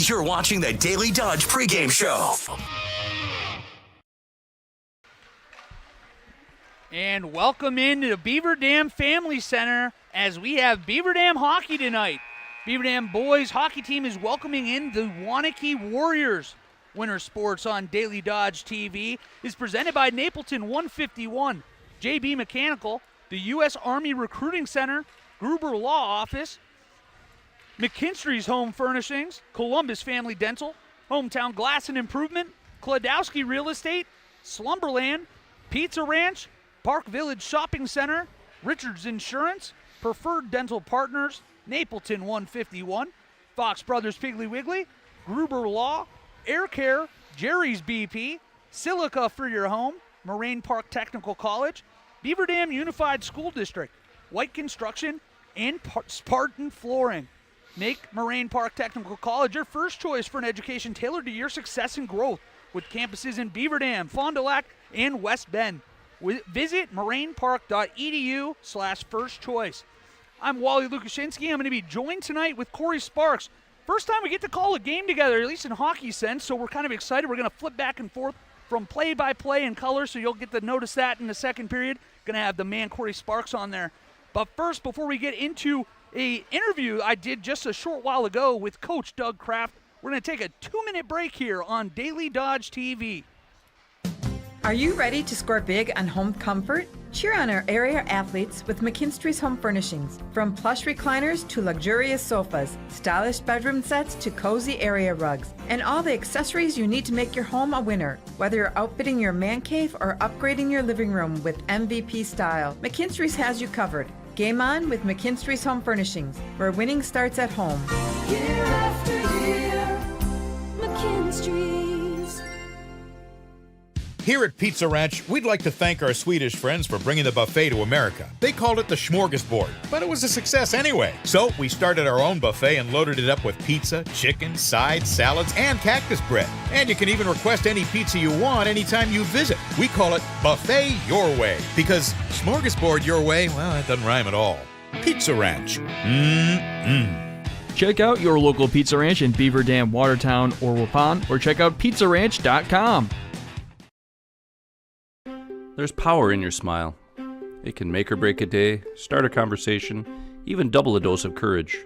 You're watching the Daily Dodge pregame show. And welcome into the Beaver Dam Family Center as we have Beaver Dam hockey tonight. Beaver Dam boys hockey team is welcoming in the Waunakee Warriors. Winter Sports on Daily Dodge TV is presented by Napleton 151, JB Mechanical, the U.S. Army Recruiting Center, Gruber Law Office, McKinstry's Home Furnishings, Columbus Family Dental, Hometown Glass and Improvement, Klodowski Real Estate, Slumberland, Pizza Ranch, Park Village Shopping Center, Richards Insurance, Preferred Dental Partners, Napleton 151, Fox Brothers Piggly Wiggly, Gruber Law, Air Care, Jerry's BP, Silica for your home, Moraine Park Technical College, Beaver Dam Unified School District, White Construction, and Spartan Flooring. Make Moraine Park Technical College your first choice for an education tailored to your success and growth with campuses in Beaver Dam, Fond du Lac, and West Bend. Visit morainepark.edu/first choice. I'm Wally Lukashinsky. I'm going to be joined tonight with Corey Sparks. First time we get to call a game together, at least in hockey sense, so we're kind of excited. We're going to flip back and forth from play-by-play and color, so you'll get to notice that in the second period. Going to have the man Corey Sparks on there. But first, before we get into an interview I did just a short while ago with Coach Doug Kraft, we're going to take a 2-minute break here on Daily Dodge TV. Are you ready to score big on home comfort? Cheer on our area athletes with McKinstry's Home Furnishings. From plush recliners to luxurious sofas, stylish bedroom sets to cozy area rugs, and all the accessories you need to make your home a winner. Whether you're outfitting your man cave or upgrading your living room with MVP style, McKinstry's has you covered. Game on with McKinstry's Home Furnishings, where winning starts at home. Year after year, McKinstry's. Here at Pizza Ranch, we'd like to thank our Swedish friends for bringing the buffet to America. They called it the smorgasbord, but it was a success anyway. So we started our own buffet and loaded it up with pizza, chicken, sides, salads, and cactus bread. And you can even request any pizza you want anytime you visit. We call it Buffet Your Way, because smorgasbord your way, well, that doesn't rhyme at all. Pizza Ranch. Check out your local Pizza Ranch in Beaver Dam, Watertown, or Waupun, or check out pizzaranch.com. There's power in your smile. It can make or break a day, start a conversation, even double a dose of courage.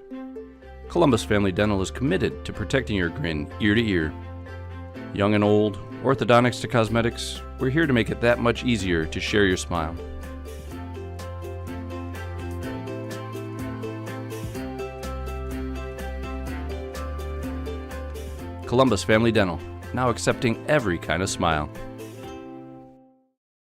Columbus Family Dental is committed to protecting your grin ear to ear. Young and old, orthodontics to cosmetics, we're here to make it that much easier to share your smile. Columbus Family Dental, now accepting every kind of smile.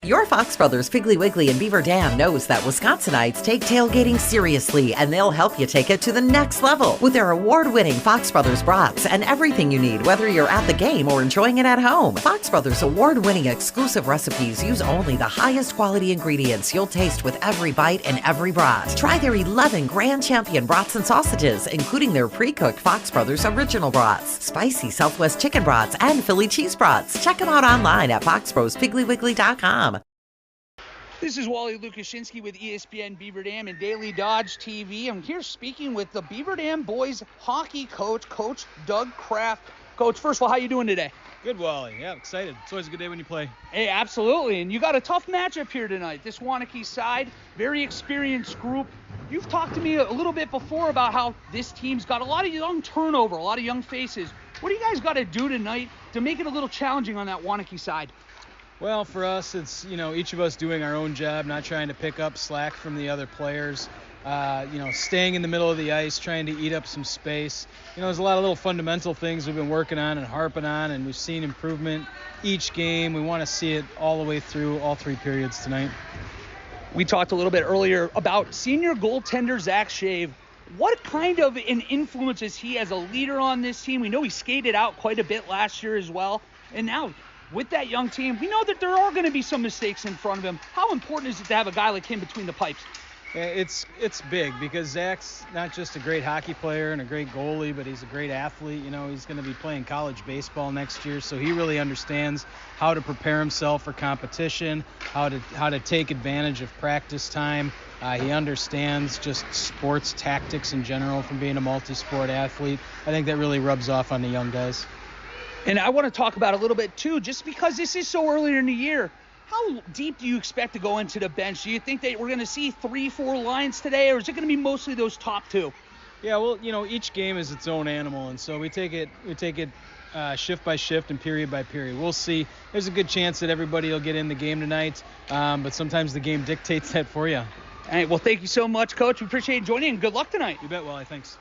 Your Fox Brothers Piggly Wiggly in Beaver Dam knows that Wisconsinites take tailgating seriously, and they'll help you take it to the next level with their award-winning Fox Brothers brats and everything you need, whether you're at the game or enjoying it at home. Fox Brothers award-winning exclusive recipes use only the highest quality ingredients you'll taste with every bite and every brat. Try their 11 Grand Champion brats and sausages, including their pre-cooked Fox Brothers original brats, spicy Southwest chicken brats, and Philly cheese brats. Check them out online at foxbrospigglywiggly.com. This is Wally Lukashinsky with ESPN Beaver Dam and Daily Dodge TV. I'm here speaking with the Beaver Dam boys hockey coach, Coach Doug Kraft. Coach, first of all, how you doing today? Good, Wally. Yeah, I'm excited. It's always a good day when you play. Hey, absolutely. And you got a tough matchup here tonight. This Waunakee side, very experienced group. You've talked to me a little bit before about how this team's got a lot of young turnover, a lot of young faces. What do you guys got to do tonight to make it a little challenging on that Waunakee side? Well, for us, it's, each of us doing our own job, not trying to pick up slack from the other players. Staying in the middle of the ice, trying to eat up some space. There's a lot of little fundamental things we've been working on and harping on, and we've seen improvement each game. We want to see it all the way through all three periods tonight. We talked a little bit earlier about senior goaltender Zach Shave. What kind of an influence is he as a leader on this team? We know he skated out quite a bit last year as well, and now with that young team, we know that there are going to be some mistakes in front of him. How important is it to have a guy like him between the pipes? It's big because Zach's not just a great hockey player and a great goalie, but he's a great athlete. He's going to be playing college baseball next year, so he really understands how to prepare himself for competition, how to take advantage of practice time. He understands just sports tactics in general from being a multi-sport athlete. I think that really rubs off on the young guys. And I want to talk about a little bit too, just because this is so early in the year. How deep do you expect to go into the bench? Do you think that we're going to see 3-4 lines today, or is it going to be mostly those top two? Yeah, well, each game is its own animal, and so we take it shift by shift and period by period. We'll see. There's a good chance that everybody will get in the game tonight, but sometimes the game dictates that for you. All right, well, thank you so much, Coach. We appreciate you joining, and good luck tonight. You bet, Wally. Thanks.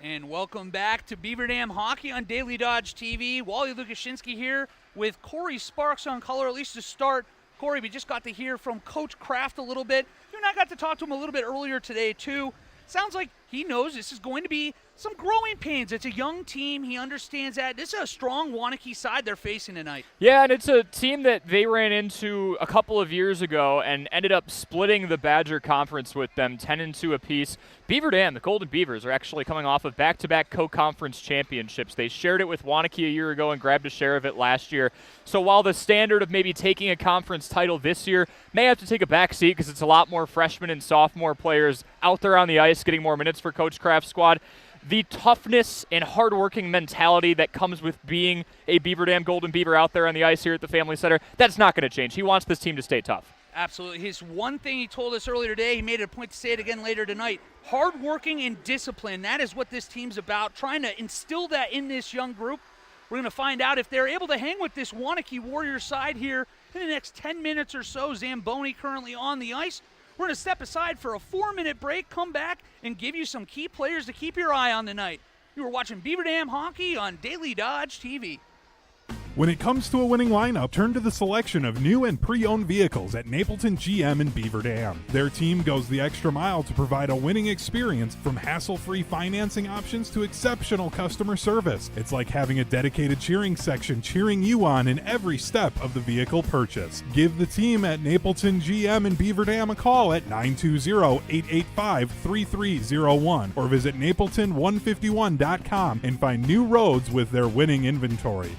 And welcome back to Beaver Dam Hockey on Daily Dodge TV. Wally Lukashinsky here with Corey Sparks on color, at least to start. Corey, we just got to hear from Coach Kraft a little bit. You and I got to talk to him a little bit earlier today, too. Sounds like he knows this is going to be some growing pains. It's a young team. He understands that. This is a strong Waunakee side they're facing tonight. Yeah, and it's a team that they ran into a couple of years ago and ended up splitting the Badger Conference with them 10-2 apiece. Beaver Dam, the Golden Beavers, are actually coming off of back-to-back co-conference championships. They shared it with Waunakee a year ago and grabbed a share of it last year. So while the standard of maybe taking a conference title this year may have to take a back seat because it's a lot more freshmen and sophomore players out there on the ice getting more minutes for Coach Kraft's squad, the toughness and hardworking mentality that comes with being a Beaver Dam Golden Beaver out there on the ice here at the Family Center, that's not going to change. He wants this team to stay tough. Absolutely. His one thing he told us earlier today, he made it a point to say it again later tonight, hardworking and discipline. That is what this team's about, trying to instill that in this young group. We're going to find out if they're able to hang with this Waunakee Warriors side here in the next 10 minutes or so. Zamboni currently on the ice. We're going to step aside for a 4-minute break, come back, and give you some key players to keep your eye on tonight. You are watching Beaver Dam Hockey on Daily Dodge TV. When it comes to a winning lineup, turn to the selection of new and pre-owned vehicles at Napleton GM in Beaver Dam. Their team goes the extra mile to provide a winning experience, from hassle-free financing options to exceptional customer service. It's like having a dedicated cheering section cheering you on in every step of the vehicle purchase. Give the team at Napleton GM in Beaver Dam a call at 920-885-3301 or visit napleton151.com and find new roads with their winning inventory.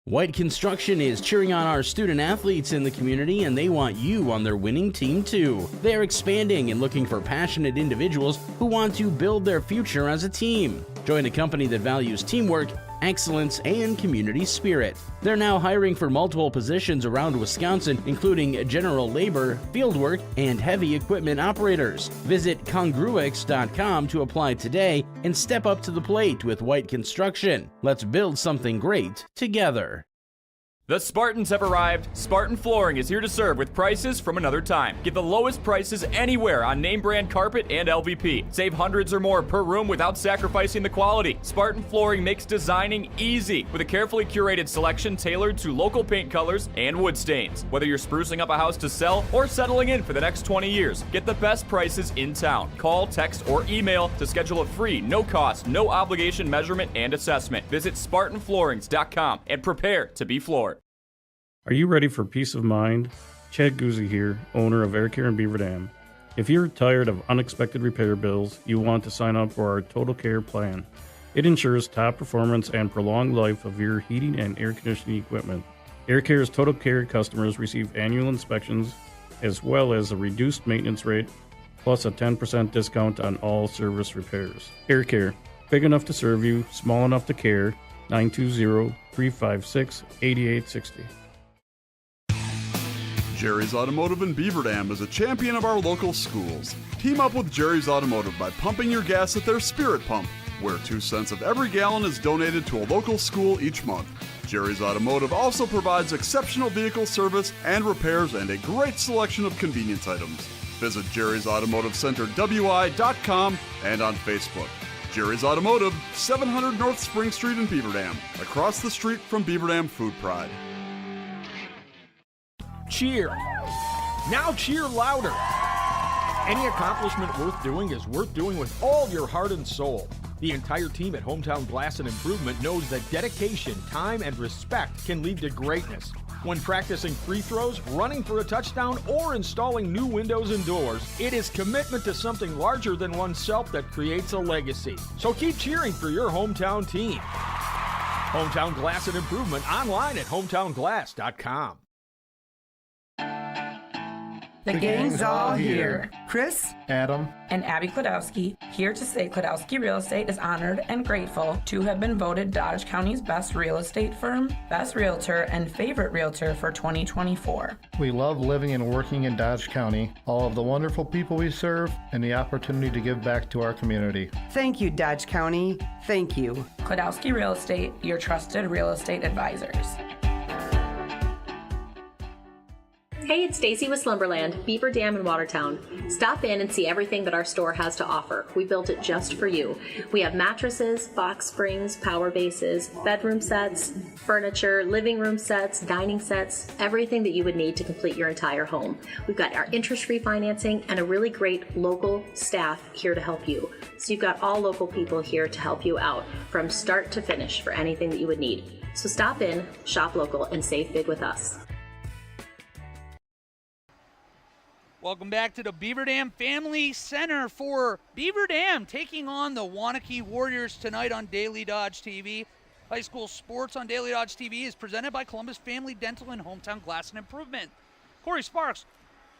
White Construction is cheering on our student athletes in the community, and they want you on their winning team too. They're expanding and looking for passionate individuals who want to build their future as a team. Join a company that values teamwork, excellence, and community spirit. They're now hiring for multiple positions around Wisconsin, including general labor, fieldwork, and heavy equipment operators. Visit congruix.com to apply today and step up to the plate with White Construction. Let's build something great together. The Spartans have arrived. Spartan Flooring is here to serve with prices from another time. Get the lowest prices anywhere on name brand carpet and LVP. Save hundreds or more per room without sacrificing the quality. Spartan Flooring makes designing easy with a carefully curated selection tailored to local paint colors and wood stains. Whether you're sprucing up a house to sell or settling in for the next 20 years, get the best prices in town. Call, text, or email to schedule a free, no-cost, no-obligation measurement and assessment. Visit SpartanFloorings.com and prepare to be floored. Are you ready for peace of mind? Chad Guzzi here, owner of Air Care in Beaver Dam. If you're tired of unexpected repair bills, you want to sign up for our Total Care plan. It ensures top performance and prolonged life of your heating and air conditioning equipment. Air Care's Total Care customers receive annual inspections as well as a reduced maintenance rate, plus a 10% discount on all service repairs. Air Care, big enough to serve you, small enough to care. 920-356-8860. Jerry's Automotive in Beaver Dam is a champion of our local schools. Team up with Jerry's Automotive by pumping your gas at their Spirit Pump, where 2 cents of every gallon is donated to a local school each month. Jerry's Automotive also provides exceptional vehicle service and repairs and a great selection of convenience items. Visit Jerry's Automotive Center WI.com and on Facebook. Jerry's Automotive, 700 North Spring Street in Beaver Dam, across the street from Beaver Dam Food Pride. Cheer. Now cheer louder. Any accomplishment worth doing is worth doing with all your heart and soul. The entire team at Hometown Glass and Improvement knows that dedication, time, and respect can lead to greatness. When practicing free throws, running for a touchdown, or installing new windows and doors, it is commitment to something larger than oneself that creates a legacy. So keep cheering for your hometown team. Hometown Glass and Improvement online at hometownglass.com. The gang's all here. Chris, Adam, and Abby Klodowski here to say Klodowski Real Estate is honored and grateful to have been voted Dodge County's best real estate firm, best realtor, and favorite realtor for 2024. we love living and working in Dodge County, all of the wonderful people we serve, and the opportunity to give back to our community. Thank you, Dodge County. Thank you. Klodowski Real Estate, your trusted real estate advisors. Hey, it's Stacy with Slumberland, Beaver Dam in Watertown. Stop in and see everything that our store has to offer. We built it just for you. We have mattresses, box springs, power bases, bedroom sets, furniture, living room sets, dining sets, everything that you would need to complete your entire home. We've got our interest-free financing and a really great local staff here to help you. So you've got all local people here to help you out from start to finish for anything that you would need. So stop in, shop local, and save big with us. Welcome back to the Beaver Dam Family Center for Beaver Dam taking on the Waunakee Warriors tonight on Daily Dodge TV. High school sports on Daily Dodge TV is presented by Columbus Family Dental and Hometown Glass and Improvement. Corey Sparks,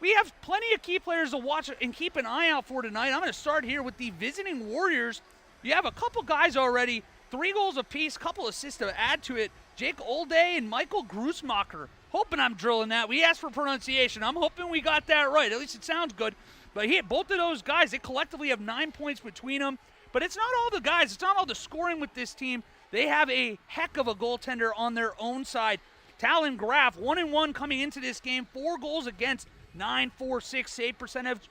we have plenty of key players to watch and keep an eye out for tonight. I'm going to start here with the visiting Warriors. You have a couple guys already, 3 goals apiece, couple assists to add to it. Jake Olday and Michael Grusmacher. Hoping I'm drilling that. We asked for pronunciation. I'm hoping we got that right. At least it sounds good. But both of those guys, they collectively have 9 points between them. But it's not all the guys. It's not all the scoring with this team. They have a heck of a goaltender on their own side. Talon Graff, 1-1 coming into this game. 4 goals against, 9.46 save percentage,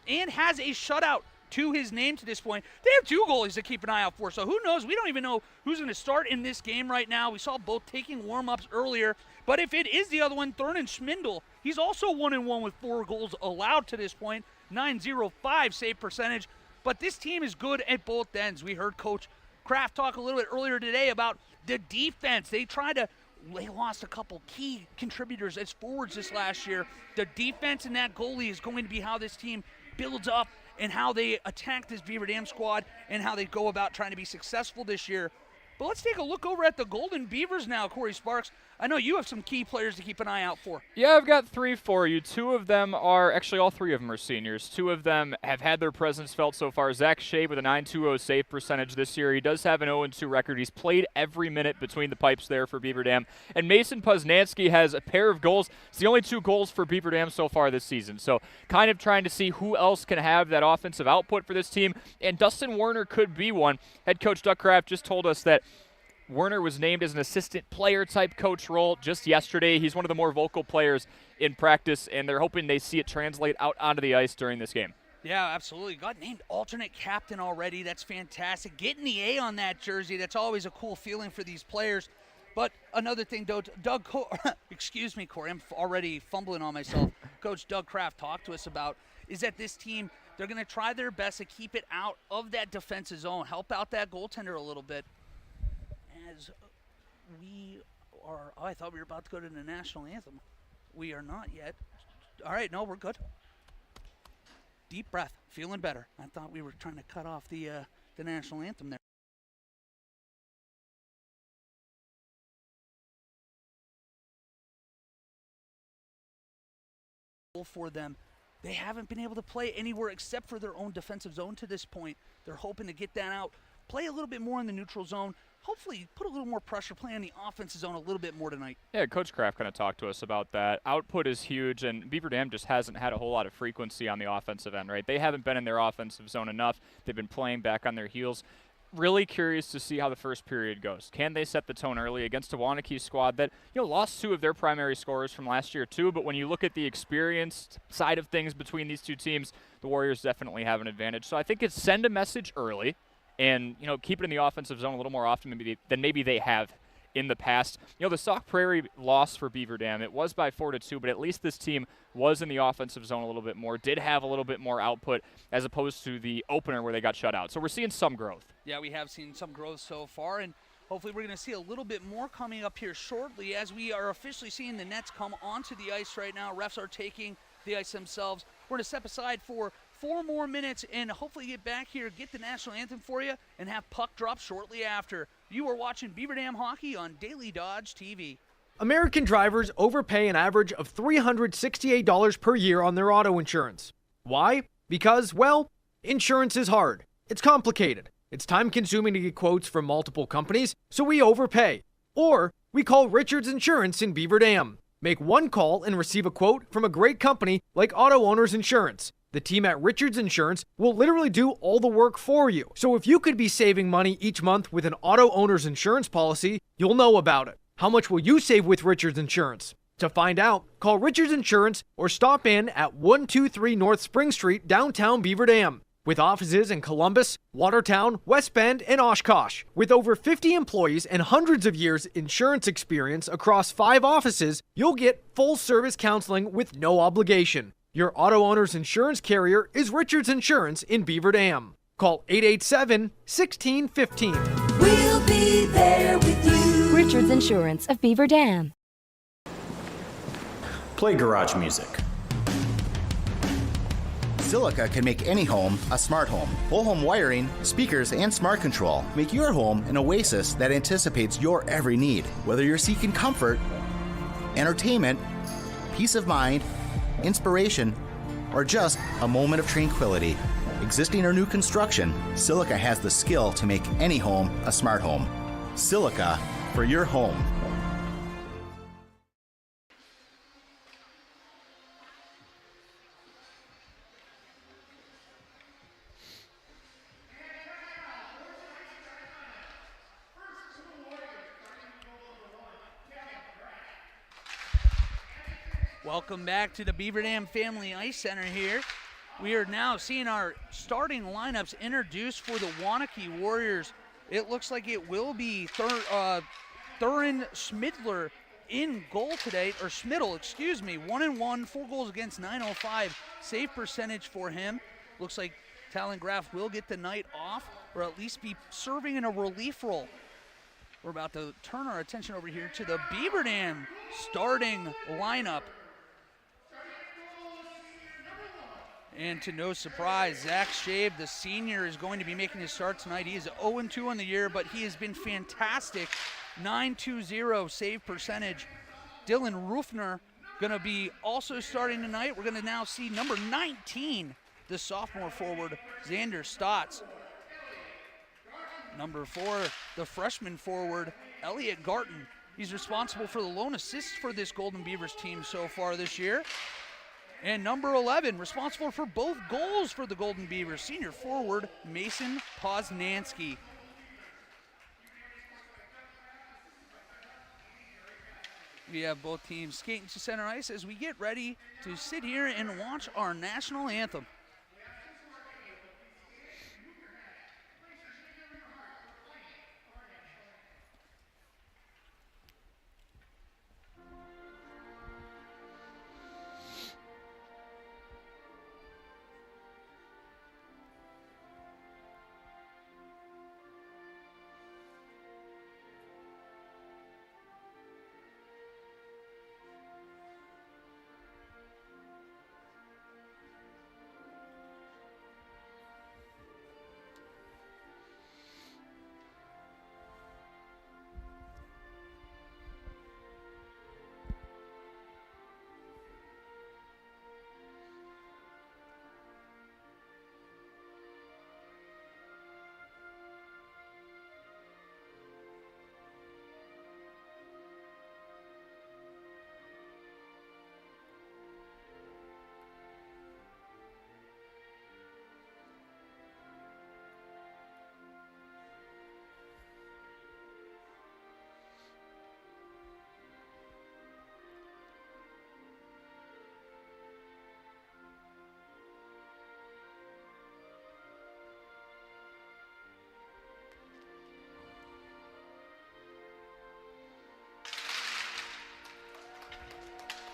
and has a shutout to his name to this point. They have 2 goalies to keep an eye out for, so who knows? We don't even know who's going to start in this game right now. We saw both taking warm-ups earlier, but if it is the other one, Thurnan Schmindel, he's also 1-1 with 4 goals allowed to this point, 9.05 save percentage, but this team is good at both ends. We heard Coach Kraft talk a little bit earlier today about the defense. They lost a couple key contributors as forwards this last year. The defense and that goalie is going to be how this team builds up and how they attack this Beaver Dam squad and how they go about trying to be successful this year. But let's take a look over at the Golden Beavers now, Corey Sparks. I know you have some key players to keep an eye out for. Yeah, I've got 3 for you. 2 of them are, actually all 3 of them are seniors. 2 of them have had their presence felt so far. Zach Shea with a 9.20 save percentage this year. He does have an 0-2 record. He's played every minute between the pipes there for Beaver Dam. And Mason Poznansky has a pair of goals. It's the only 2 goals for Beaver Dam so far this season. So kind of trying to see who else can have that offensive output for this team. And Dustin Werner could be one. Head coach Doug Kraft just told us that Werner was named as an assistant player type coach role just yesterday. He's one of the more vocal players in practice, and they're hoping they see it translate out onto the ice during this game. Yeah, absolutely. Got named alternate captain already. That's fantastic. Getting the A on that jersey, that's always a cool feeling for these players. But another thing, Doug, excuse me, Corey, I'm already fumbling on myself. Coach Doug Kraft talked to us about is that this team, they're going to try their best to keep it out of that defensive zone, help out that goaltender a little bit. As we are, I thought we were about to go to the national anthem. We are not yet. All right, no, we're good. Deep breath, feeling better. I thought we were trying to cut off the national anthem there. For them, they haven't been able to play anywhere except for their own defensive zone to this point. They're hoping to get that out, play a little bit more in the neutral zone. Hopefully put a little more pressure, play on the offensive zone a little bit more tonight. Yeah, Coach Kraft kind of talked to us about that. Output is huge, and Beaver Dam just hasn't had a whole lot of frequency on the offensive end, right? They haven't been in their offensive zone enough. They've been playing back on their heels. Really curious to see how the first period goes. Can they set the tone early against a Waunakee squad that, lost 2 of their primary scorers from last year too, but when you look at the experienced side of things between these 2 teams, the Warriors definitely have an advantage. So I think it's send a message early and, keep it in the offensive zone a little more often than maybe they have in the past. The Sauk Prairie loss for Beaver Dam, it was by 4-2, but at least this team was in the offensive zone a little bit more, did have a little bit more output as opposed to the opener where they got shut out. So we're seeing some growth. Yeah, we have seen some growth so far, and Hopefully we're going to see a little bit more coming up here shortly as we are officially seeing the nets come onto the ice right now. Refs are taking the ice themselves. We're going to step aside for 4 more minutes and hopefully get back here, get the national anthem for you, and have puck drop shortly after. You are watching Beaver Dam Hockey on Daily Dodge TV. American drivers overpay an average of $368 per year on their auto insurance. Why? Because, well, insurance is hard. It's complicated. It's time-consuming to get quotes from multiple companies, so we overpay. Or we call Richards Insurance in Beaver Dam. Make one call and receive a quote from a great company like Auto Owners Insurance. The team at Richards Insurance will literally do all the work for you. So if you could be saving money each month with an Auto Owners Insurance policy, you'll know about it. How much will you save with Richards Insurance? To find out, call Richards Insurance or stop in at 123 North Spring Street, downtown Beaver Dam. With offices in Columbus, Watertown, West Bend, and Oshkosh. With over 50 employees and hundreds of years insurance experience across 5 offices, you'll get full-service counseling with no obligation. Your auto owner's insurance carrier is Richards Insurance in Beaver Dam. Call 887-1615. We'll be there with you. Richards Insurance of Beaver Dam. Play garage music. Silica can make any home a smart home. Whole home wiring, speakers, and smart control make your home an oasis that anticipates your every need. Whether you're seeking comfort, entertainment, peace of mind, inspiration, or just a moment of tranquility. Existing or new construction, Silica has the skill to make any home a smart home. Silica for your home. Welcome back to the Beaver Dam Family Ice Center here. We are now seeing our starting lineups introduced for the Waunakee Warriors. It looks like it will be Thurin Schmidler in goal today, or Schmidl, excuse me. 1-1, 4 goals against, .905 save percentage for him. Looks like Talon Graff will get the night off, or at least be serving in a relief role. We're about to turn our attention over here to the Beaver Dam starting lineup. And to no surprise, Zach Shave, the senior, is going to be making his start tonight. He is 0-2 on the year, but he has been fantastic. .920 save percentage. Dylan Rufner going to be also starting tonight. We're going to now see number 19, the sophomore forward, Xander Stotts. Number 4, the freshman forward, Elliot Garton. He's responsible for the lone assists for this Golden Beavers team so far this year. And number 11, responsible for both goals for the Golden Beavers, senior forward Mason Poznansky. We have both teams skating to center ice as we get ready to sit here and watch our national anthem.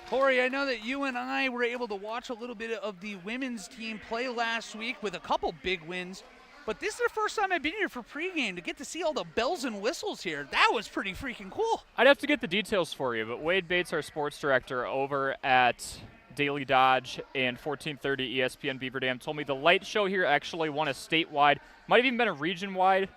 Corey, I know that you and I were able to watch a little bit of the women's team play last week with a couple big wins. But this is the first time I've been here for pregame to get to see all the bells and whistles here. That was pretty freaking cool. I'd have to get the details for you, but Wade Bates, our sports director over at Daily Dodge and 1430 ESPN Beaver Dam, told me the light show here actually won a statewide, might have even been a region-wide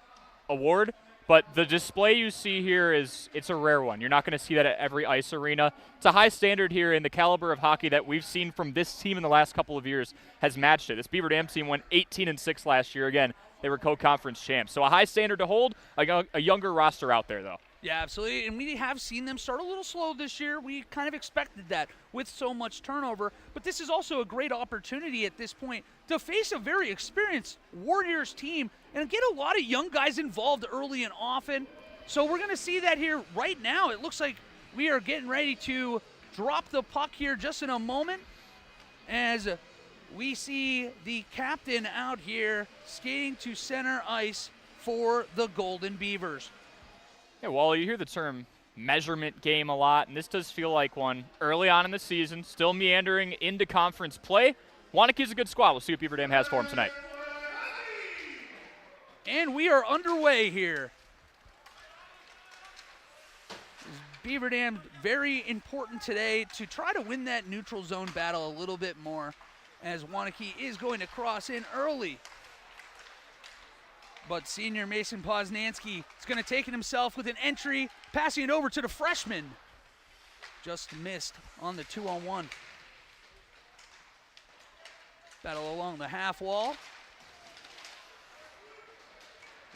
award. But the display you see here it's a rare one. You're not going to see that at every ice arena. It's a high standard here, and the caliber of hockey that we've seen from this team in the last couple of years has matched it. This Beaver Dam team went 18-6 last year. Again, they were co-conference champs. So a high standard to hold, a younger roster out there, though. Yeah, absolutely, and we have seen them start a little slow this year. We kind of expected that with so much turnover, but this is also a great opportunity at this point to face a very experienced Warriors team and get a lot of young guys involved early and often. So we're going to see that here right now. It looks like we are getting ready to drop the puck here just in a moment as we see the captain out here skating to center ice for the Golden Beavers. Yeah, Wally, you hear the term measurement game a lot, and this does feel like one early on in the season, still meandering into conference play. Waunakee's a good squad. We'll see what Beaver Dam has for him tonight. And we are underway here. Beaver Dam very important today to try to win that neutral zone battle a little bit more, as Waunakee is going to cross in early. But senior Mason Poznansky is going to take it himself with an entry, passing it over to the freshman. Just missed on the 2-on-1. Battle along the half wall.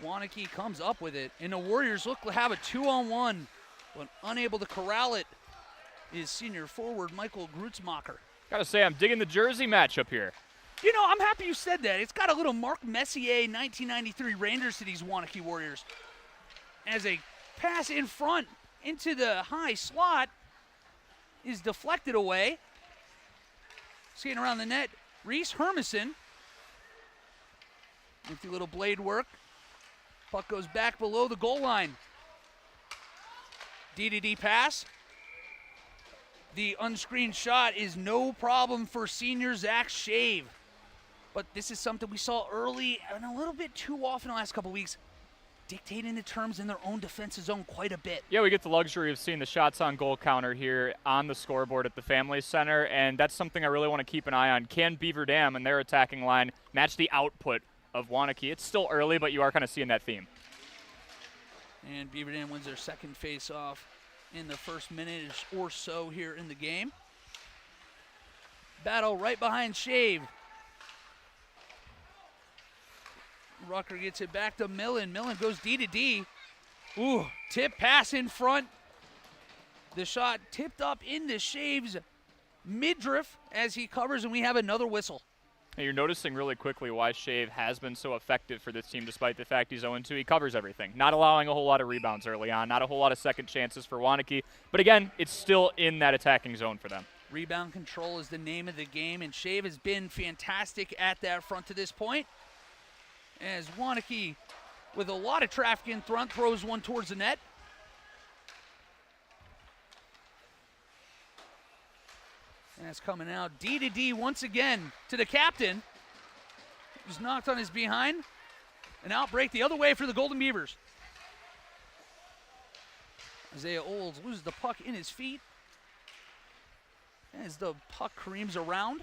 Waunakee comes up with it, and the Warriors look to have a 2-on-1, but unable to corral it is senior forward Michael Grutzmacher. Gotta say, I'm digging the jersey matchup here. You know, I'm happy you said that. It's got a little Mark Messier 1993 Rangers to these Waunakee Warriors. As a pass in front into the high slot is deflected away. Skating around the net, Reese Hermison. Nifty little blade work. Puck goes back below the goal line. D-to-D pass. The unscreened shot is no problem for senior Zach Shave. But this is something we saw early and a little bit too often the last couple weeks, dictating the terms in their own defensive zone quite a bit. Yeah, we get the luxury of seeing the shots on goal counter here on the scoreboard at the Family Center, and that's something I really want to keep an eye on. Can Beaver Dam and their attacking line match the output of Waunakee? It's still early, but you are kind of seeing that theme. And Beaver Dam wins their second face-off in the first minute or so here in the game. Battle right behind Shave. Rucker gets it back to Millen. Millen goes D-to-D. Ooh, tip pass in front. The shot tipped up into Shave's midriff as he covers, and we have another whistle. And you're noticing really quickly why Shave has been so effective for this team despite the fact he's 0-2. He covers everything, not allowing a whole lot of rebounds early on, not a whole lot of second chances for Waunakee. But again, it's still in that attacking zone for them. Rebound control is the name of the game, and Shave has been fantastic at that front to this point. As Waunakee, with a lot of traffic in front, throws one towards the net. And it's coming out D-to-D once again to the captain. Who's knocked on his behind. An outbreak the other way for the Golden Beavers. Isaiah Olds loses the puck in his feet as the puck creams around.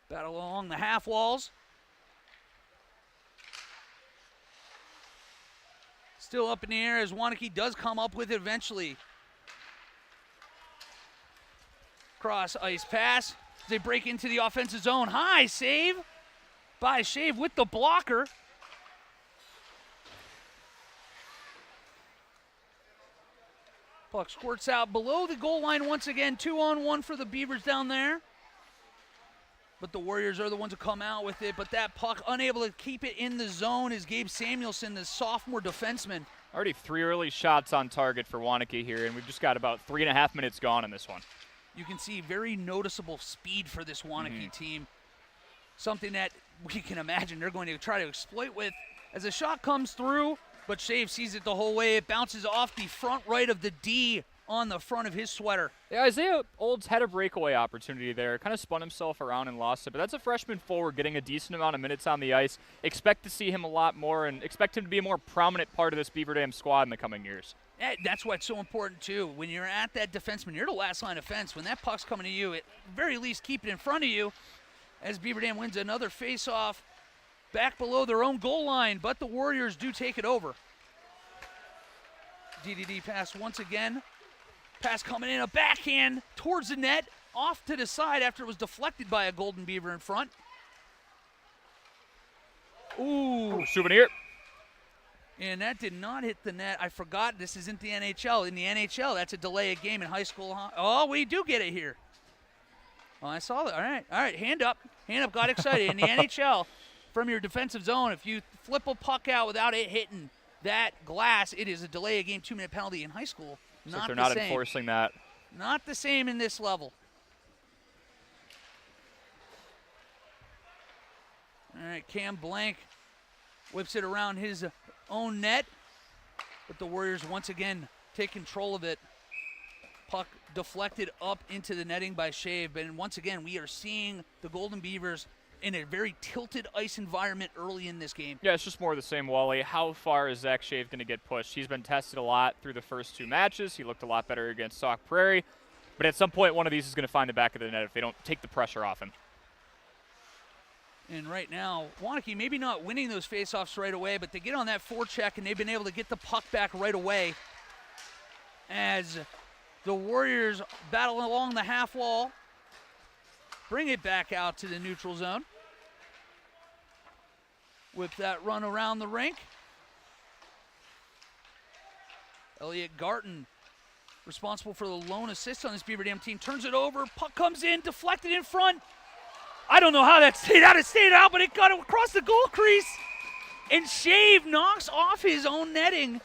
Battle along the half walls. Still up in the air as Waunakee does come up with it eventually. Cross ice pass. They break into the offensive zone. High save by Shave with the blocker. Puck squirts out below the goal line once again. 2-on-1 for the Beavers down there. But the Warriors are the ones who come out with it. But that puck unable to keep it in the zone is Gabe Samuelson, the sophomore defenseman. Already 3 early shots on target for Waunakee here, and we've just got about 3.5 minutes gone in this one. You can see very noticeable speed for this Waunakee team. Something that we can imagine they're going to try to exploit with as a shot comes through, but Shave sees it the whole way. It bounces off the front right of the D on the front of his sweater. Yeah, Isaiah Olds had a breakaway opportunity there. Kind of spun himself around and lost it. But that's a freshman forward getting a decent amount of minutes on the ice. Expect to see him a lot more and expect him to be a more prominent part of this Beaver Dam squad in the coming years. That's why it's so important, too. When you're at that defenseman, you're the last line of defense. When that puck's coming to you, at very least keep it in front of you as Beaver Dam wins another face-off back below their own goal line, but the Warriors do take it over. DDD pass once again. Pass coming in, a backhand towards the net, off to the side after it was deflected by a Golden Beaver in front. Ooh. Souvenir. And that did not hit the net. I forgot this isn't the NHL. In the NHL, that's a delay of game in high school. Oh, we do get it here. Oh, I saw that. All right, hand up. Hand up, got excited. In the NHL, from your defensive zone, if you flip a puck out without it hitting that glass, it is a delay of game 2-minute penalty. In high school. So they're not enforcing that. Not the same in this level. All right, Cam Blank whips it around his own net, but the Warriors once again take control of it. Puck deflected up into the netting by Shave, and once again we are seeing the Golden Beavers in a very tilted ice environment early in this game. Yeah, it's just more of the same, Wally. How far is Zach Shave going to get pushed? He's been tested a lot through the first 2 matches. He looked a lot better against Sauk Prairie, but at some point one of these is going to find the back of the net if they don't take the pressure off him. And right now, Waunakee maybe not winning those faceoffs right away, but they get on that forecheck, and they've been able to get the puck back right away as the Warriors battle along the half wall, bring it back out to the neutral zone. Whip that run around the rink. Elliot Garton, responsible for the lone assist on this Beaver Dam team, turns it over. Puck comes in, deflected in front. I don't know how that stayed out, but it got across the goal crease. And Shave knocks off his own netting.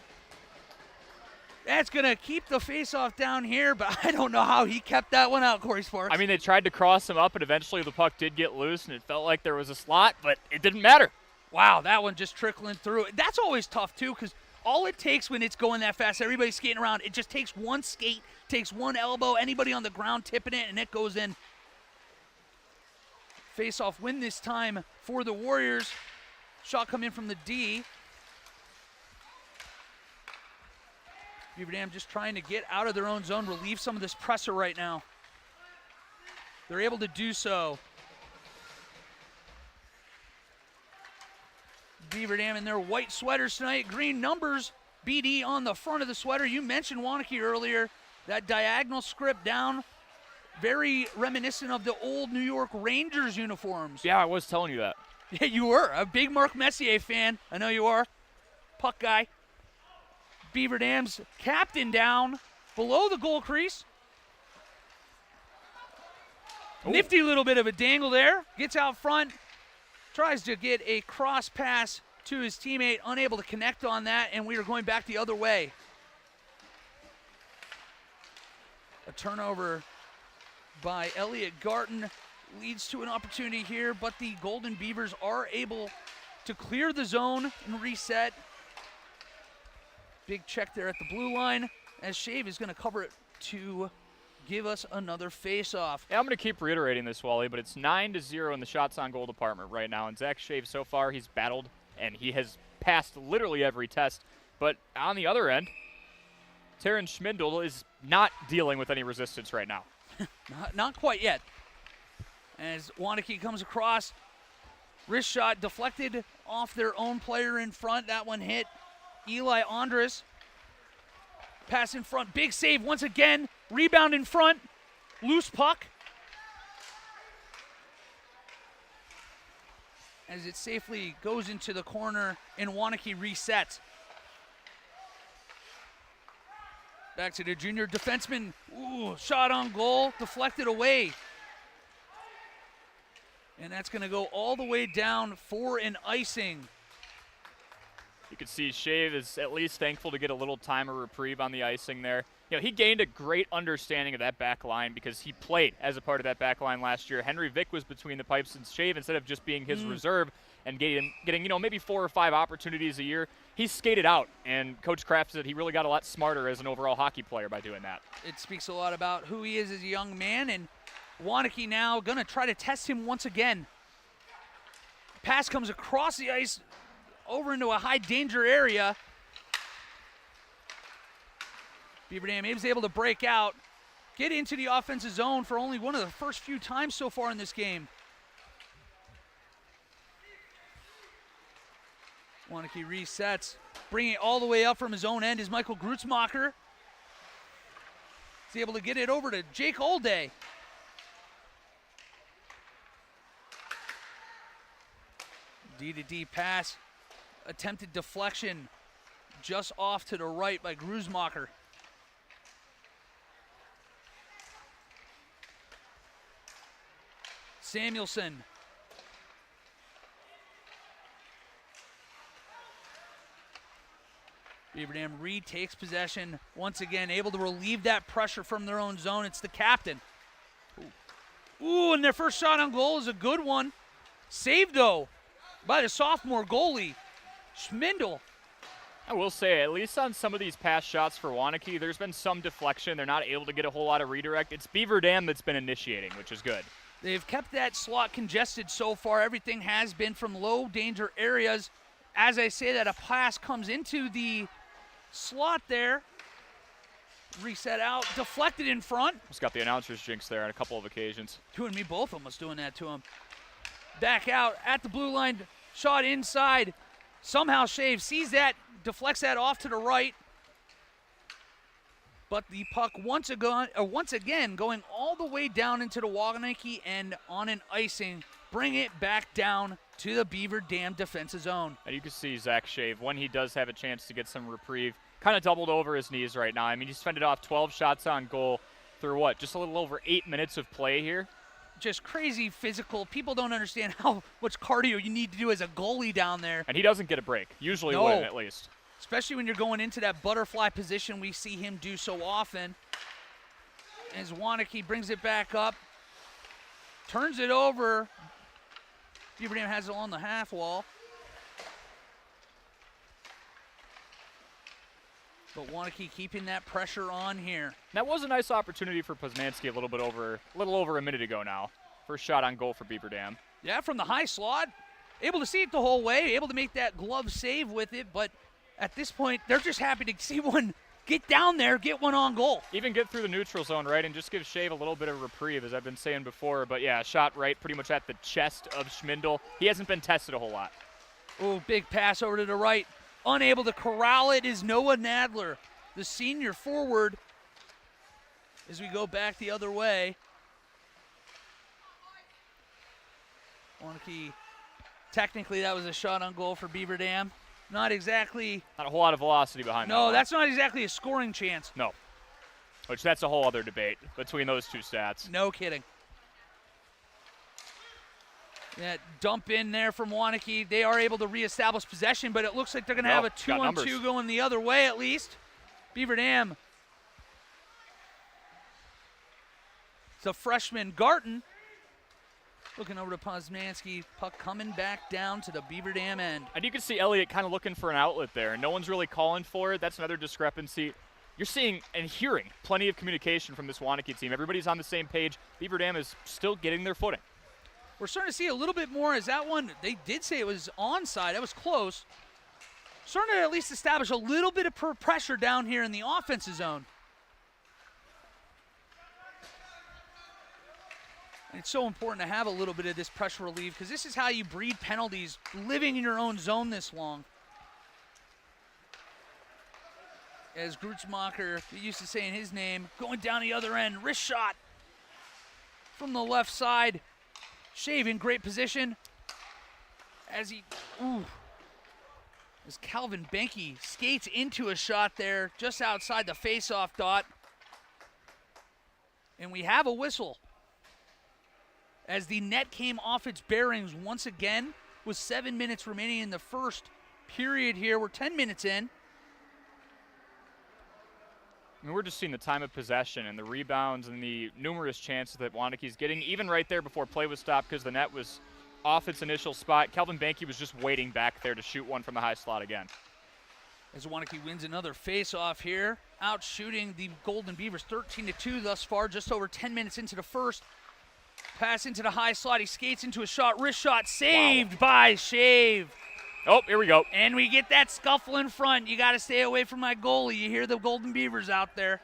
That's going to keep the faceoff down here, but I don't know how he kept that one out, Corey Sparks. I mean, they tried to cross him up, and eventually the puck did get loose, and it felt like there was a slot, but it didn't matter. Wow, that one just trickling through. That's always tough, too, because all it takes when it's going that fast, everybody's skating around, it just takes one skate, takes one elbow, anybody on the ground tipping it, and it goes in. Face-off win this time for the Warriors. Shot come in from the D. Beaver Dam just trying to get out of their own zone, relieve some of this pressure right now. They're able to do so. Beaver Dam in their white sweaters tonight, green numbers, BD on the front of the sweater. You mentioned Waunakee earlier, that diagonal script down. Very reminiscent of the old New York Rangers uniforms. Yeah, I was telling you that. Yeah, you were. A big Mark Messier fan. I know you are. Puck guy. Beaver Dam's captain down below the goal crease. Ooh. Nifty little bit of a dangle there. Gets out front. Tries to get a cross pass to his teammate. Unable to connect on that, and we are going back the other way. A turnover by Elliot Garton leads to an opportunity here, but the Golden Beavers are able to clear the zone and reset. Big check there at the blue line as Shave is going to cover it to give us another face-off. Yeah, I'm going to keep reiterating this, Wally, but it's 9-0 in the shots on goal department right now. And Zach Shave, so far, he's battled, and he has passed literally every test. But on the other end, Taryn Schmindel is not dealing with any resistance right now. Not quite yet. As Waunakee comes across, wrist shot deflected off their own player in front. That one hit Eli Andres. Pass in front, big save once again. Rebound in front, loose puck. As it safely goes into the corner and Waunakee resets. Back to the junior defenseman. Ooh, shot on goal, deflected away. And that's going to go all the way down for an icing. You can see Shave is at least thankful to get a little time of reprieve on the icing there. You know, he gained a great understanding of that back line because he played as a part of that back line last year. Henry Vick was between the pipes, and Shave, instead of just being his reserve, and getting maybe 4 or 5 opportunities a year. He's skated out, and Coach Kraft said he really got a lot smarter as an overall hockey player by doing that. It speaks a lot about who he is as a young man, and Waunakee now going to try to test him once again. Pass comes across the ice over into a high danger area. Beaver Dam is able to break out, get into the offensive zone for only one of the first few times so far in this game. Waunakee resets, bringing it all the way up from his own end is Michael Grutzmacher. He's able to get it over to Jake Olday. D-to-D pass, attempted deflection just off to the right by Grutzmacher. Samuelson. Beaver Dam retakes possession once again, able to relieve that pressure from their own zone. It's the captain. Ooh, and their first shot on goal is a good one. Saved, though, by the sophomore goalie, Schmindel. I will say, at least on some of these past shots for Waunakee, there's been some deflection. They're not able to get a whole lot of redirect. It's Beaver Dam that's been initiating, which is good. They've kept that slot congested so far. Everything has been from low danger areas. As I say that, a pass comes into the slot there. Reset out, deflected in front. Just got the announcer's jinx there on a couple of occasions. You and me both almost doing that to him. Back out at the blue line, shot inside. Somehow Shave sees that, deflects that off to the right. But the puck once again going all the way down into the Waunakee end on an icing. Bring it back down to the Beaver Dam defensive zone. And you can see Zach Shave, when he does have a chance to get some reprieve, kind of doubled over his knees right now. I mean, he's fended off 12 shots on goal through what, just a little over 8 minutes of play here? Just crazy physical. People don't understand how much cardio you need to do as a goalie down there. And he doesn't get a break, usually No. win at least. Especially when you're going into that butterfly position we see him do so often. As Waunakee brings it back up, turns it over. Beaver Dam has it on the half wall. But Waunakee keeping that pressure on here. That was a nice opportunity for Poznanski a little over a minute ago now. First shot on goal for Beaver Dam. Yeah, from the high slot. Able to see it the whole way, able to make that glove save with it, but at this point, they're just happy to see one get down there, get one on goal. Even get through the neutral zone, right, and just give Shave a little bit of reprieve, as I've been saying before. But, yeah, shot right pretty much at the chest of Schmindel. He hasn't been tested a whole lot. Oh, big pass over to the right. Unable to corral it is Noah Nadler, the senior forward, as we go back the other way. Waunakee, technically that was a shot on goal for Beaver Dam. Not exactly. Not a whole lot of velocity behind that. No, that's not exactly a scoring chance. No. Which that's a whole other debate between those two stats. No kidding. That dump in there from Waunakee. They are able to reestablish possession, but it looks like they're going to have a 2-on-2 going the other way at least. Beaver Dam. It's a freshman, Garton. Looking over to Poznanski, puck coming back down to the Beaver Dam end. And you can see Elliott kind of looking for an outlet there. No one's really calling for it. That's another discrepancy. You're seeing and hearing plenty of communication from this Waunakee team. Everybody's on the same page. Beaver Dam is still getting their footing. We're starting to see a little bit more as that one, they did say it was onside. That was close. Starting to at least establish a little bit of pressure down here in the offensive zone. It's so important to have a little bit of this pressure relief because this is how you breed penalties, living in your own zone this long. As Grutzmacher, used to saying his name, going down the other end, wrist shot from the left side. Shave in great position as as Calvin Benke skates into a shot there just outside the face-off dot. And we have a whistle as the net came off its bearings once again with 7 minutes remaining in the first period here. We're 10 minutes in. I mean, we're just seeing the time of possession and the rebounds and the numerous chances that Waunakee's getting, even right there before play was stopped because the net was off its initial spot. Calvin Banke was just waiting back there to shoot one from the high slot again. As Waunakee wins another face-off here, out shooting the Golden Beavers 13-2 thus far, just over 10 minutes into the first. Pass into the high slot. He skates into a shot. Wrist shot saved by Shave. Oh, here we go. And we get that scuffle in front. You got to stay away from my goalie. You hear the Golden Beavers out there.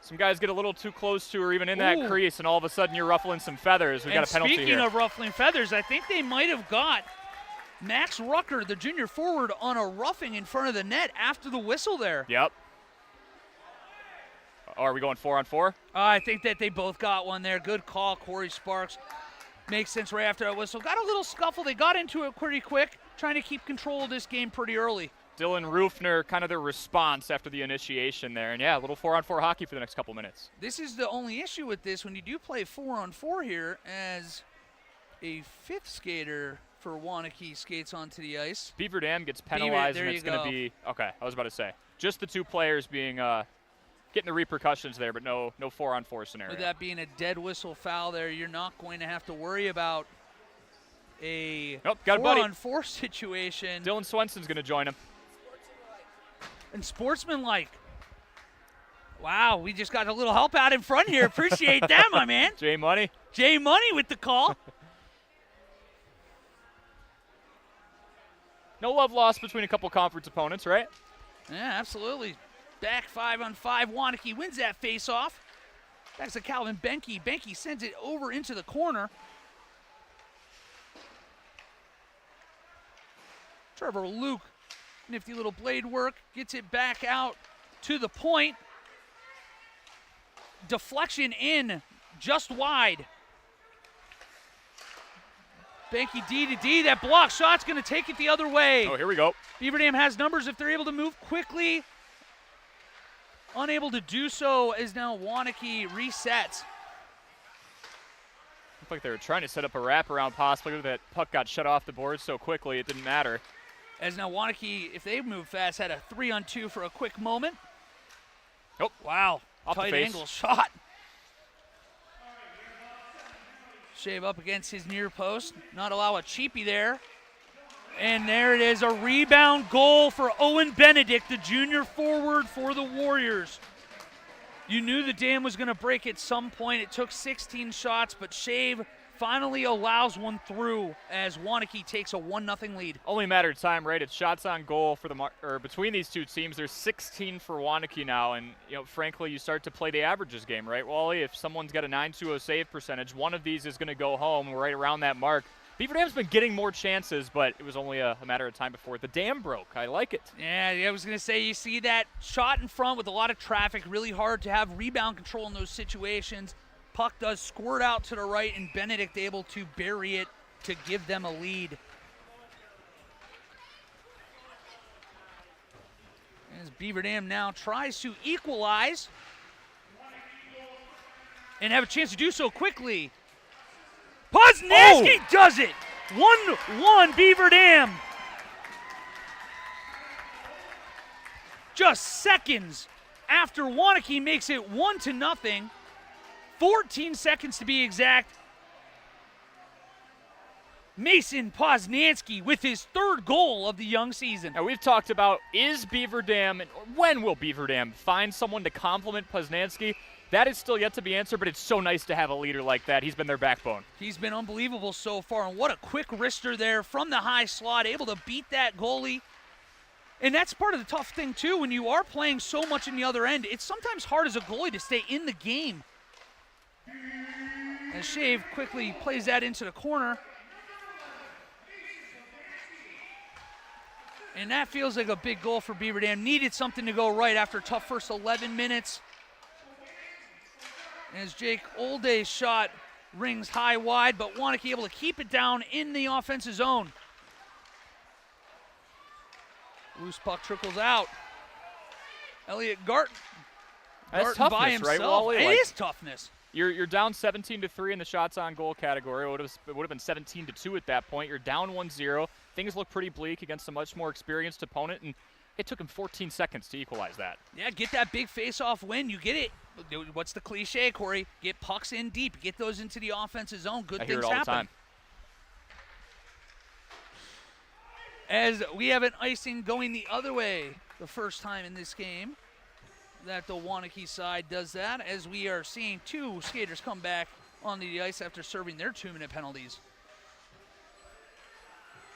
Some guys get a little too close to or even in that crease, and all of a sudden you're ruffling some feathers. We've got a penalty here. Speaking of ruffling feathers, I think they might have got Max Rucker, the junior forward, on a roughing in front of the net after the whistle there. Yep. Oh, are we going 4-on-4? I think that they both got one there. Good call, Corey Sparks. Makes sense right after that whistle. Got a little scuffle. They got into it pretty quick, trying to keep control of this game pretty early. Dylan Rufner, kind of their response after the initiation there. And, yeah, a little 4-on-4 hockey for the next couple minutes. This is the only issue with this when you do play 4-on-4 here, as a fifth skater for Waunakee skates onto the ice. Beaver Dam gets penalized, and it's going to be – okay, I was about to say. Just the two players being getting the repercussions there, but no 4-on-4 scenario. With that being a dead whistle foul there, you're not going to have to worry about a 4-on-4 situation. Dylan Swenson's going to join him. And sportsmanlike. Wow, we just got a little help out in front here. Appreciate that, my man. Jay Money. Jay Money with the call. No love lost between a couple conference opponents, right? Yeah, absolutely. Back 5-on-5. Waunakee wins that face-off. Back to Calvin Banke. Banke sends it over into the corner. Trevor Luke, nifty little blade work, gets it back out to the point. Deflection in, just wide. Banke D to D, that block shot's gonna take it the other way. Oh, here we go. Beaver Dam has numbers if they're able to move quickly. Unable to do so as now Waunakee resets. Looked like they were trying to set up a wraparound possibly. That puck got shut off the board so quickly it didn't matter. As now Waunakee, if they move fast, had a 3-on-2 for a quick moment. Oh, wow. Off the Tight face. angle shot. Shave up against his near post. Not allow a cheapie there. And there it is, a rebound goal for Owen Benedict, the junior forward for the Warriors. You knew the dam was going to break at some point. It took 16 shots, but Shave finally allows one through as Waunakee takes a 1-0 lead. Only a matter of time, right? It's shots on goal for between these two teams. There's 16 for Waunakee now, and frankly, you start to play the averages game, right, Wally? If someone's got a .920 save percentage, one of these is going to go home right around that mark. Beaver Dam's been getting more chances, but it was only a matter of time before the dam broke. I like it. Yeah, I was going to say, you see that shot in front with a lot of traffic, really hard to have rebound control in those situations. Puck does squirt out to the right, and Benedict able to bury it to give them a lead. As Beaver Dam now tries to equalize and have a chance to do so quickly. Poznansky does it! 1-1 Beaver Dam. Just seconds after Waunakee makes it 1-0. 14 seconds to be exact. Mason Poznansky with his third goal of the young season. Now we've talked about, is Beaver Dam, and when will Beaver Dam find someone to complement Poznansky? That is still yet to be answered, but it's so nice to have a leader like that. He's been their backbone. He's been unbelievable so far, and what a quick wrister there from the high slot, able to beat that goalie. And that's part of the tough thing, too, when you are playing so much in the other end. It's sometimes hard as a goalie to stay in the game. And Shave quickly plays that into the corner. And that feels like a big goal for Beaver Dam. Needed something to go right after a tough first 11 minutes. As Jake Olday's shot rings high wide, but Waunakee able to keep it down in the offensive zone. Loose puck trickles out. Elliot Garten. That's Garten toughness, by himself. right, Wally? It is toughness. You're down 17-3 in the shots on goal category. It would have been 17-2 at that point. You're down 1-0. Things look pretty bleak against a much more experienced opponent. And It took him 14 seconds to equalize that. Yeah, get that big face-off win. You get it. What's the cliche, Corey? Get pucks in deep. Get those into the offensive zone. Good things happen. I hear it all the time. As we have an icing going the other way, the first time in this game that the Waunakee side does that, as we are seeing 2 skaters come back onto the ice after serving their 2-minute penalties.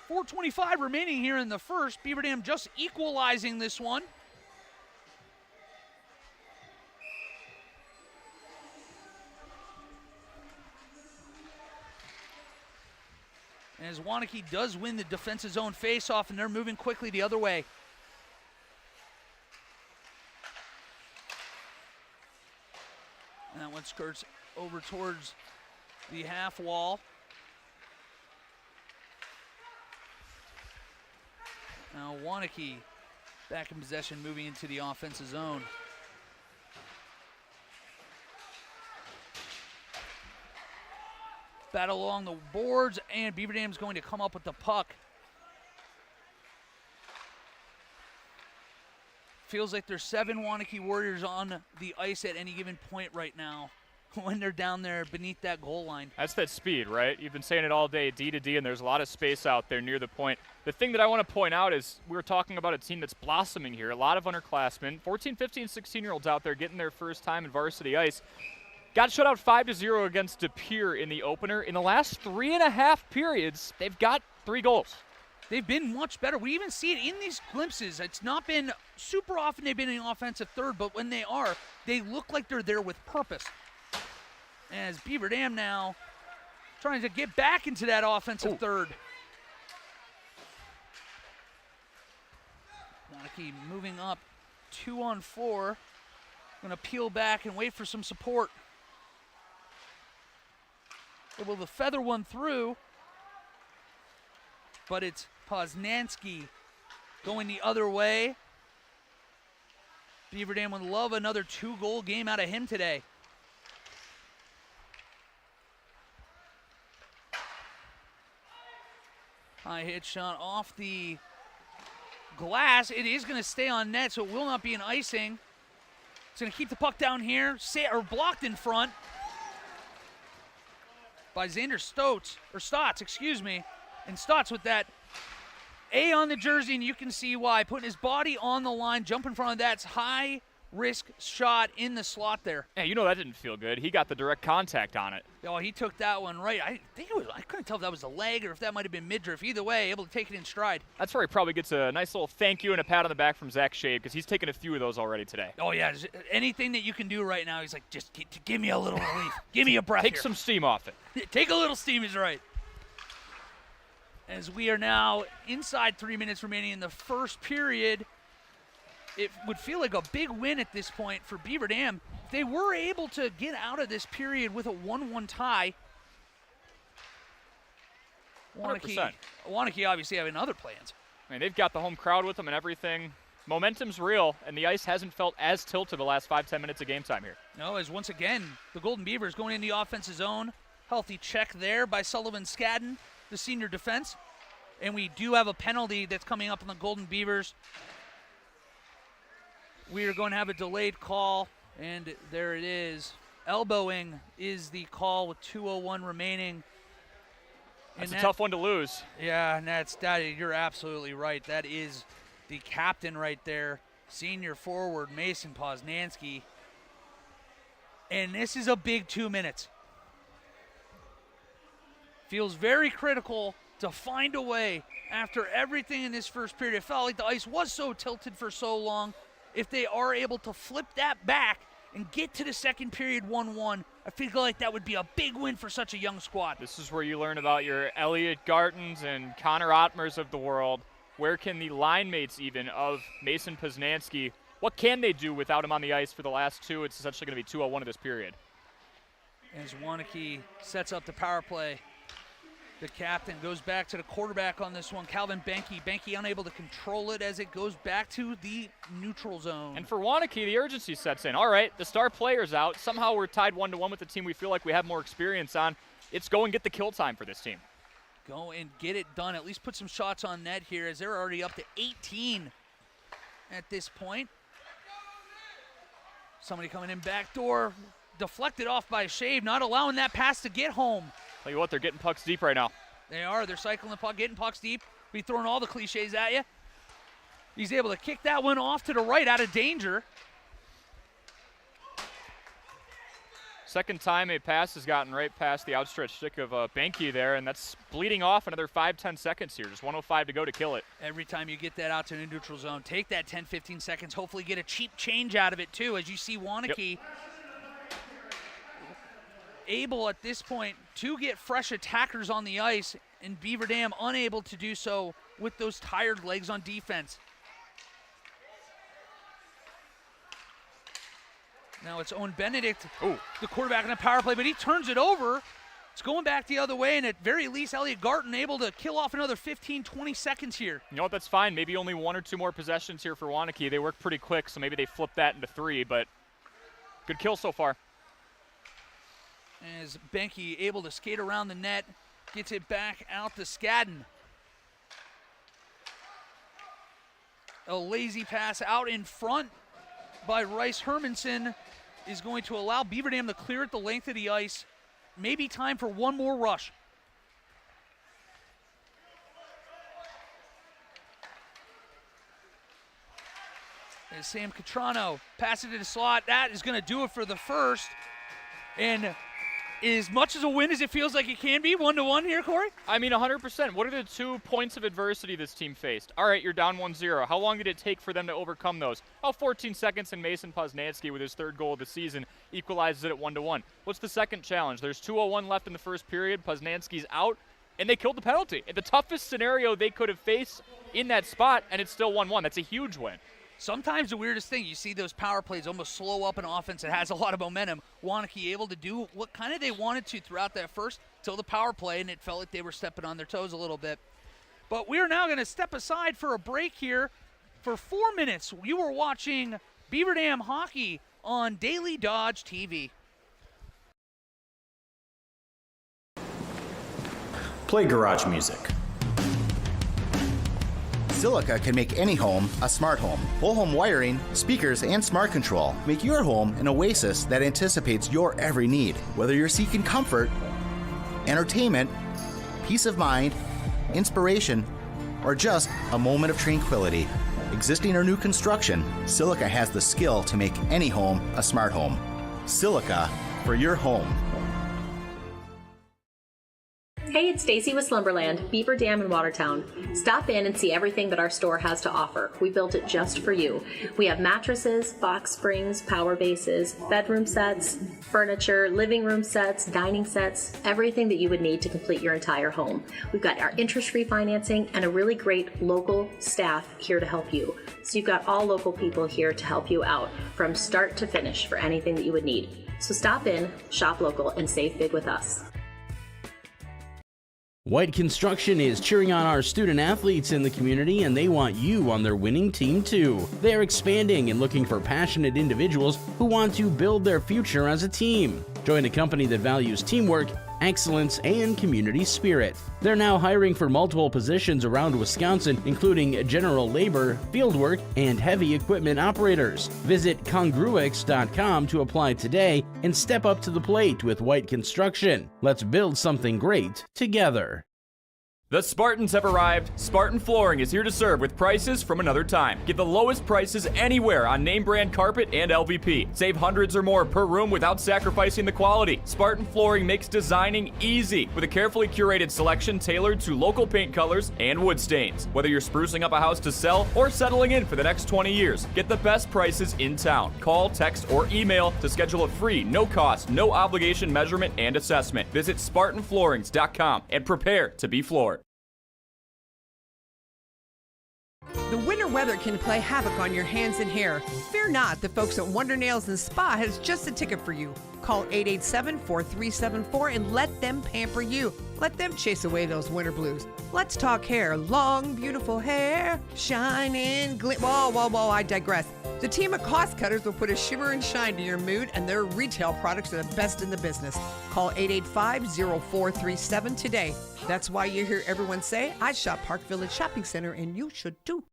4:25 remaining here in the first. Beaver Dam just equalizing this one. As Waunakee does win the defensive zone face-off, and they're moving quickly the other way. And that one skirts over towards the half wall. Now Waunakee back in possession, moving into the offensive zone. Battle along the boards, and Beaver Dam's going to come up with the puck. Feels like there's 7 Waunakee Warriors on the ice at any given point right now when they're down there beneath that goal line. That's that speed, right? You've been saying it all day, D to D, and there's a lot of space out there near the point. The thing that I want to point out is we were talking about a team that's blossoming here. A lot of underclassmen, 14, 15, 16-year-olds out there getting their first time in varsity ice. Got shut out 5-0 against De Pere in the opener. In the last 3.5 periods, they've got 3 goals. They've been much better. We even see it in these glimpses. It's not been super often they've been in offensive third, but when they are, they look like they're there with purpose. As Beaver Dam now trying to get back into that offensive third. Waunakee moving up 2-on-4. Going to peel back and wait for some support. Able to feather one through, but it's Poznanski going the other way. Beaver Dam would love another 2-goal game out of him today. High hit shot off the glass. It is going to stay on net, so it will not be an icing. It's going to keep the puck down here, blocked in front by Xander Stotts, excuse me. And Stotts with that A on the jersey, and you can see why. Putting his body on the line, jump in front of that high-risk shot in the slot there. Yeah, you know that didn't feel good. He got the direct contact on it. Oh, he took that one right. I couldn't tell if that was a leg or if that might have been midriff. Either way, able to take it in stride. That's where he probably gets a nice little thank you and a pat on the back from Zach Shade, because he's taken a few of those already today. Oh, yeah. Anything that you can do right now, he's like, just give me a little relief. Give me a breath Take some steam off it. Take a little steam is right. As we are now inside 3 minutes remaining in the first period, it would feel like a big win at this point for Beaver Dam. If they were able to get out of this period with a 1-1 tie, Waunakee obviously having other plans. I mean, they've got the home crowd with them and everything. Momentum's real, and the ice hasn't felt as tilted the last 5-10 minutes of game time here. No, as once again, the Golden Beavers going in the offensive zone. Healthy check there by Sullivan Skadden, the senior defense. And we do have a penalty that's coming up on the Golden Beavers. We are going to have a delayed call, and there it is. Elbowing is the call with 2:01 remaining. That's a tough one to lose. Yeah, and you're absolutely right. That is the captain right there, senior forward Mason Poznanski. And this is a big 2 minutes. Feels very critical to find a way after everything in this first period. It felt like the ice was so tilted for so long. If they are able to flip that back and get to the second period 1-1, I feel like that would be a big win for such a young squad. This is where you learn about your Elliot Gartons and Connor Ottmers of the world. Where can the line mates even of Mason Poznanski, what can they do without him on the ice for the last 2? It's essentially going to be 2-1 of this period. As Waunakee sets up the power play, the captain goes back to the quarterback on this one, Calvin Benke. Benke unable to control it as it goes back to the neutral zone. And for Waunakee, the urgency sets in. All right, the star player's out. Somehow we're tied 1-1 with the team we feel like we have more experience on. It's go and get the kill time for this team. Go and get it done. At least put some shots on net here as they're already up to 18 at this point. Somebody coming in back door, deflected off by Shave, not allowing that pass to get home. Tell you what, they're getting pucks deep right now. They are. They're cycling the puck, getting pucks deep. Be throwing all the cliches at you. He's able to kick that one off to the right out of danger. Second time a pass has gotten right past the outstretched stick of Benke there, and that's bleeding off another 5-10 seconds here. Just 1:05 to go to kill it. Every time you get that out to the neutral zone, take that 10-15 seconds, hopefully get a cheap change out of it too, as you see Waunakee able at this point to get fresh attackers on the ice, and Beaver Dam unable to do so with those tired legs on defense. Now it's Owen Benedict, the quarterback in the power play, but he turns it over. It's going back the other way, and at very least, Elliot Garton able to kill off another 15-20 seconds here. You know what, that's fine. Maybe only 1 or 2 more possessions here for Waunakee. They work pretty quick, so maybe they flip that into 3, but good kill so far. As Benke able to skate around the net, gets it back out to Skadden. A lazy pass out in front by Rice Hermanson is going to allow Beaver Dam to clear it the length of the ice. Maybe time for one more rush. As Sam Catrano passes it to the slot, that is going to do it for the first. And as much as a win as it feels like it can be, 1-1 here, Corey? I mean, 100%. What are the 2 points of adversity this team faced? All right, you're down 1-0. How long did it take for them to overcome those? 14 seconds, and Mason Poznansky with his 3rd goal of the season equalizes it at 1-1. What's the second challenge? There's 2:01 left in the first period. Poznansky's out, and they killed the penalty. The toughest scenario they could have faced in that spot, and it's still 1-1. That's a huge win. Sometimes the weirdest thing, you see those power plays almost slow up an offense that has a lot of momentum. Waunakee able to do what kind of they wanted to throughout that first till the power play, and it felt like they were stepping on their toes a little bit. But we are now going to step aside for a break here for 4 minutes. You were watching Beaver Dam Hockey on Daily Dodge TV. Play garage music. Silica can make any home a smart home. Whole home wiring, speakers, and smart control make your home an oasis that anticipates your every need. Whether you're seeking comfort, entertainment, peace of mind, inspiration, or just a moment of tranquility. Existing or new construction, Silica has the skill to make any home a smart home. Silica for your home. Hey, it's Stacy with Slumberland, Beaver Dam in Watertown. Stop in and see everything that our store has to offer. We built it just for you. We have mattresses, box springs, power bases, bedroom sets, furniture, living room sets, dining sets, everything that you would need to complete your entire home. We've got our interest-free financing and a really great local staff here to help you. So you've got all local people here to help you out from start to finish for anything that you would need. So stop in, shop local, and save big with us. White Construction is cheering on our student athletes in the community, and they want you on their winning team too. They are expanding and looking for passionate individuals who want to build their future as a team. Join a company that values teamwork, excellence, and community spirit. They're now hiring for multiple positions around Wisconsin, including general labor, fieldwork, and heavy equipment operators. Visit congruix.com to apply today and step up to the plate with White Construction. Let's build something great together. The Spartans have arrived. Spartan Flooring is here to serve with prices from another time. Get the lowest prices anywhere on name brand carpet and LVP. Save hundreds or more per room without sacrificing the quality. Spartan Flooring makes designing easy with a carefully curated selection tailored to local paint colors and wood stains. Whether you're sprucing up a house to sell or settling in for the next 20 years, get the best prices in town. Call, text, or email to schedule a free, no-cost, no-obligation measurement and assessment. Visit SpartanFloorings.com and prepare to be floored. The winter weather can play havoc on your hands and hair. Fear not, the folks at Wonder Nails and Spa has just the ticket for you. Call 887-4374 and let them pamper you. Let them chase away those winter blues. Let's talk hair. Long, beautiful hair, shining, whoa, I digress. The team of cost cutters will put a shimmer and shine to your mood, and their retail products are the best in the business. Call 885-0437 today. That's why you hear everyone say, I shop Park Village Shopping Center, and you should too.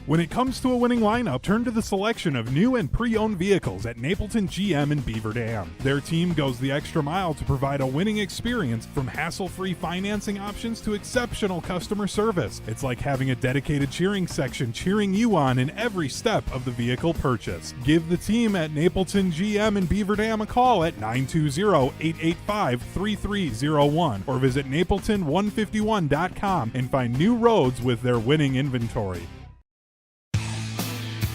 When it comes to a winning lineup, turn to the selection of new and pre-owned vehicles at Napleton GM in Beaver Dam. Their team goes the extra mile to provide a winning experience, from hassle-free financing options to exceptional customer service. It's like having a dedicated cheering section cheering you on in every step of the vehicle purchase. Give the team at Napleton GM in Beaver Dam a call at 920-885-3301 or visit napleton151.com and find new roads with their winning inventory.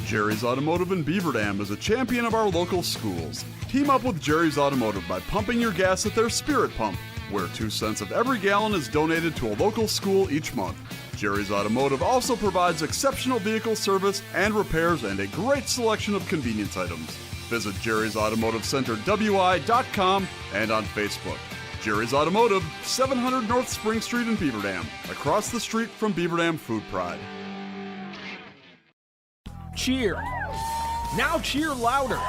Jerry's Automotive in Beaver Dam is a champion of our local schools. Team up with Jerry's Automotive by pumping your gas at their Spirit Pump, where 2 cents of every gallon is donated to a local school each month. Jerry's Automotive also provides exceptional vehicle service and repairs and a great selection of convenience items. Visit Jerry's Automotive Center WI.com and on Facebook. Jerry's Automotive, 700 North Spring Street in Beaver Dam, across the street from Beaver Dam Food Pride. Cheer. Now cheer louder.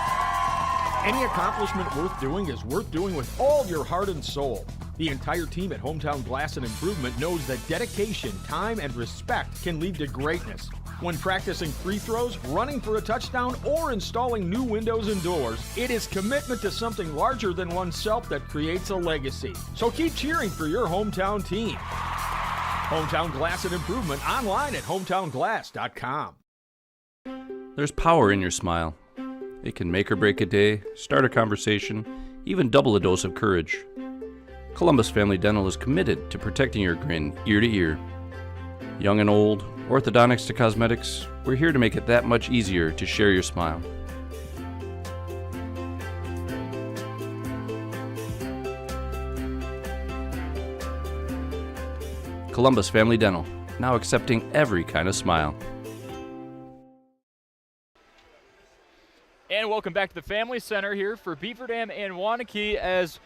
Any accomplishment worth doing is worth doing with all your heart and soul. The entire team at Hometown Glass and Improvement knows that dedication, time, and respect can lead to greatness. When practicing free throws, running for a touchdown, or installing new windows and doors, it is commitment to something larger than oneself that creates a legacy. So keep cheering for your hometown team. Hometown Glass and Improvement, online at hometownglass.com. There's power in your smile. It can make or break a day, start a conversation, even double a dose of courage. Columbus Family Dental is committed to protecting your grin ear to ear. Young and old, orthodontics to cosmetics, we're here to make it that much easier to share your smile. Columbus Family Dental, now accepting every kind of smile. And welcome back to the Family Center here for Beaver Dam and Waunakee as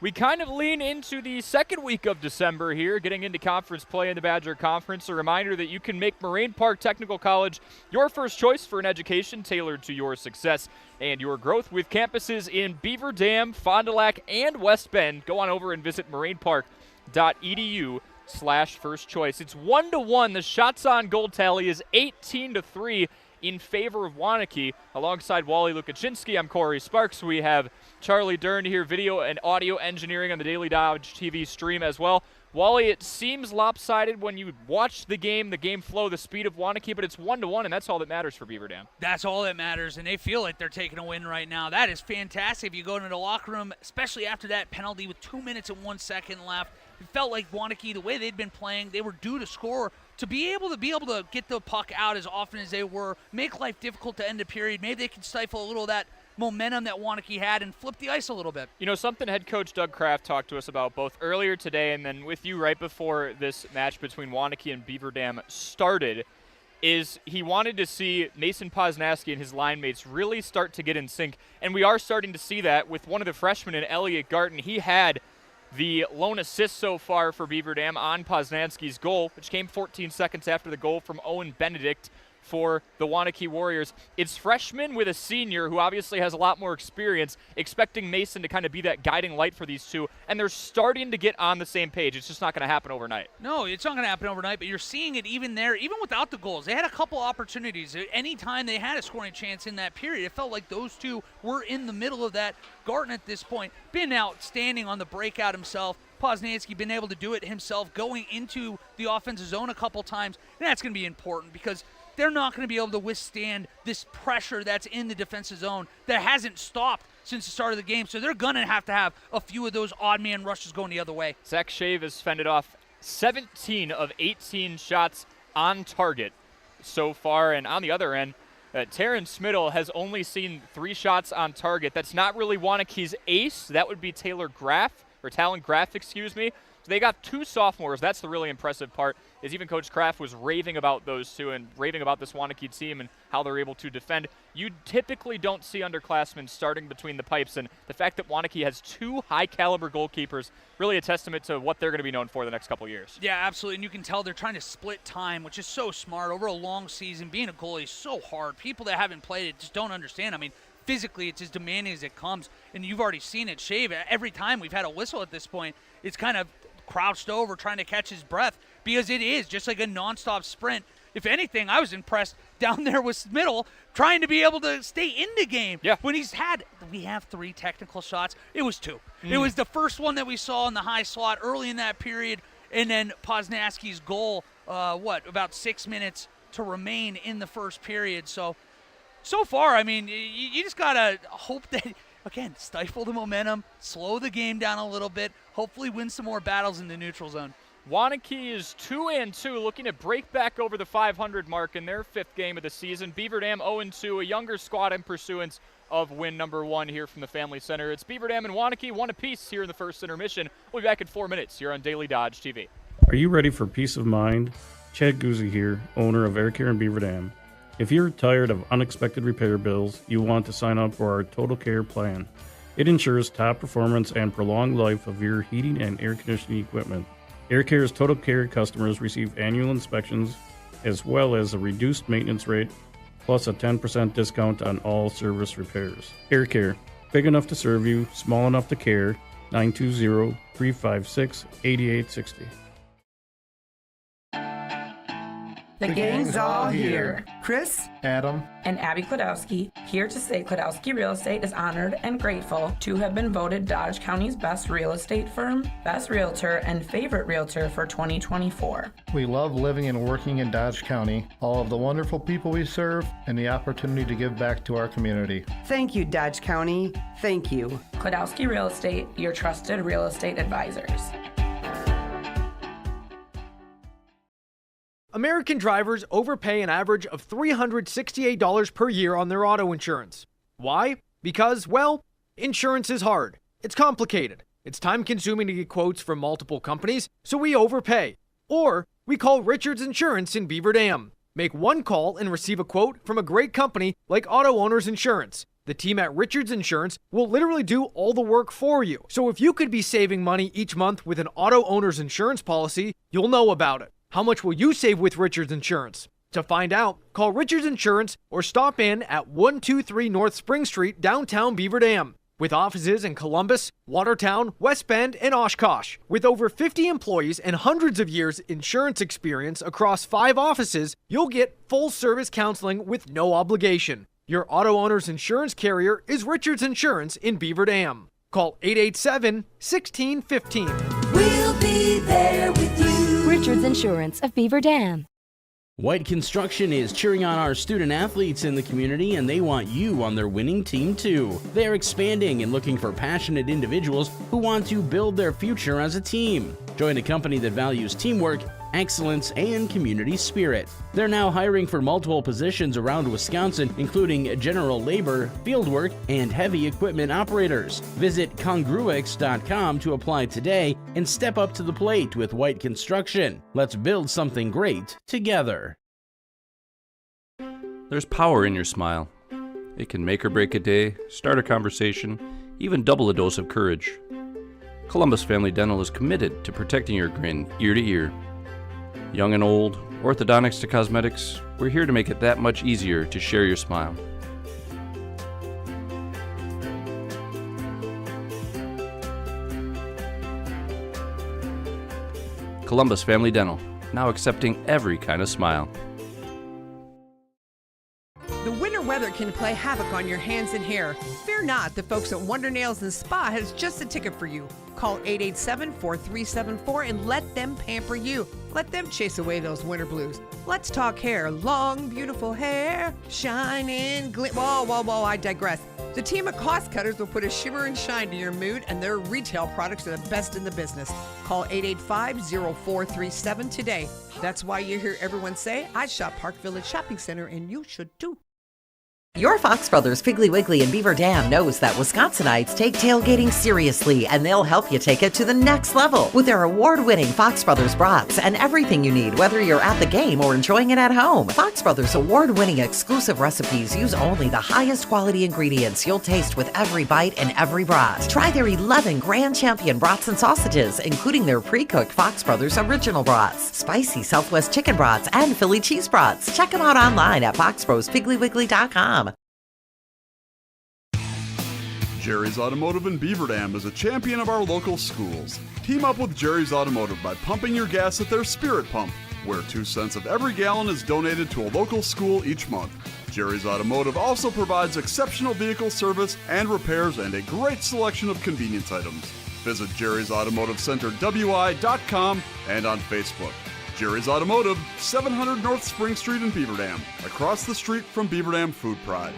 we kind of lean into the second week of December here, getting into conference play in the Badger Conference. A reminder that you can make Moraine Park Technical College your first choice for an education tailored to your success and your growth with campuses in Beaver Dam, Fond du Lac, and West Bend. Go on over and visit morainpark.edu/first choice. It's 1-1. The shots on goal tally is 18-3 in favor of Waunakee. Alongside Wally Lukaczynski, I'm Corey Sparks. We have Charlie Dern here, video and audio engineering on the Daily Dodge TV stream as well. Wally, it seems lopsided when you watch the game flow, the speed of Waunakee, but it's 1-1, and that's all that matters for Beaver Dam. That's all that matters, and they feel like they're taking a win right now. That is fantastic. If you go into the locker room, especially after that penalty with 2 minutes and 1 second left, it felt like Waunakee, the way they'd been playing, they were due to score. To be able to get the puck out as often as they were, make life difficult to end a period, maybe they can stifle a little of that momentum that Waunakee had and flip the ice a little bit. You know, something head coach Doug Kraft talked to us about both earlier today and then with you right before this match between Waunakee and Beaver Dam started is he wanted to see Mason Posnanski and his line mates really start to get in sync, and we are starting to see that with one of the freshmen in Elliot Garten. He had the lone assist so far for Beaver Dam on Posnanski's goal, which came 14 seconds after the goal from Owen Benedict for the Waunakee Warriors. It's freshman with a senior who obviously has a lot more experience, expecting Mason to kind of be that guiding light for these two, and they're starting to get on the same page. It's just not going to happen overnight. No, it's not going to happen overnight, but you're seeing it even there, even without the goals. They had a couple opportunities. Anytime they had a scoring chance in that period, it felt like those two were in the middle of that. Garten at this point, been outstanding on the breakout himself. Posnanski been able to do it himself, going into the offensive zone a couple times, and that's going to be important because they're not going to be able to withstand this pressure that's in the defensive zone that hasn't stopped since the start of the game. So they're going to have a few of those odd man rushes going the other way. Zach Shave has fended off 17 of 18 shots on target so far. And on the other end, Terrence Smiddle has only seen 3 shots on target. That's not really Waunakee's ace. That would be Talon Graff, excuse me. So they got 2 sophomores. That's the really impressive part, is even Coach Kraft was raving about those two and raving about this Waunakee team and how they're able to defend. You typically don't see underclassmen starting between the pipes, and the fact that Waunakee has 2 high-caliber goalkeepers, really a testament to what they're going to be known for the next couple years. Yeah, absolutely, and you can tell they're trying to split time, which is so smart. Over a long season, being a goalie is so hard. People that haven't played it just don't understand. I mean, physically, it's as demanding as it comes, and you've already seen it. Shave, every time we've had a whistle at this point, it's kind of crouched over trying to catch his breath because it is just like a nonstop sprint. If anything, I was impressed down there with Smittle trying to be able to stay in the game. Yeah. When we have 3 technical shots. It was 2. It was the first one that we saw in the high slot early in that period, and then Poznaski's goal, about 6 minutes to remain in the first period. So far, I mean, you just got to hope that, again, stifle the momentum, slow the game down a little bit, hopefully win some more battles in the neutral zone. Waunakee is 2-2, looking to break back over the 500 mark in their 5th game of the season. Beaver Dam 0-2, a younger squad in pursuance of win number 1 here from the Family Center. It's Beaver Dam and Waunakee, 1 apiece here in the first intermission. We'll be back in 4 minutes here on Daily Dodge TV. Are you ready for peace of mind? Chad Guzzi here, owner of Air Care in Beaver Dam. If you're tired of unexpected repair bills, you want to sign up for our Total Care plan. It ensures top performance and prolonged life of your heating and air conditioning equipment. Air Care's Total Care customers receive annual inspections as well as a reduced maintenance rate plus a 10% discount on all service repairs. Air Care, big enough to serve you, small enough to care. 920-356-8860. The gang's all here. Chris, Adam, and Abby Klodowski, here to say Klodowski Real Estate is honored and grateful to have been voted Dodge County's best real estate firm, best realtor, and favorite realtor for 2024. we love living and working in Dodge County, all of the wonderful people we serve, and the opportunity to give back to our community. thank you, Dodge County. Thank you. Klodowski Real Estate, your trusted real estate advisors. American drivers overpay an average of $368 per year on their auto insurance. Why? Because, well, insurance is hard. It's complicated. It's time-consuming to get quotes from multiple companies, so we overpay. Or we call Richards Insurance in Beaver Dam. Make one call and receive a quote from a great company like Auto Owners Insurance. The team at Richards Insurance will literally do all the work for you. So if you could be saving money each month with an Auto Owners Insurance policy, you'll know about it. How much will you save with Richards Insurance? To find out, call Richards Insurance or stop in at 123 North Spring Street, downtown Beaver Dam. With offices in Columbus, Watertown, West Bend, and Oshkosh. With over 50 employees and hundreds of years insurance experience across 5 offices, you'll get full-service counseling with no obligation. Your auto owner's insurance carrier is Richards Insurance in Beaver Dam. Call 887-1615. We'll be there with you. Richards Insurance of Beaver Dam. White Construction is cheering on our student athletes in the community, and they want you on their winning team too. They're expanding and looking for passionate individuals who want to build their future as a team. Join a company that values teamwork, excellence, and community spirit. They're now hiring for multiple positions around Wisconsin, including general labor, fieldwork, and heavy equipment operators. Visit congruix.com to apply today and step up to the plate with White Construction. Let's build something great together. There's power in your smile. It can make or break a day, start a conversation, even double a dose of courage. Columbus Family Dental is committed to protecting your grin ear to ear. Young and old, orthodontics to cosmetics, we're here to make it that much easier to share your smile. Columbus Family Dental, now accepting every kind of smile. The winter weather can play havoc on your hands and hair. Fear not, the folks at Wonder Nails and Spa has just the ticket for you. Call 887-4374 and let them pamper you. Let them chase away those winter blues. Let's talk hair. Long, beautiful hair, shining, whoa, I digress. The team of cost cutters will put a shimmer and shine to your mood, and their retail products are the best in the business. Call 885-0437 today. That's why you hear everyone say, I shop Park Village Shopping Center, and you should too. Your Fox Brothers Piggly Wiggly in Beaver Dam knows that Wisconsinites take tailgating seriously, and they'll help you take it to the next level with their award-winning Fox Brothers brats and everything you need, whether you're at the game or enjoying it at home. Fox Brothers award-winning exclusive recipes use only the highest quality ingredients you'll taste with every bite and every brat. Try their 11 Grand Champion brats and sausages, including their pre-cooked Fox Brothers original brats, spicy Southwest chicken brats, and Philly cheese brats. Check them out online at foxbrospigglywiggley.com. Jerry's Automotive in Beaver Dam is a champion of our local schools. Team up with Jerry's Automotive by pumping your gas at their Spirit Pump, where 2 cents of every gallon is donated to a local school each month. Jerry's Automotive also provides exceptional vehicle service and repairs and a great selection of convenience items. Visit Jerry's Automotive Center WI.com and on Facebook. Jerry's Automotive, 700 North Spring Street in Beaver Dam, across the street from Beaver Dam Food Pride.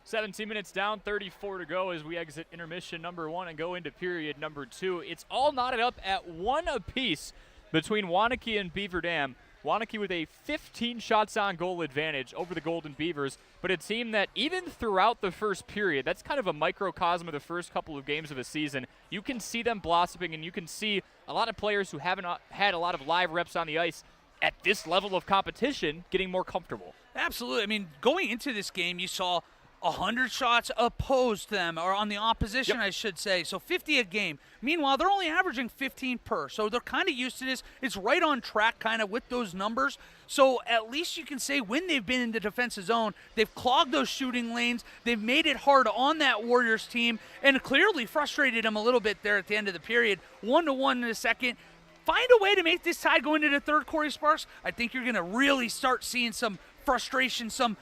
17 minutes down, 34 to go as we exit intermission number 1 and go into period number 2. It's all knotted up at 1 apiece between Waunakee and Beaver Dam. Waunakee with a 15 shots on goal advantage over the Golden Beavers, but a team that even throughout the first period, that's kind of a microcosm of the first couple of games of a season, you can see them blossoming and you can see a lot of players who haven't had a lot of live reps on the ice at this level of competition getting more comfortable. Absolutely. I mean, going into this game, you saw 100 shots opposed them, or on the opposition, I should say. So 50 a game. Meanwhile, they're only averaging 15 per. So they're kind of used to this. It's right on track kind of with those numbers. So at least you can say when they've been in the defensive zone, they've clogged those shooting lanes. They've made it hard on that Warriors team and clearly frustrated them a little bit there at the end of the period. 1-1 in the second. Find a way to make this tie go into the third, Corey Sparks. I think you're going to really start seeing some frustration, some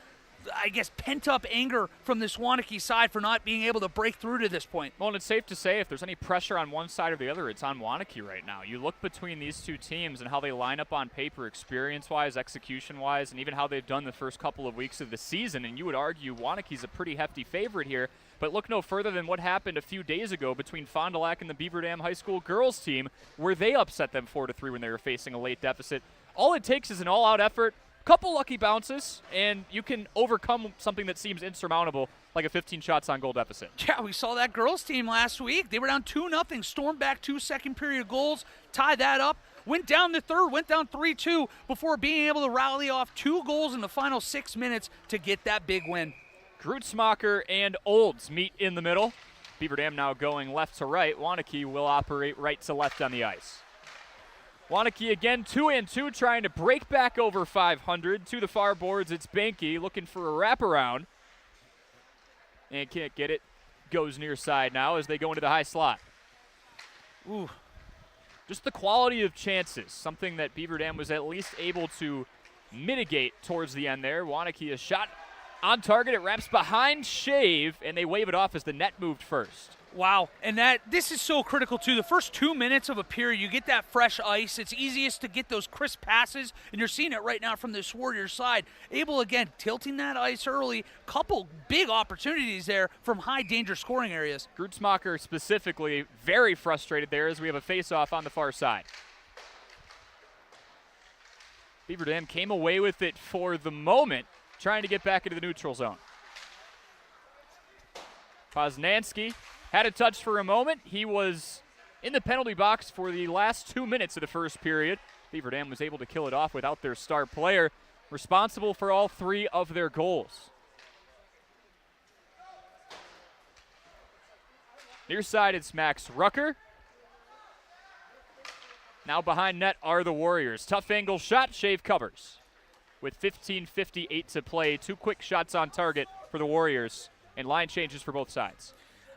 pent-up anger from this Waunakee side for not being able to break through to this point. Well, and it's safe to say if there's any pressure on one side or the other, it's on Waunakee right now. You look between these two teams and how they line up on paper experience-wise, execution-wise, and even how they've done the first couple of weeks of the season, and you would argue Waunakee's a pretty hefty favorite here. But look no further than what happened a few days ago between Fond du Lac and the Beaver Dam High School girls team, where they upset them 4-3 when they were facing a late deficit. All it takes is an all-out effort, couple lucky bounces, and you can overcome something that seems insurmountable, like a 15 shots on goal deficit. Yeah, we saw that girls team last week. They were down 2-0, stormed back 2 second period goals, tied that up, went down the third, went down 3-2 before being able to rally off 2 goals in the final 6 minutes to get that big win. Grootsmacher and Olds meet in the middle. Beaver Dam now going left to right. Waunakee will operate right to left on the ice. Waunakee again 2-2, trying to break back over 500. To the far boards, it's Banky looking for a wraparound. And can't get it. Goes near side now as they go into the high slot. Ooh. Just the quality of chances, something that Beaver Dam was at least able to mitigate towards the end there. Waunakee a shot on target. It wraps behind Shave, and they wave it off as the net moved first. Wow, and this is so critical too. The first 2 minutes of a period, you get that fresh ice. It's easiest to get those crisp passes, and you're seeing it right now from this Warriors side. Able, again, tilting that ice early. Couple big opportunities there from high danger scoring areas. Grootsmacher specifically very frustrated there as we have a face-off on the far side. Beaver Dam came away with it for the moment, trying to get back into the neutral zone. Poznansky had a touch for a moment. He was in the penalty box for the last 2 minutes of the first period. Beaver Dam was able to kill it off without their star player, responsible for all 3 of their goals. Near side, it's Max Rucker. Now behind net are the Warriors. Tough angle shot, Shave covers. With 15:58 to play, 2 quick shots on target for the Warriors, and line changes for both sides.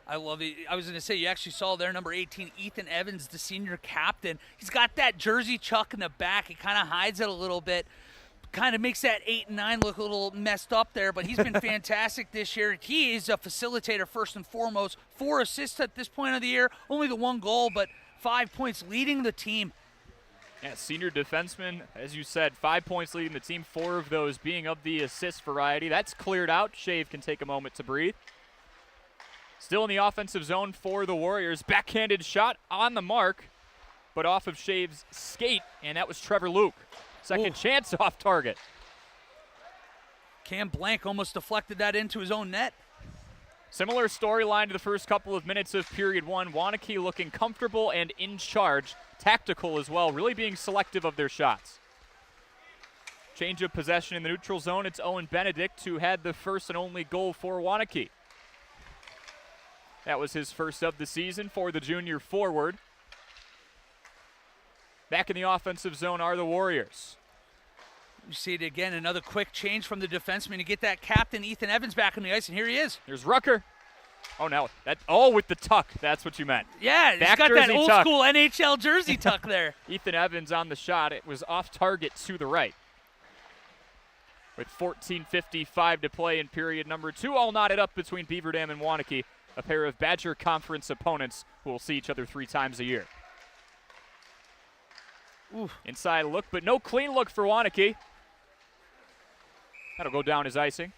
I love it. I was going to say, you actually saw there number 18, Ethan Evans, the senior captain. He's got that jersey chuck in the back. It kind of hides it a little bit. Kind of makes that 8 and 9 look a little messed up there, but he's been fantastic this year. He is a facilitator first and foremost. 4 assists at this point of the year. Only the 1 goal, but 5 points leading the team. Yeah, senior defenseman, as you said, 5 points leading the team, 4 of those being of the assist variety. That's cleared out. Shave can take a moment to breathe. Still in the offensive zone for the Warriors. Backhanded shot on the mark, but off of Shave's skate, and that was Trevor Luke. Second chance off target. Cam Blank almost deflected that into his own net. Similar storyline to the first couple of minutes of period 1. Waunakee looking comfortable and in charge. Tactical as well, really being selective of their shots. Change of possession in the neutral zone. It's Owen Benedict who had the first and only goal for Waunakee. That was his first of the season for the junior forward. Back in the offensive zone are the Warriors. You see it again, another quick change from the defenseman to get that captain Ethan Evans back on the ice, and here he is. There's Rucker. Oh, no. With the tuck. That's what you meant. Yeah, he's Back got that jersey old tuck. school NHL jersey tuck there. Ethan Evans on the shot. It was off target to the right. With 14:55 to play in period number 2, all knotted up between Beaver Dam and Waunakee, a pair of Badger Conference opponents who will see each other 3 times a year. Oof. Inside look, but no clean look for Waunakee. That'll go down as icing.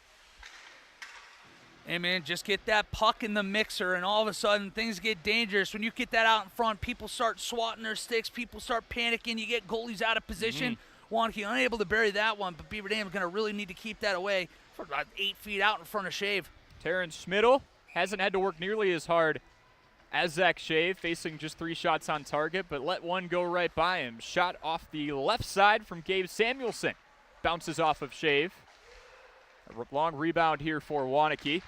Hey, man, just get that puck in the mixer, and all of a sudden things get dangerous. When you get that out in front, people start swatting their sticks. People start panicking. You get goalies out of position. Waunakee unable to bury that one, but Beaver Dam is going to really need to keep that away for about 8 feet out in front of Shave. Terrence Schmidl hasn't had to work nearly as hard as Zach Shave, facing just 3 shots on target, but let one go right by him. Shot off the left side from Gabe Samuelson. Bounces off of Shave. A long rebound here for Waunakee.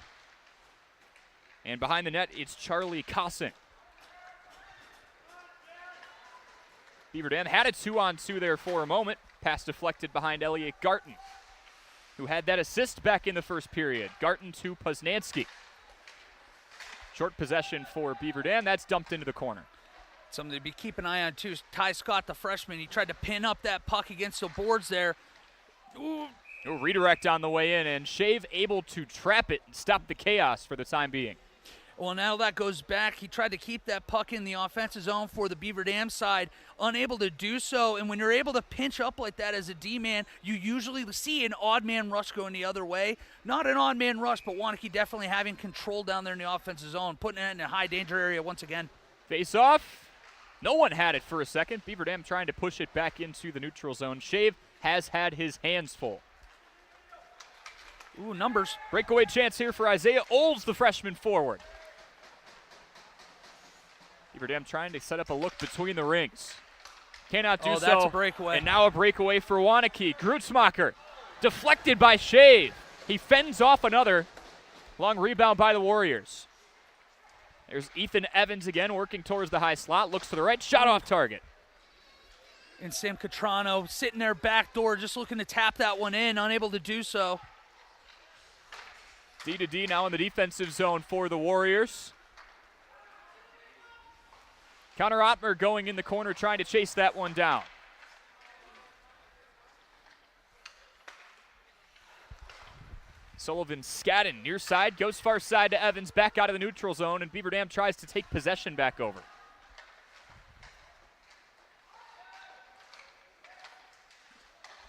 And behind the net, it's Charlie Cossin. Beaver Dam had a 2-on-2 there for a moment. Pass deflected behind Elliot Garton, who had that assist back in the first period. Garton to Poznanski. Short possession for Beaver Dam. That's dumped into the corner. Something to be keep an eye on, too, is Ty Scott, the freshman. He tried to pin up that puck against the boards there. Ooh. Redirect on the way in, and Shave able to trap it and stop the chaos for the time being. Well, now that goes back. He tried to keep that puck in the offensive zone for the Beaver Dam side, unable to do so. And when you're able to pinch up like that as a D-man, you usually see an odd man rush going the other way. Not an odd man rush, but Waunakee definitely having control down there in the offensive zone, putting it in a high danger area once again. Face off. No one had it for a second. Beaver Dam trying to push it back into the neutral zone. Shave has had his hands full. Ooh, numbers. Breakaway chance here for Isaiah Olds, the freshman forward. Beaver Dam trying to set up a look between the rings. Cannot do so. That's a breakaway. And now a breakaway for Waunakee. Grutzmacher deflected by Shave. He fends off another. Long rebound by the Warriors. There's Ethan Evans again working towards the high slot. Looks to the right. Shot off target. And Sam Catrano sitting there back door just looking to tap that one in. Unable to do so. D to D now in the defensive zone for the Warriors. Connor Ottmer going in the corner trying to chase that one down. Sullivan Scadden near side, goes far side to Evans, back out of the neutral zone, and Beaver Dam tries to take possession back over.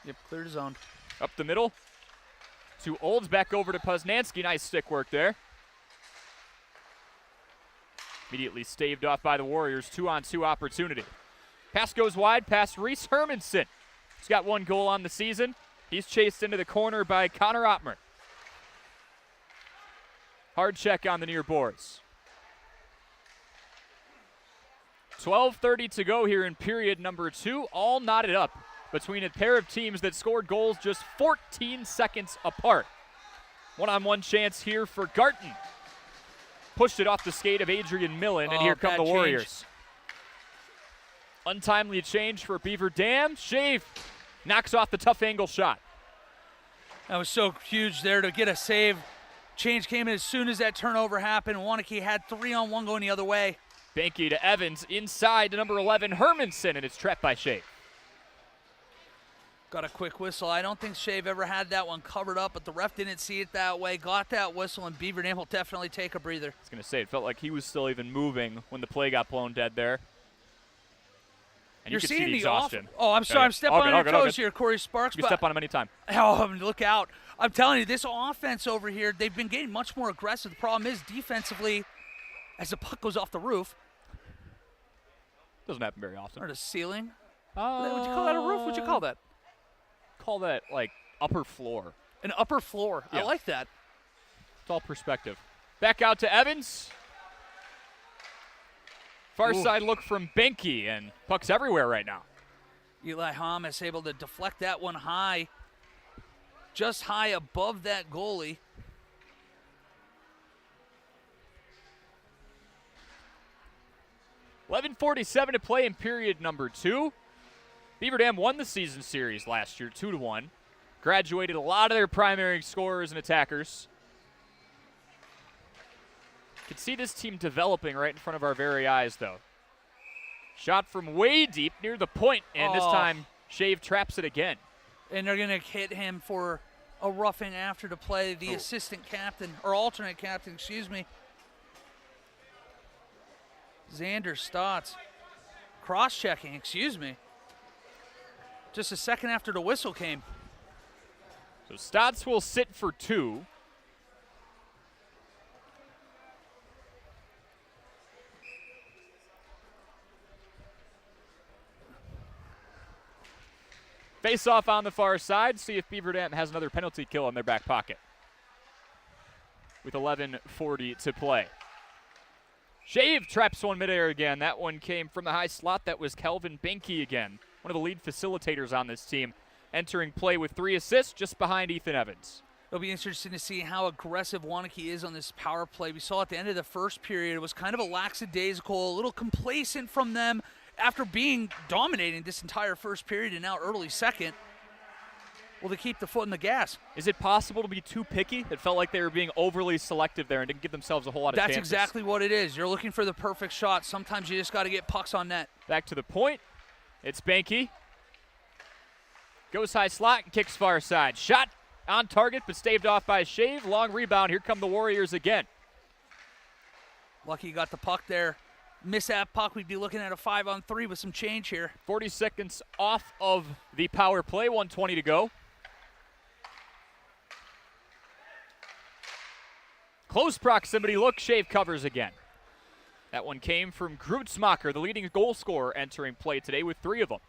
Yep, cleared zone. Up the middle to Olds, back over to Poznanski. Nice stick work there. Immediately staved off by the Warriors. 2-on-2 opportunity. Pass goes wide past Reese Hermanson. He's got 1 goal on the season. He's chased into the corner by Connor Ottmer. Hard check on the near boards. 12:30 to go here in period number 2. All knotted up between a pair of teams that scored goals just 14 seconds apart. One-on-one chance here for Garton. Pushed it off the skate of Adrian Millen, and here come the Warriors. Untimely change for Beaver Dam. Shave knocks off the tough angle shot. That was so huge there to get a save. Change came in as soon as that turnover happened. Waunakee had 3-on-1 going the other way. Banky to Evans, inside to number 11, Hermanson, and it's trapped by Shave. Got a quick whistle. I don't think Shave ever had that one covered up, but the ref didn't see it that way. Got that whistle, and Beaver Dam will definitely take a breather. I was going to say, it felt like he was still even moving when the play got blown dead there. And You're you could seeing see the exhaustion. I'm sorry. I'm stepping on your toes here, Corey Sparks. You can step on him anytime. Oh, look out. I'm telling you, this offense over here, they've been getting much more aggressive. The problem is defensively, as the puck goes off the roof. Doesn't happen very often. Or the ceiling. Would you call that a roof? What'd you call that? Call that, like, upper floor. An upper floor. Yeah. I like that. It's all perspective. Back out to Evans. Far side look from Benke, and puck's everywhere right now. Eli Hamas able to deflect that one high, just high above that goalie. .11:47 to play in period number 2. Beaver Dam won the season series last year, 2-1. Graduated a lot of their primary scorers and attackers. Could see this team developing right in front of our very eyes, though. Shot from way deep near the point, and this time Shave traps it again. And they're going to hit him for a roughing after to play. The assistant captain, or alternate captain, excuse me. Xander Stotts. Cross-checking, excuse me. Just a second after the whistle came. So Stotts will sit for 2. Face off on the far side. See if Beaver Dam has another penalty kill in their back pocket. With 11:40 to play. Shave traps one midair again. That one came from the high slot. That was Kelvin Benke again, one of the lead facilitators on this team, entering play with 3 assists just behind Ethan Evans. It'll be interesting to see how aggressive Waunakee is on this power play. We saw at the end of the first period, it was kind of a lackadaisical, a little complacent from them after being dominating this entire first period and now early second. Will they keep the foot in the gas? Is it possible to be too picky? It felt like they were being overly selective there and didn't give themselves a whole lot of chances. That's exactly what it is. You're looking for the perfect shot. Sometimes you just got to get pucks on net. Back to the point. It's Benke. Goes high slot and kicks far side. Shot on target, but staved off by Shave. Long rebound. Here come the Warriors again. Lucky you got the puck there. Miss that puck, we'd be looking at a 5-on-3 with some change here. 40 seconds off of the power play. 1:20 to go. Close proximity look. Shave covers again. That one came from Grutzmacher, the leading goal scorer, entering play today with 3 of them.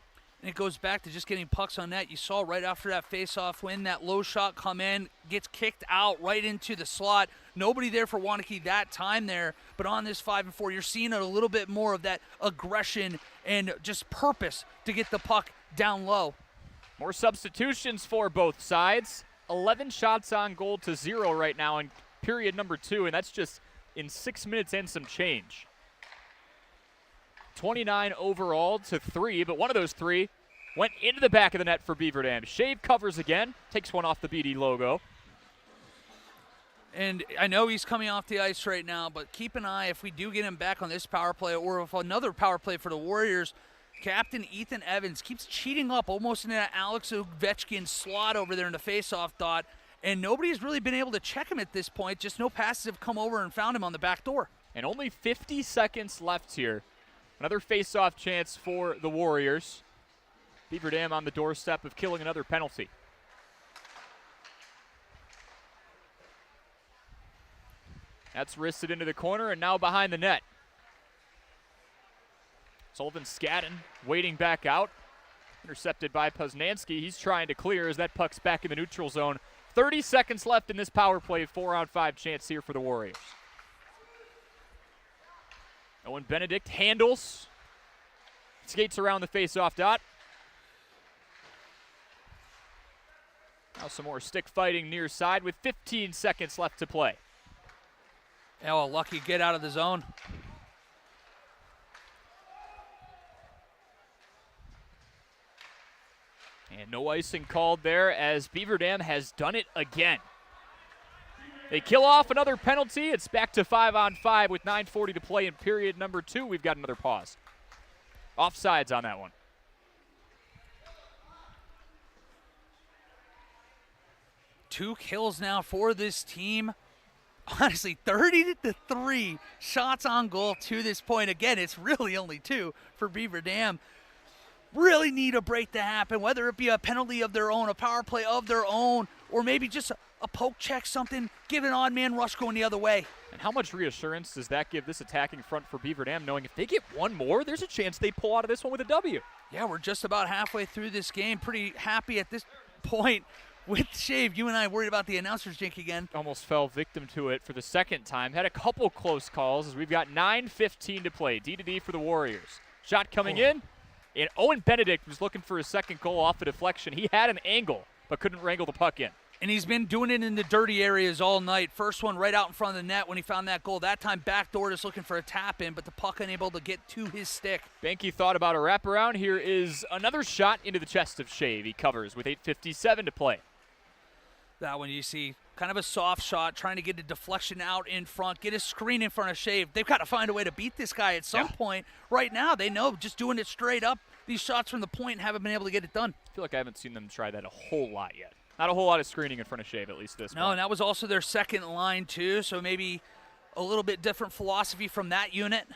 And it goes back to just getting pucks on net. You saw right after that face-off win, that low shot come in, gets kicked out right into the slot. Nobody there for Waunakee that time there, but on this 5-4, you're seeing a little bit more of that aggression and just purpose to get the puck down low. More substitutions for both sides. 11 shots on goal to 0 right now in period number 2, and that's just in 6 minutes and some change. 29 overall to 3, but one of those 3 went into the back of the net for Beaver Dam. Shave covers again, takes one off the BD logo. And I know he's coming off the ice right now, but keep an eye if we do get him back on this power play or if another power play for the Warriors. Captain Ethan Evans keeps cheating up almost in that Alex Ovechkin slot over there in the face-off dot, and nobody's really been able to check him at this point. Just no passes have come over and found him on the back door. And only 50 seconds left here. Another face-off chance for the Warriors. Beaver Dam on the doorstep of killing another penalty. That's wristed into the corner and now behind the net. Sullivan Scadden waiting back out. Intercepted by Poznanski. He's trying to clear as that puck's back in the neutral zone. 30 seconds left in this power play. 4-on-5 chance here for the Warriors. Owen Benedict handles. Skates around the face-off dot. Now some more stick fighting near side with 15 seconds left to play. Oh, lucky get out of the zone. And no icing called there as Beaver Dam has done it again. They kill off another penalty. It's back to 5-on-5 with 9:40 to play in period number 2. We've got another pause. Offsides on that one. Two kills now for this team. Honestly, 30-3 shots on goal to this point. Again, it's really only 2 for Beaver Dam. Really need a break to happen, whether it be a penalty of their own, a power play of their own, or maybe just a poke check, something, give an odd man rush going the other way. And how much reassurance does that give this attacking front for Beaver Dam, knowing if they get one more, there's a chance they pull out of this one with a W? Yeah, we're just about halfway through this game. Pretty happy at this point with Shave. You and I worried about the announcer's jink again. Almost fell victim to it for the second time. Had a couple close calls as we've got 9:15 to play. D-to-D for the Warriors. Shot coming in. And Owen Benedict was looking for his second goal off a deflection. He had an angle, but couldn't wrangle the puck in. And he's been doing it in the dirty areas all night. First one right out in front of the net when he found that goal. That time backdoor just looking for a tap in, but the puck unable to get to his stick. Benke thought about a wraparound. Here is another shot into the chest of Shave. He covers with 8:57 to play. That one you see kind of a soft shot, trying to get a deflection out in front, get a screen in front of Shave. They've got to find a way to beat this guy at some point. Right now, they know just doing it straight up, these shots from the point, haven't been able to get it done. I feel like I haven't seen them try that a whole lot yet. Not a whole lot of screening in front of Shave, at least this No, point. and that was also their second line, too, so maybe a little bit different philosophy from that unit.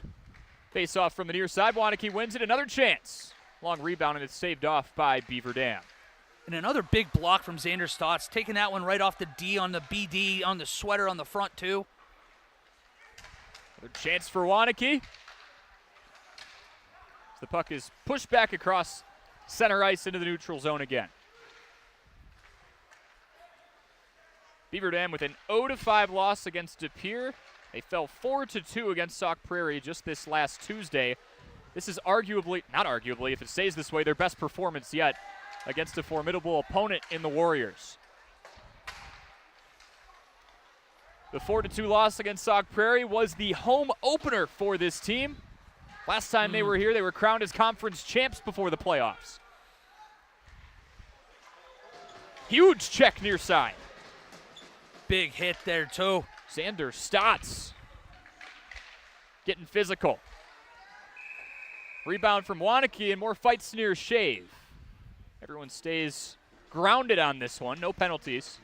Face off from the near side. Waunakee wins it. Another chance. Long rebound, and it's saved off by Beaver Dam. And another big block from Xander Stotts, taking that one right off the D on the BD, on the sweater on the front, too. Another chance for Waunakee. The puck is pushed back across center ice into the neutral zone again. Beaver Dam with an 0-5 loss against De Pere. They fell 4-2 against Sauk Prairie just this last Tuesday. This is arguably, not arguably, if it stays this way, their best performance yet against a formidable opponent in the Warriors. The 4-2 loss against Sauk Prairie was the home opener for this team. Last time they were here, they were crowned as conference champs before the playoffs. Huge check near side. Big hit there, too. Xander Stotts getting physical. Rebound from Waunakee and more fights near Shave. Everyone stays grounded on this one. No penalties.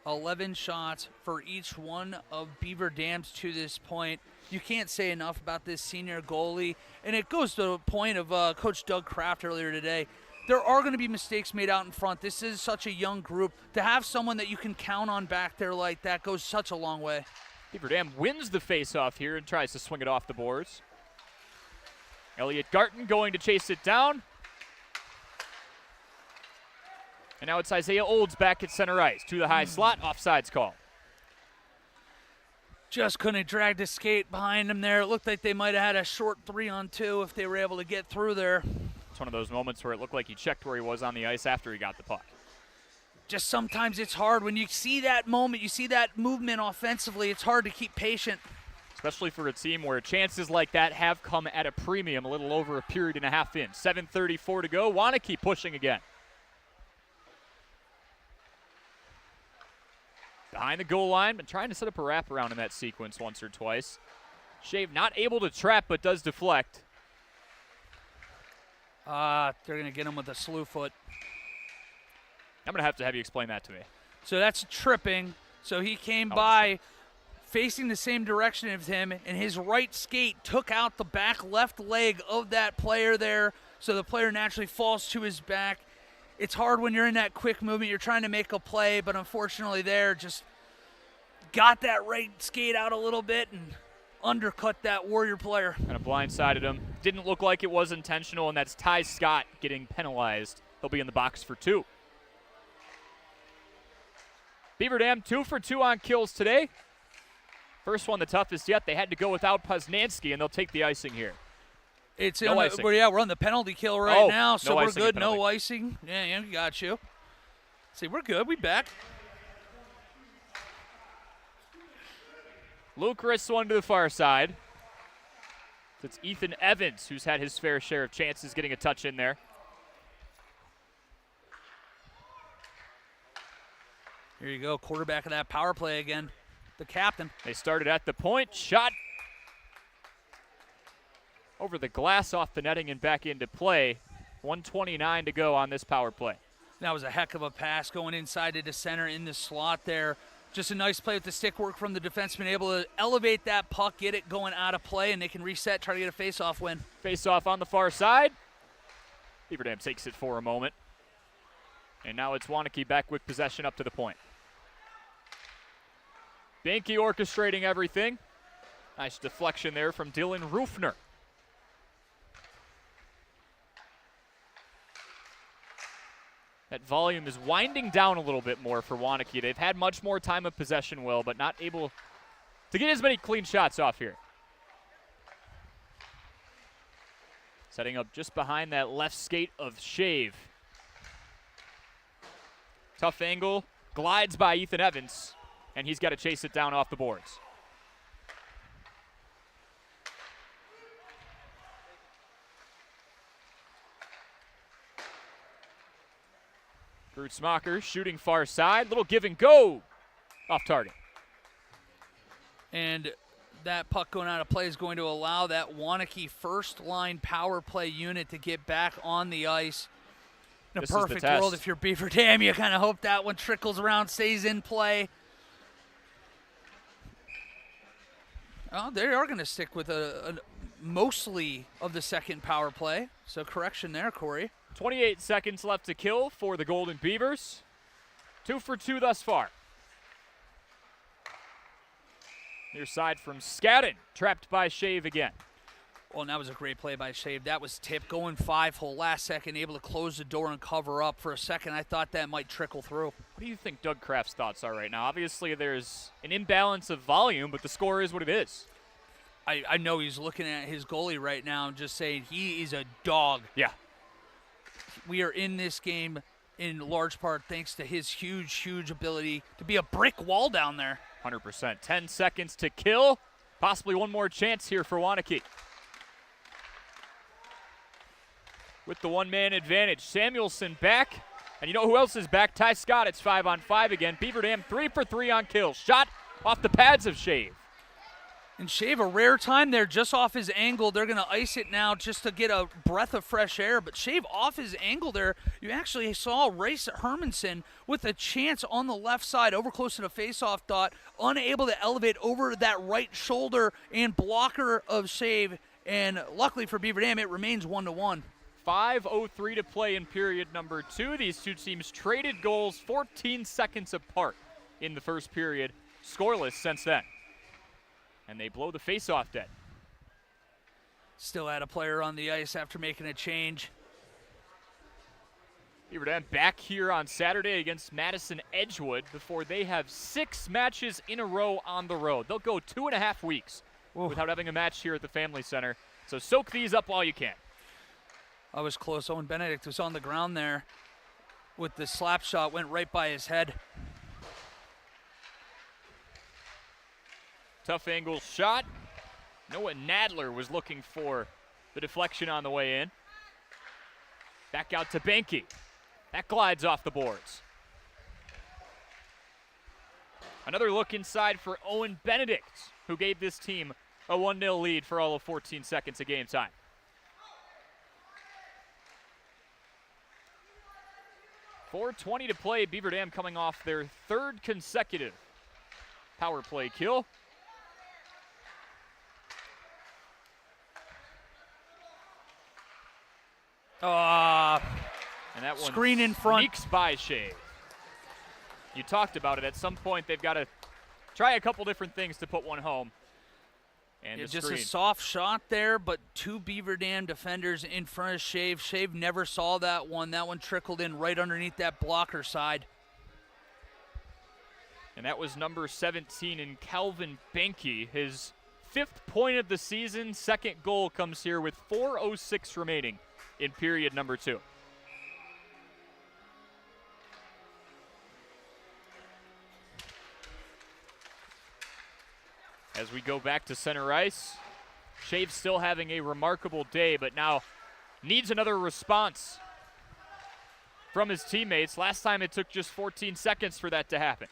11 shots for each one of Beaver Dam's to this point. You can't say enough about this senior goalie. And it goes to the point of Coach Doug Kraft earlier today. There are going to be mistakes made out in front. This is such a young group. To have someone that you can count on back there like that goes such a long way. Beaver Dam wins the faceoff here and tries to swing it off the boards. Elliot Garton going to chase it down. And now it's Isaiah Olds back at center ice to the high slot. Offsides call. Just couldn't drag the skate behind him there. It looked like they might have had a short 3-on-2 if they were able to get through there. It's one of those moments where it looked like he checked where he was on the ice after he got the puck. Just sometimes it's hard. When you see that moment, you see that movement offensively, it's hard to keep patient. Especially for a team where chances like that have come at a premium a little over a period and a half in. 7:34 to go. Waunakee pushing again. Behind the goal line, been trying to set up a wraparound in that sequence once or twice. Shave not able to trap, but does deflect. They're going to get him with a slew foot. I'm going to have you explain that to me. So that's tripping. So he came by facing the same direction as him, and his right skate took out the back left leg of that player there, so the player naturally falls to his back. It's hard when you're in that quick movement. You're trying to make a play, but unfortunately there just got that right skate out a little bit and undercut that Warrior player. Kind of blindsided him. Didn't look like it was intentional, and that's Ty Scott getting penalized. He'll be in the box for 2. Beaver Dam 2 for 2 on kills today. First one the toughest yet. They had to go without Poznansky, and they'll take the icing here. It's no icing. We're on the penalty kill right now, so no we're icing good. No icing. Yeah, we got you. See, we're good. We back. Luke wrists one to the far side. It's Ethan Evans who's had his fair share of chances getting a touch in there. Here you go, quarterback of that power play again. The captain. They started at the point. Shot over the glass off the netting and back into play. 1:29 to go on this power play. That was a heck of a pass going inside to the center in the slot there. Just a nice play with the stick work from the defenseman, able to elevate that puck, get it going out of play, and they can reset, try to get a face-off win. Face-off on the far side. Beaver Dam takes it for a moment. And now it's Waunakee back with possession up to the point. Banky orchestrating everything. Nice deflection there from Dylan Rufner. That volume is winding down a little bit more for Waunakee. They've had much more time of possession, Will, but not able to get as many clean shots off here. Setting up just behind that left skate of Shave. Tough angle, glides by Ethan Evans, and he's got to chase it down off the boards. Grutzmacher shooting far side. Little give and go. Off target. And that puck going out of play is going to allow that Waunakee first-line power play unit to get back on the ice. In a perfect world, if you're Beaver Dam, you kind of hope that one trickles around, stays in play. Oh, they are going to stick with a mostly of the second power play. So correction there, Corey. 28 seconds left to kill for the Golden Beavers. 2 for 2 thus far. Near side from Skadden, trapped by Shave again. Well, and that was a great play by Shave. That was tipped, going 5-hole, last second, able to close the door and cover up. For a second, I thought that might trickle through. What do you think Doug Kraft's thoughts are right now? Obviously, there's an imbalance of volume, but the score is what it is. I know he's looking at his goalie right now and just saying he is a dog. Yeah. We are in this game in large part thanks to his huge ability to be a brick wall down there. 100%. 10 seconds to kill. Possibly one more chance here for Waunakee. With the one-man advantage, Samuelson back. And you know who else is back? Ty Scott. It's 5-on-5 again. Beaver Dam 3 for 3 on kills. Shot off the pads of Shave. And Shave, a rare time there, just off his angle. They're going to ice it now just to get a breath of fresh air. But Shave off his angle there, you actually saw Race Hermanson with a chance on the left side, over close to the face-off dot, unable to elevate over that right shoulder and blocker of Shave. And luckily for Beaver Dam, it remains 1-1. 5:03 to play in period number 2. These two teams traded goals 14 seconds apart in the first period. Scoreless since then. And they blow the face-off dead. Still had a player on the ice after making a change. Beaver Dam back here on Saturday against Madison Edgewood before they have 6 matches in a row on the road. They'll go 2.5 weeks without having a match here at the Family Center. So soak these up while you can. I was close. Owen Benedict was on the ground there with the slap shot, went right by his head. Tough angle shot. Noah Nadler was looking for the deflection on the way in. Back out to Benke. That glides off the boards. Another look inside for Owen Benedict, who gave this team a 1-0 lead for all of 14 seconds of game time. .420 to play. Beaver Dam coming off their 3rd consecutive power play kill. And that one screen in front. Sneaks by Shave. You talked about it. At some point, they've got to try a couple different things to put one home. And yeah, just a soft shot there, but 2 Beaver Dam defenders in front of Shave. Shave never saw that one. That one trickled in right underneath that blocker side. And that was number 17 in Calvin Benke. His 5th point of the season. 2nd goal comes here with 4:06 remaining in period number 2. As we go back to center ice, Shave still having a remarkable day, but now needs another response from his teammates. Last time it took just 14 seconds for that to happen.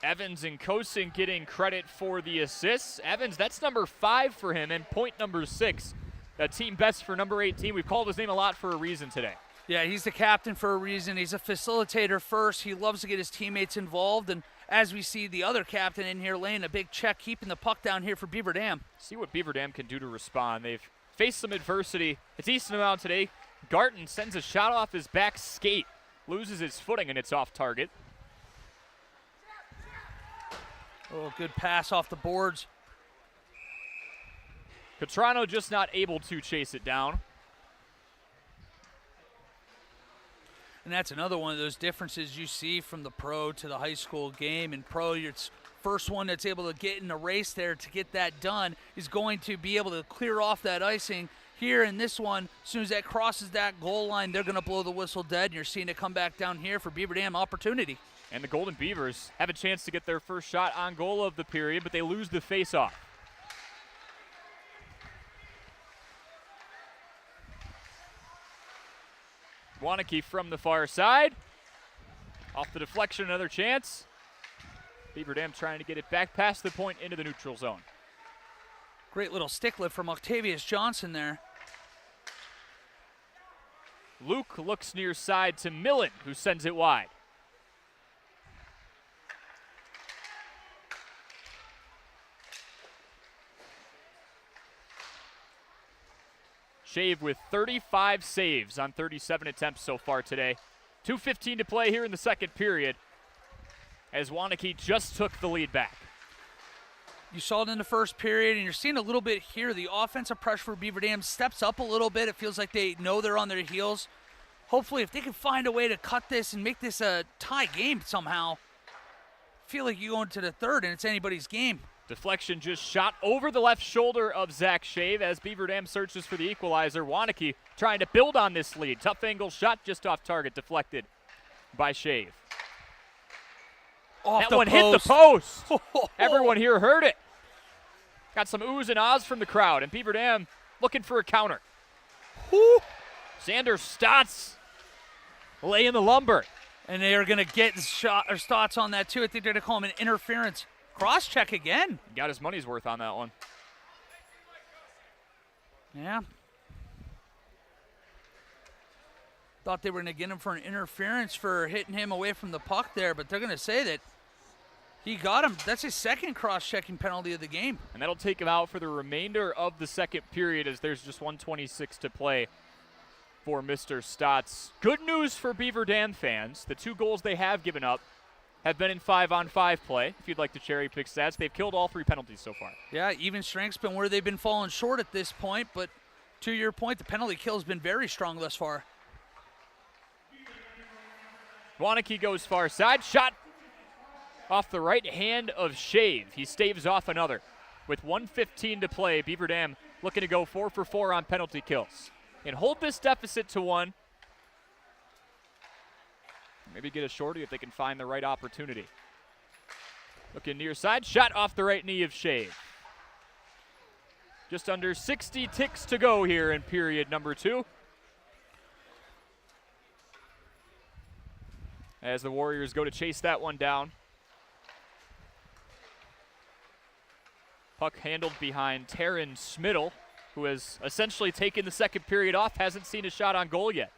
Evans and Kosin getting credit for the assists. Evans, that's number 5 for him, and point number 6. A team best for number 18. We've called his name a lot for a reason today. Yeah, he's the captain for a reason. He's a facilitator first. He loves to get his teammates involved, and as we see the other captain in here laying a big check, keeping the puck down here for Beaver Dam. See what Beaver Dam can do to respond. They've faced some adversity. It's Easton out today. Garton sends a shot off his back skate, loses his footing, and it's off target. Oh, good pass off the boards. Catrano just not able to chase it down. And that's another one of those differences you see from the pro to the high school game. In pro, it's first one that's able to get in a race there to get that done is going to be able to clear off that icing, here in this one. As soon as that crosses that goal line, they're going to blow the whistle dead, and you're seeing it come back down here for Beaver Dam opportunity. And the Golden Beavers have a chance to get their first shot on goal of the period, but they lose the faceoff. Waunakee from the far side. Off the deflection, another chance. Beaver Dam trying to get it back past the point into the neutral zone. Great little stick lift from Octavius Johnson there. Luke looks near side to Millen, who sends it wide. Shave with 35 saves on 37 attempts so far today. 2:15 to play here in the second period as Waunakee just took the lead back. You saw it in the first period, and you're seeing a little bit here. The offensive pressure for Beaver Dam steps up a little bit. It feels like they know they're on their heels. Hopefully, if they can find a way to cut this and make this a tie game somehow, I feel like you go into the third and it's anybody's game. Deflection just shot over the left shoulder of Zach Shave as Beaver Dam searches for the equalizer. Waunakee trying to build on this lead. Tough angle shot just off target, deflected by Shave. Off that the one post. Hit the post. Everyone here heard it. Got some oohs and ahs from the crowd, and Beaver Dam looking for a counter. Woo. Xander Stotts laying the lumber. And they are going to get Stotts on that too. I think they're going to call him an interference. Cross-check again. Got his money's worth on that one. Yeah. Thought they were going to get him for an interference for hitting him away from the puck there, but they're going to say that he got him. That's his second cross-checking penalty of the game. And that'll take him out for the remainder of the second period as there's just 1:26 to play for Mr. Stotts. Good news for Beaver Dam fans. The 2 goals they have given up have been in 5-on-5 play. If you'd like to cherry pick stats, they've killed all 3 penalties so far. Yeah, even strength's been where they've been falling short at this point, but to your point, the penalty kill's been very strong thus far. Waunakee goes far side. Shot off the right hand of Shave. He staves off another. With 1:15 to play, Beaver Dam looking to go 4 for 4 on penalty kills and hold this deficit to 1. Maybe get a shorty if they can find the right opportunity. Looking near side. Shot off the right knee of Shave. Just under 60 ticks to go here in period number 2. As the Warriors go to chase that one down. Puck handled behind Taryn Smittle, who has essentially taken the second period off, hasn't seen a shot on goal yet.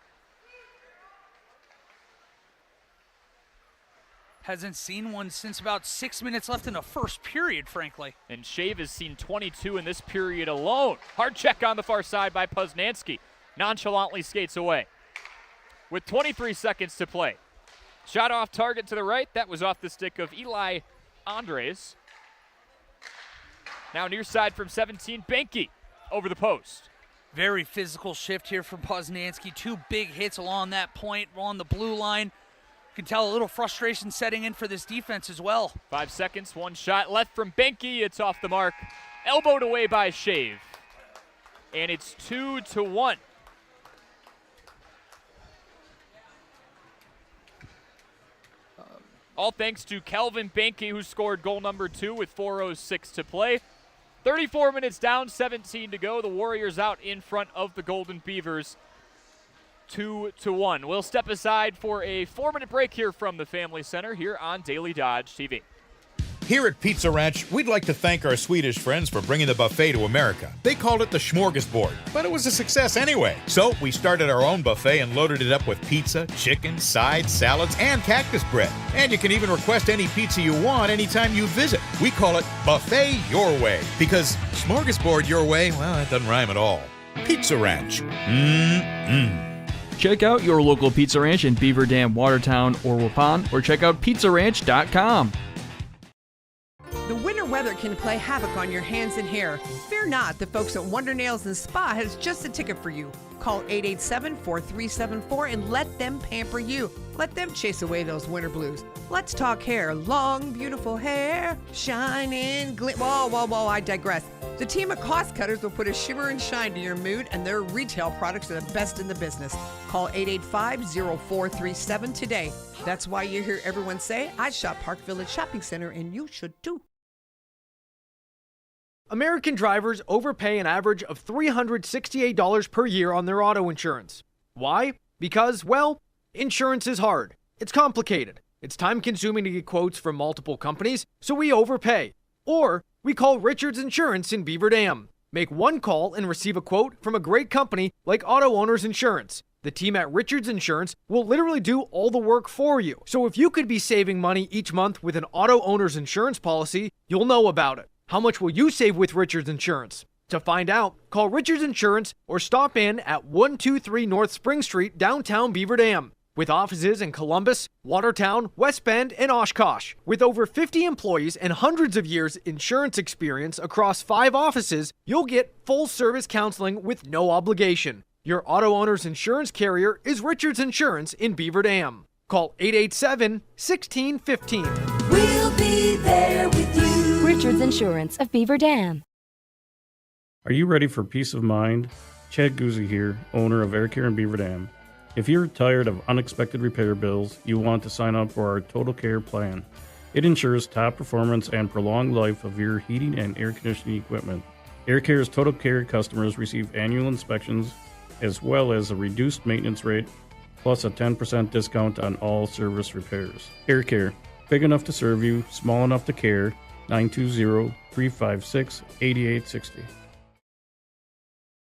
Hasn't seen one since about 6 minutes left in the first period, frankly. And Shave has seen 22 in this period alone. Hard check on the far side by Poznansky. Nonchalantly skates away. With 23 seconds to play. Shot off target to the right. That was off the stick of Eli Andres. Now near side from 17, Benke over the post. Very physical shift here from Poznansky. 2 big hits along that point, along the blue line. You can tell a little frustration setting in for this defense as well. 5 seconds, 1 shot left from Benke. It's off the mark. Elbowed away by Shave. And it's 2-1. All thanks to Calvin Benke, who scored goal number 2 with 4:06 to play. 34 minutes down, 17 to go. The Warriors out in front of the Golden Beavers, 2-1. We'll step aside for a 4-minute break here from the Family Center here on Daily Dodge TV. Here at Pizza Ranch, we'd like to thank our Swedish friends for bringing the buffet to America. They called it the smorgasbord, but it was a success anyway. So we started our own buffet and loaded it up with pizza, chicken, sides, salads, and cactus bread. And you can even request any pizza you want anytime you visit. We call it Buffet Your Way, because smorgasbord your way, well, that doesn't rhyme at all. Pizza Ranch. Check out your local Pizza Ranch in Beaver Dam, Watertown, or Waupun, or check out pizzaranch.com. The winter weather can play havoc on your hands and hair. Fear not, the folks at Wonder Nails and Spa has just a ticket for you. Call 887-4374 and let them pamper you. Let them chase away those winter blues. Let's talk hair. Long, beautiful hair, shining, whoa, I digress. The team at Cost Cutters will put a shimmer and shine to your mood, and their retail products are the best in the business. Call 885-0437 today. That's why you hear everyone say, I shop Park Village Shopping Center, and you should too. American drivers overpay an average of $368 per year on their auto insurance. Why? Because, well, insurance is hard. It's complicated. It's time-consuming to get quotes from multiple companies, so we overpay. Or we call Richards Insurance in Beaver Dam. Make one call and receive a quote from a great company like Auto Owners Insurance. The team at Richards Insurance will literally do all the work for you. So if you could be saving money each month with an Auto Owners Insurance policy, you'll know about it. How much will you save with Richards Insurance? To find out, call Richards Insurance or stop in at 123 North Spring Street, downtown Beaver Dam. With offices in Columbus, Watertown, West Bend, and Oshkosh. With over 50 employees and hundreds of years insurance experience across 5 offices, you'll get full-service counseling with no obligation. Your auto owner's insurance carrier is Richards Insurance in Beaver Dam. Call 887-1615. We'll be there with you. Richards Insurance of Beaver Dam. Are you ready for peace of mind? Chad Guzzi here, owner of Air Care in Beaver Dam. If you're tired of unexpected repair bills, you want to sign up for our Total Care plan. It ensures top performance and prolonged life of your heating and air conditioning equipment. Air Care's Total Care customers receive annual inspections as well as a reduced maintenance rate plus a 10% discount on all service repairs. Air Care, big enough to serve you, small enough to care. 920-356-8860.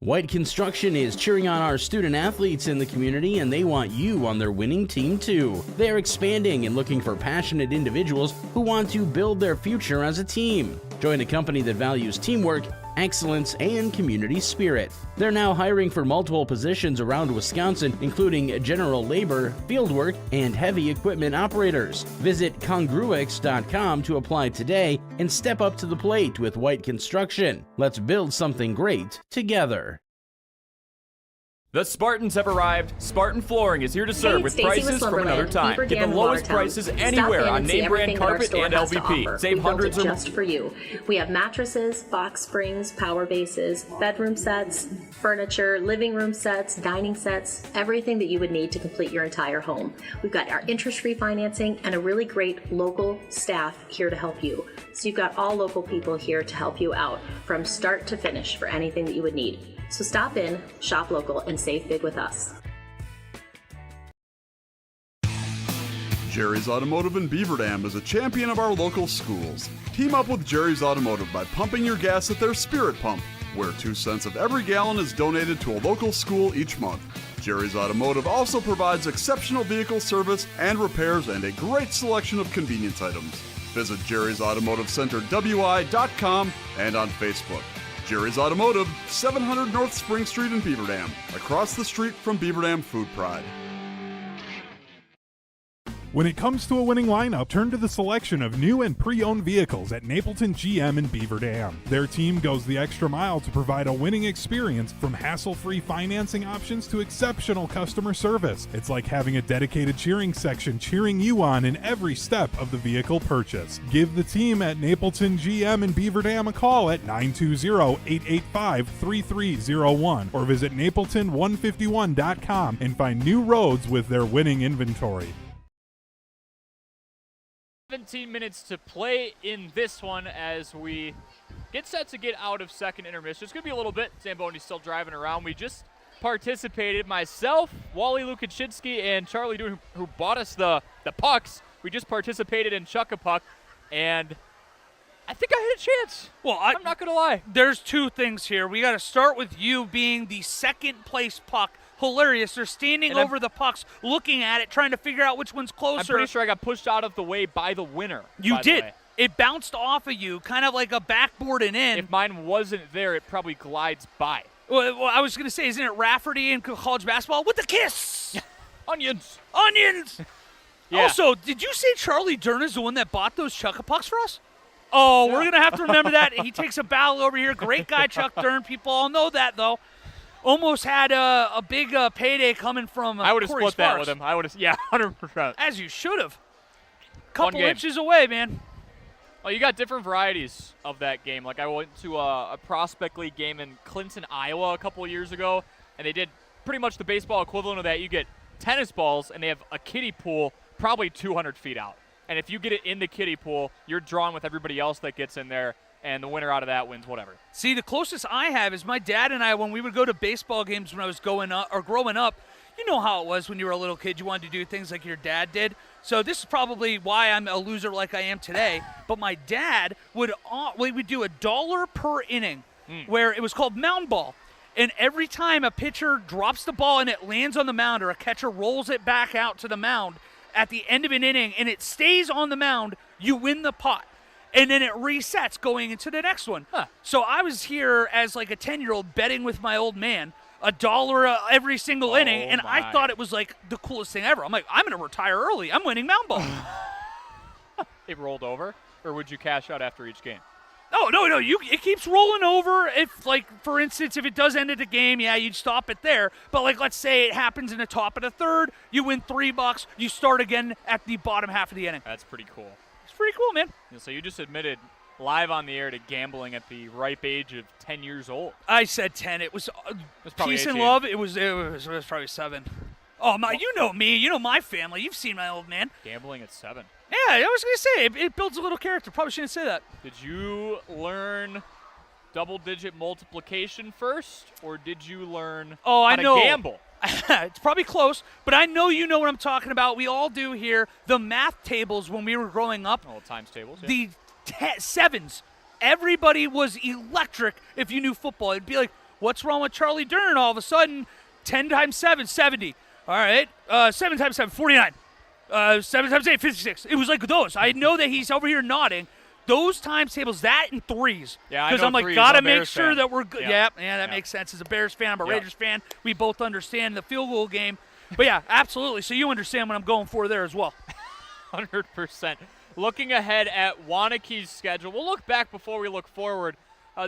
White Construction is cheering on our student athletes in the community, and they want you on their winning team too. They're expanding and looking for passionate individuals who want to build their future as a team. Join a company that values teamwork, excellence, and community spirit. They're now hiring for multiple positions around Wisconsin, including general labor, fieldwork, and heavy equipment operators. Visit congruix.com to apply today and step up to the plate with White Construction. Let's build something great together. The Spartans have arrived. Spartan Flooring is here to serve with prices from another time. Beaver Get the Dam, lowest Watertown. prices anywhere on name brand carpet and LVP. Save hundreds or just for you. We have mattresses, box springs, power bases, bedroom sets, furniture, living room sets, dining sets, everything that you would need to complete your entire home. We've got our interest-free financing and a really great local staff here to help you. So you've got all local people here to help you out from start to finish for anything that you would need. So stop in, shop local, and save big with us. Jerry's Automotive in Beaver Dam is a champion of our local schools. Team up with Jerry's Automotive by pumping your gas at their Spirit Pump, where 2 cents of every gallon is donated to a local school each month. Jerry's Automotive also provides exceptional vehicle service and repairs and a great selection of convenience items. Visit Jerry's Automotive Center WI.com and on Facebook. Jerry's Automotive, 700 North Spring Street in Beaver Dam, across the street from Beaver Dam Food Pride. When it comes to a winning lineup, turn to the selection of new and pre-owned vehicles at Napleton GM in Beaver Dam. Their team goes the extra mile to provide a winning experience, from hassle-free financing options to exceptional customer service. It's like having a dedicated cheering section cheering you on in every step of the vehicle purchase. Give the team at Napleton GM in Beaver Dam a call at 920-885-3301 or visit napleton151.com and find new roads with their winning inventory. 17 minutes to play in this one as we get set to get out of second intermission. It's going to be a little bit. Zamboni's still driving around. We just participated, myself, Wally Lukaczynski, and Charlie Dune, who bought us the pucks. We just participated in Chuck a Puck, and I think I had a chance. Well, I'm not going to lie. There's 2 things here. We got to start with you being the second place puck. Hilarious. They're standing over the pucks, looking at it, trying to figure out which one's closer. I'm pretty sure I got pushed out of the way by the winner. You did. It bounced off of you, kind of like a backboard and in. If mine wasn't there, it probably glides by. Well, I was going to say, isn't it Rafferty in college basketball with the kiss? Onions. Yeah. Also, did you say Charlie Dern is the one that bought those Chuck-a-Pucks for us? Oh, we're going to have to remember that. He takes a bow over here. Great guy, Chuck Dern. People all know that, though. Almost had a big payday coming from I would have Corey split Sparks. that with him. 100%. As you should have. Couple inches away, man. Well, you got different varieties of that game. Like I went to a Prospect League game in Clinton, Iowa a couple of years ago, and they did pretty much the baseball equivalent of that. You get tennis balls, and they have a kiddie pool probably 200 feet out. And if you get it in the kiddie pool, you're drawn with everybody else that gets in there, and the winner out of that wins whatever. See, the closest I have is my dad and I, when we would go to baseball games when I was growing up, you know how it was when you were a little kid. You wanted to do things like your dad did. So this is probably why I'm a loser like I am today. But my dad would do $1 per inning, where it was called mound ball. And every time a pitcher drops the ball and it lands on the mound, or a catcher rolls it back out to the mound at the end of an inning and it stays on the mound, you win the pot. And then it resets going into the next one. So I was here as like a 10-year-old betting with my old man $1 every single inning, and I thought it was like the coolest thing ever. I'm like, I'm going to retire early. I'm winning mound ball. It rolled over, or would you cash out after each game? No. It keeps rolling over. If, like, for instance, if it does end at the game, yeah, you'd stop it there. But, like, let's say it happens in the top of the third, you win $3. You start again at the bottom half of the inning. That's pretty cool. It's pretty cool, man. So you just admitted live on the air to gambling at the ripe age of 10 years old. I said 10. It was probably peace 18. and love. It was probably 7. Oh, my! You know me. You know my family. You've seen my old man. Gambling at 7. Yeah, I was going to say, it builds a little character. Probably shouldn't say that. Did you learn double-digit multiplication first, or did you learn how to gamble? It's probably close, but I know you know what I'm talking about. We all do here. The math tables when we were growing up. Oh, times tables. Yeah. The sevens. Everybody was electric if you knew football. It'd be like, what's wrong with Charlie Dern? All of a sudden, 10 times 7, 70. All right. 7 times 7, 49. 7 times 8, 56. It was like those. I know that he's over here nodding. Those times tables, that and threes. Yeah, because I'm like, threes. gotta I'm a make Bears sure fan. that we're good. Yeah, that makes sense. As a Bears fan, I'm a Raiders fan. We both understand the field goal game. But yeah, absolutely. So you understand what I'm going for there as well. 100%. Looking ahead at Waunakee's schedule, we'll look back before we look forward.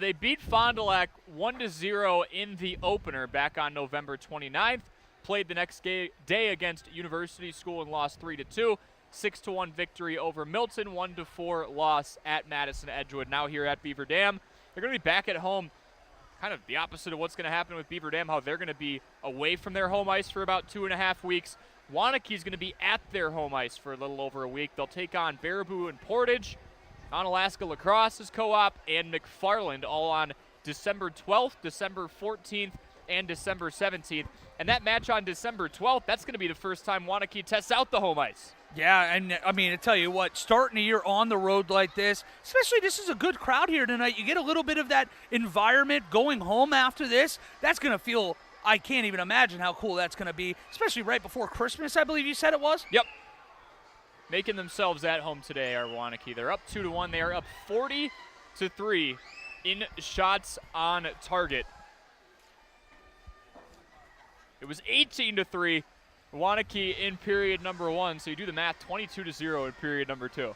They beat Fond du Lac 1-0 in the opener back on November 29th. Played the next day against University School and lost 3-2. 6-1 victory over Milton, 1-4 loss at Madison Edgewood. Now here at Beaver Dam, they're going to be back at home. Kind of the opposite of what's going to happen with Beaver Dam, how they're going to be away from their home ice for about 2.5 weeks. Waunakee is going to be at their home ice for a little over a week. They'll take on Baraboo and Portage, Onalaska Lacrosse's co-op, and McFarland, all on December 12th, December 14th, and December 17th. And that match on December 12th, that's going to be the first time Waunakee tests out the home ice. Yeah, and I mean, I tell you what, starting a year on the road like this, especially this is a good crowd here tonight. You get a little bit of that environment going home after this. That's going to feel, I can't even imagine how cool that's going to be, especially right before Christmas, I believe you said it was? Yep. Making themselves at home today are Waunakee. They're up 2-1. They are up 40-3 in shots on target. It was 18-3. Waunakee in period number 1, so you do the math, 22-0 in period number 2.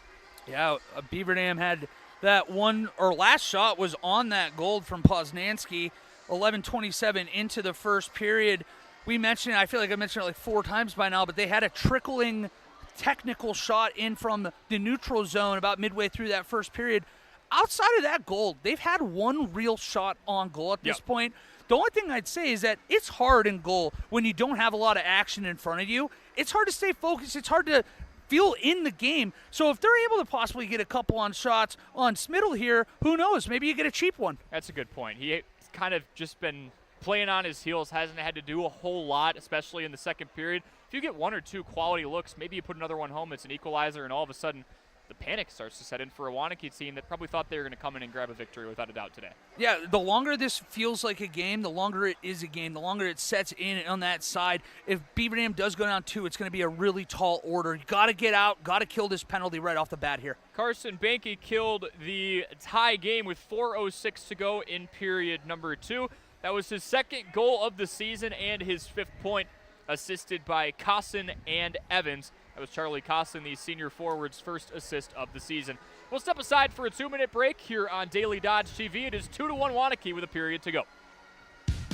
Yeah, Beaver Dam had that one, or last shot was on that goal from Poznanski, 11:27 into the first period. We mentioned, I feel like I mentioned it like 4 times by now, but they had a trickling technical shot in from the neutral zone about midway through that first period. Outside of that goal, they've had one real shot on goal at this point. The only thing I'd say is that it's hard in goal when you don't have a lot of action in front of you. It's hard to stay focused. It's hard to feel in the game. So if they're able to possibly get a couple on shots on Smittle here, who knows? Maybe you get a cheap one. That's a good point. He's kind of just been playing on his heels, hasn't had to do a whole lot, especially in the second period. If you get 1 or 2 quality looks, maybe you put another one home, it's an equalizer, and all of a sudden the panic starts to set in for a Waunakee team that probably thought they were going to come in and grab a victory without a doubt today. Yeah, the longer this feels like a game, the longer it is a game, the longer it sets in on that side. If Beaver Dam does go down 2, it's going to be a really tall order. You got to get out, got to kill this penalty right off the bat here. Carson Banke killed the tie game with 4:06 to go in period number 2. That was his second goal of the season and his 5th point, assisted by Cosson and Evans. That was Charlie Cosson, the senior forward's first assist of the season. We'll step aside for a 2-minute break here on Daily Dodge TV. It is 2-1 Waunakee with a period to go.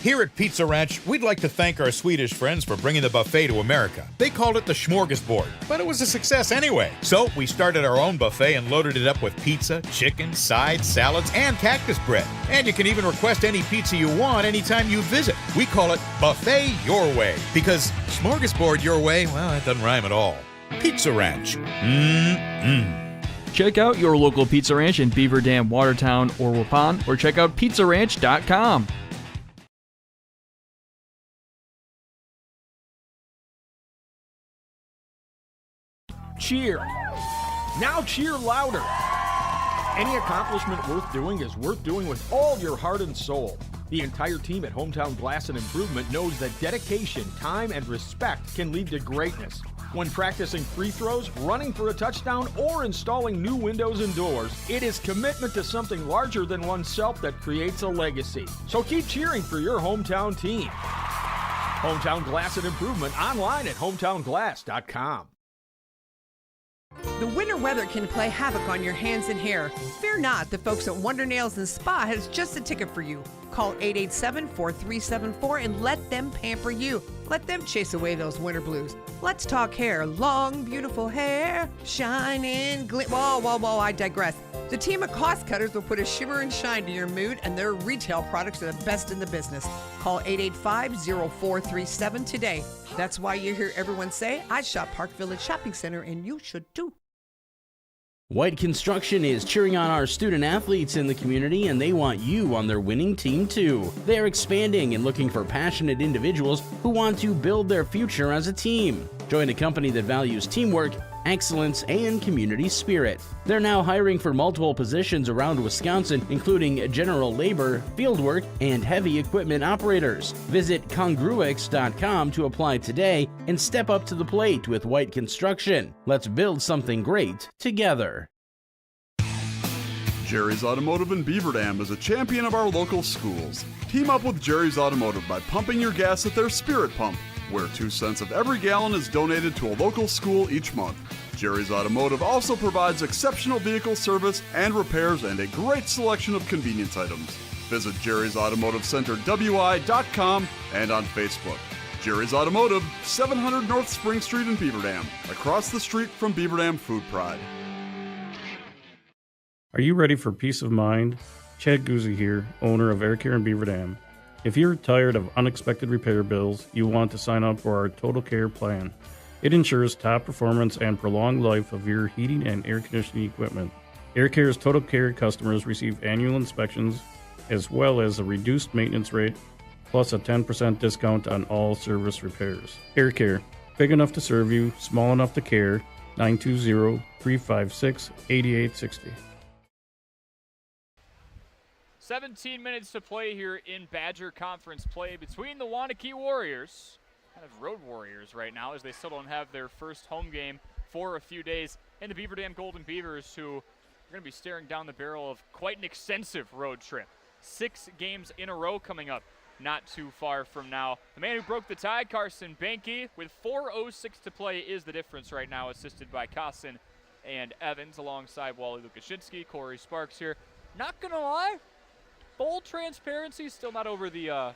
Here at Pizza Ranch, we'd like to thank our Swedish friends for bringing the buffet to America. They called it the smorgasbord, but it was a success anyway. So we started our own buffet and loaded it up with pizza, chicken, sides, salads, and cactus bread. And you can even request any pizza you want anytime you visit. We call it Buffet Your Way, because smorgasbord your way, well, that doesn't rhyme at all. Pizza Ranch. Check out your local Pizza Ranch in Beaver Dam, Watertown, or Waupun, or check out pizzaranch.com. Cheer. Now cheer louder. Any accomplishment worth doing is worth doing with all your heart and soul. The entire team at Hometown Glass and Improvement knows that dedication, time, and respect can lead to greatness. When practicing free throws, running for a touchdown, or installing new windows and doors, it is commitment to something larger than oneself that creates a legacy. So keep cheering for your hometown team. Hometown Glass and Improvement online at hometownglass.com. The winter weather can play havoc on your hands and hair. Fear not, the folks at Wonder Nails and Spa has just a ticket for you. Call 887-4374 and let them pamper you. Let them chase away those winter blues. Let's talk hair. Long, beautiful hair, shining, whoa, I digress. The team of cost cutters will put a shimmer and shine to your mood, and their retail products are the best in the business. Call 885-0437 today. That's why you hear everyone say, I shop Park Village Shopping Center, and you should too. White Construction is cheering on our student athletes in the community, and they want you on their winning team too. They're expanding and looking for passionate individuals who want to build their future as a team. Join a company that values teamwork, excellence, and community spirit. They're now hiring for multiple positions around Wisconsin, including general labor, fieldwork, and heavy equipment operators. Visit congruix.com to apply today and step up to the plate with White Construction. Let's build something great together. Jerry's Automotive in Beaver Dam is a champion of our local schools. Team up with Jerry's Automotive by pumping your gas at their Spirit Pump, where 2 cents of every gallon is donated to a local school each month. Jerry's Automotive also provides exceptional vehicle service and repairs and a great selection of convenience items. Visit Jerry's Automotive Center WI.com and on Facebook. Jerry's Automotive, 700 North Spring Street in Beaver Dam, across the street from Beaver Dam Food Pride. Are you ready for peace of mind? Chad Guzzi here, owner of Air Care in Beaver Dam. If you're tired of unexpected repair bills, you want to sign up for our Total Care plan. It ensures top performance and prolonged life of your heating and air conditioning equipment. Air Care's Total Care customers receive annual inspections, as well as a reduced maintenance rate, plus a 10% discount on all service repairs. Air Care, big enough to serve you, small enough to care. 920-356-8860. 17 minutes to play here in Badger Conference play between the Waunakee Warriors, kind of road warriors right now, as they still don't have their first home game for a few days, and the Beaver Dam Golden Beavers, who are going to be staring down the barrel of quite an extensive road trip. 6 games in a row coming up not too far from now. The man who broke the tie, Carson Banke, with 4:06 to play, is the difference right now, assisted by Cosson and Evans, alongside Wally Lukashinsky, Corey Sparks here. Not going to lie, full transparency, still not over the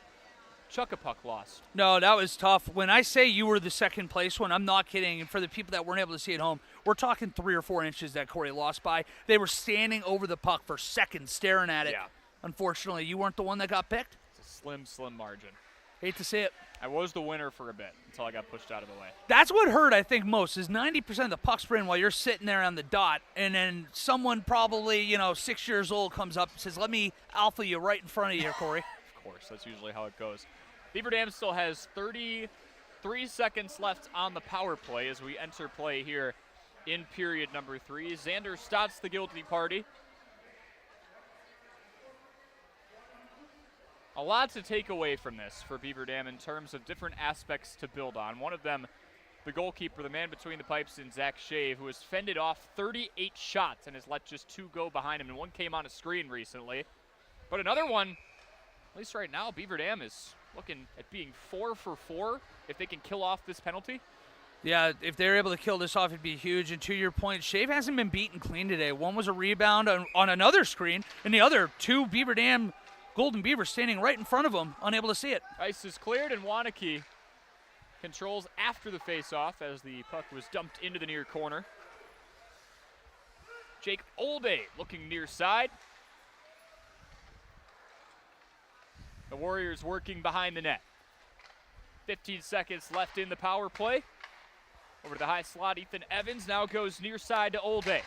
Chuck-a-Puck loss. No, that was tough. When I say you were the second place one, I'm not kidding. And for the people that weren't able to see at home, we're talking 3 or 4 inches that Corey lost by. They were standing over the puck for seconds, staring at it. Yeah. Unfortunately, you weren't the one that got picked. It's a slim, slim margin. Hate to see it. I was the winner for a bit until I got pushed out of the way. That's what hurt, I think, most, is 90% of the puck sprint while you're sitting there on the dot, and then someone probably, 6 years old comes up and says, let me alpha you right in front of you, Corey. Of course, that's usually how it goes. Beaver Dam still has 33 seconds left on the power play as we enter play here in period number 3. Xander Stotts, the guilty party. A lot to take away from this for Beaver Dam in terms of different aspects to build on. One of them, the goalkeeper, the man between the pipes in Zach Shave, who has fended off 38 shots and has let just 2 go behind him, and 1 came on a screen recently. But another one, at least right now, Beaver Dam is looking at being 4 for 4 if they can kill off this penalty. Yeah, if they're able to kill this off, it'd be huge. And to your point, Shave hasn't been beaten clean today. One was a rebound on another screen, and the other 2 Beaver Dam Golden Beaver standing right in front of him, unable to see it. Ice is cleared, and Waunakee controls after the face-off as the puck was dumped into the near corner. Jake Olde looking near side. The Warriors working behind the net. 15 seconds left in the power play. Over to the high slot, Ethan Evans now goes near side to Olde.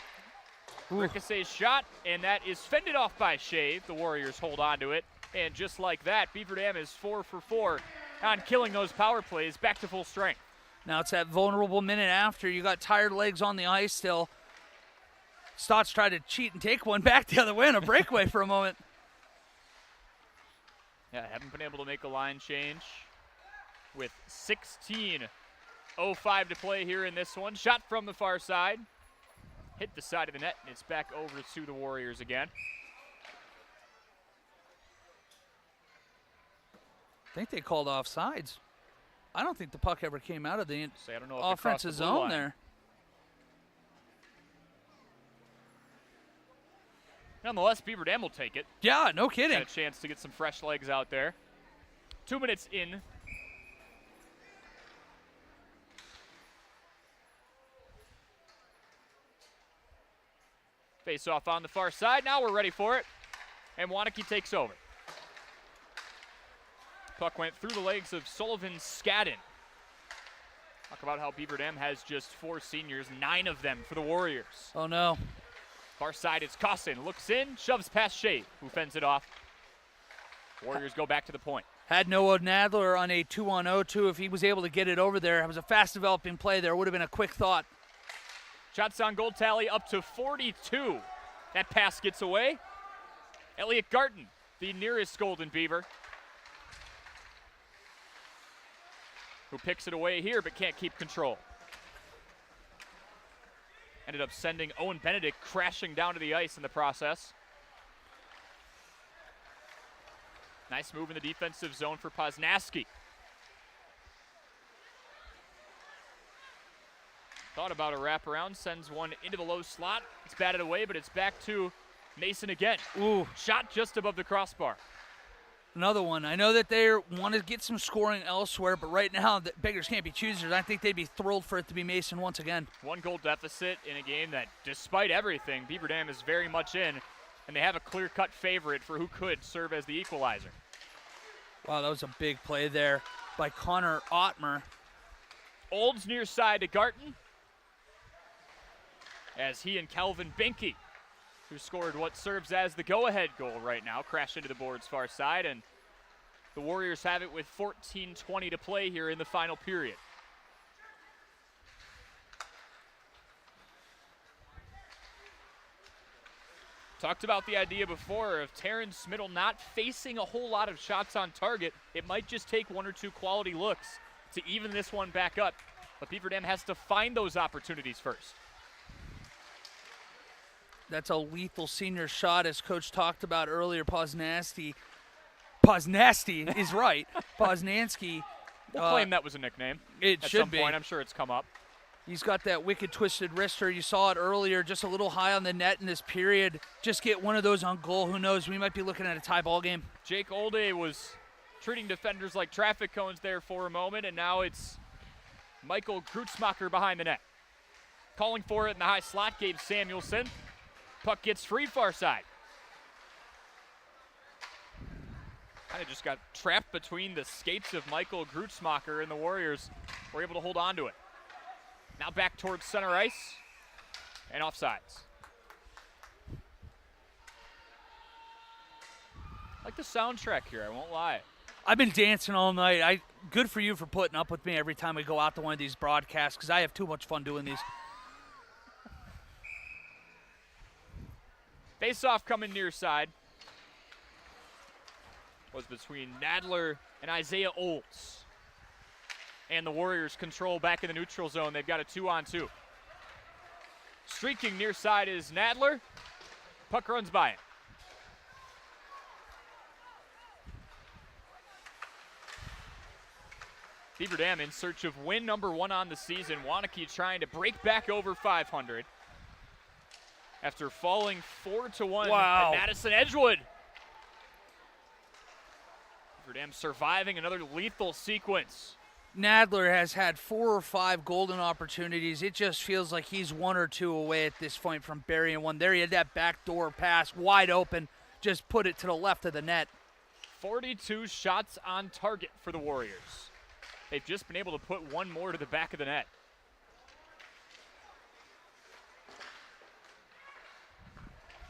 Ricochet shot, and that is fended off by Shave. The Warriors hold on to it, and just like that, Beaver Dam is 4 for 4 on killing those power plays, back to full strength. Now it's that vulnerable minute after. You got tired legs on the ice still. Stotts tried to cheat and take one back the other way on a breakaway for a moment. Yeah, haven't been able to make a line change with 16:05 to play here in this one. Shot from the far side. Hit the side of the net, and it's back over to the Warriors again. I think they called offsides. I don't think the puck ever came out of the I don't know if offensive zone there. Nonetheless, Beaver Dam will take it. Yeah, no kidding. Got a chance to get some fresh legs out there. 2 minutes in. Face off on the far side. Now we're ready for it. And Waunakee takes over. Puck went through the legs of Sullivan Skadden. Talk about how Beaver Dam has just 4 seniors, 9 of them for the Warriors. Oh no. Far side, it's Cossin. Looks in, shoves past Shea, who fends it off. Warriors go back to the point. Had Noah Nadler on a 2-on-0 if he was able to get it over there. It was a fast developing play there. Would have been a quick thought. Shots on goal tally up to 42. That pass gets away. Elliot Garton, the nearest Golden Beaver, who picks it away here but can't keep control. Ended up sending Owen Benedict crashing down to the ice in the process. Nice move in the defensive zone for Poznaski. Thought about a wraparound, sends one into the low slot. It's batted away, but it's back to Mason again. Ooh. Shot just above the crossbar. Another one. I know that they want to get some scoring elsewhere, but right now, the beggars can't be choosers. I think they'd be thrilled for it to be Mason once again. 1 goal deficit in a game that, despite everything, Beaver Dam is very much in, and they have a clear-cut favorite for who could serve as the equalizer. Wow, that was a big play there by Connor Ottmer. Olds near side to Garton, as he and Calvin Binke, who scored what serves as the go-ahead goal right now, crash into the board's far side, and the Warriors have it with 14:20 to play here in the final period. Talked about the idea before of Terrence Smittle not facing a whole lot of shots on target. It might just take 1 or 2 quality looks to even this one back up, but Beaver Dam has to find those opportunities first. That's a lethal senior shot, as Coach talked about earlier. Poznansky is right. Poznansky. We'll claim that was a nickname. It should be. At some point, I'm sure it's come up. He's got that wicked twisted wrister. You saw it earlier, just a little high on the net in this period. Just get one of those on goal. Who knows? We might be looking at a tie ball game. Jake Olde was treating defenders like traffic cones there for a moment, and now it's Michael Grutzmacher behind the net. Calling for it in the high slot, Gabe Samuelson. Puck gets free far side. Kind of just got trapped between the skates of Michael Grutzmacher, and the Warriors were able to hold on to it. Now back towards center ice and offsides. I like the soundtrack here, I won't lie. I've been dancing all night. Good for you for putting up with me every time we go out to one of these broadcasts, because I have too much fun doing these. Face-off coming near side. Was between Nadler and Isaiah Olds. And the Warriors control back in the neutral zone. They've got a 2-on-2. Streaking near side is Nadler. Puck runs by him. Beaver Dam in search of win number 1 on the season. Waunakee trying to break back over 500. After falling 4-1 wow. at Madison Edgewood. Beaver Dam surviving another lethal sequence. Nadler has had 4 or 5 golden opportunities. It just feels like he's 1 or 2 away at this point from burying one. There he had that backdoor pass wide open. Just put it to the left of the net. 42 shots on target for the Warriors. They've just been able to put one more to the back of the net.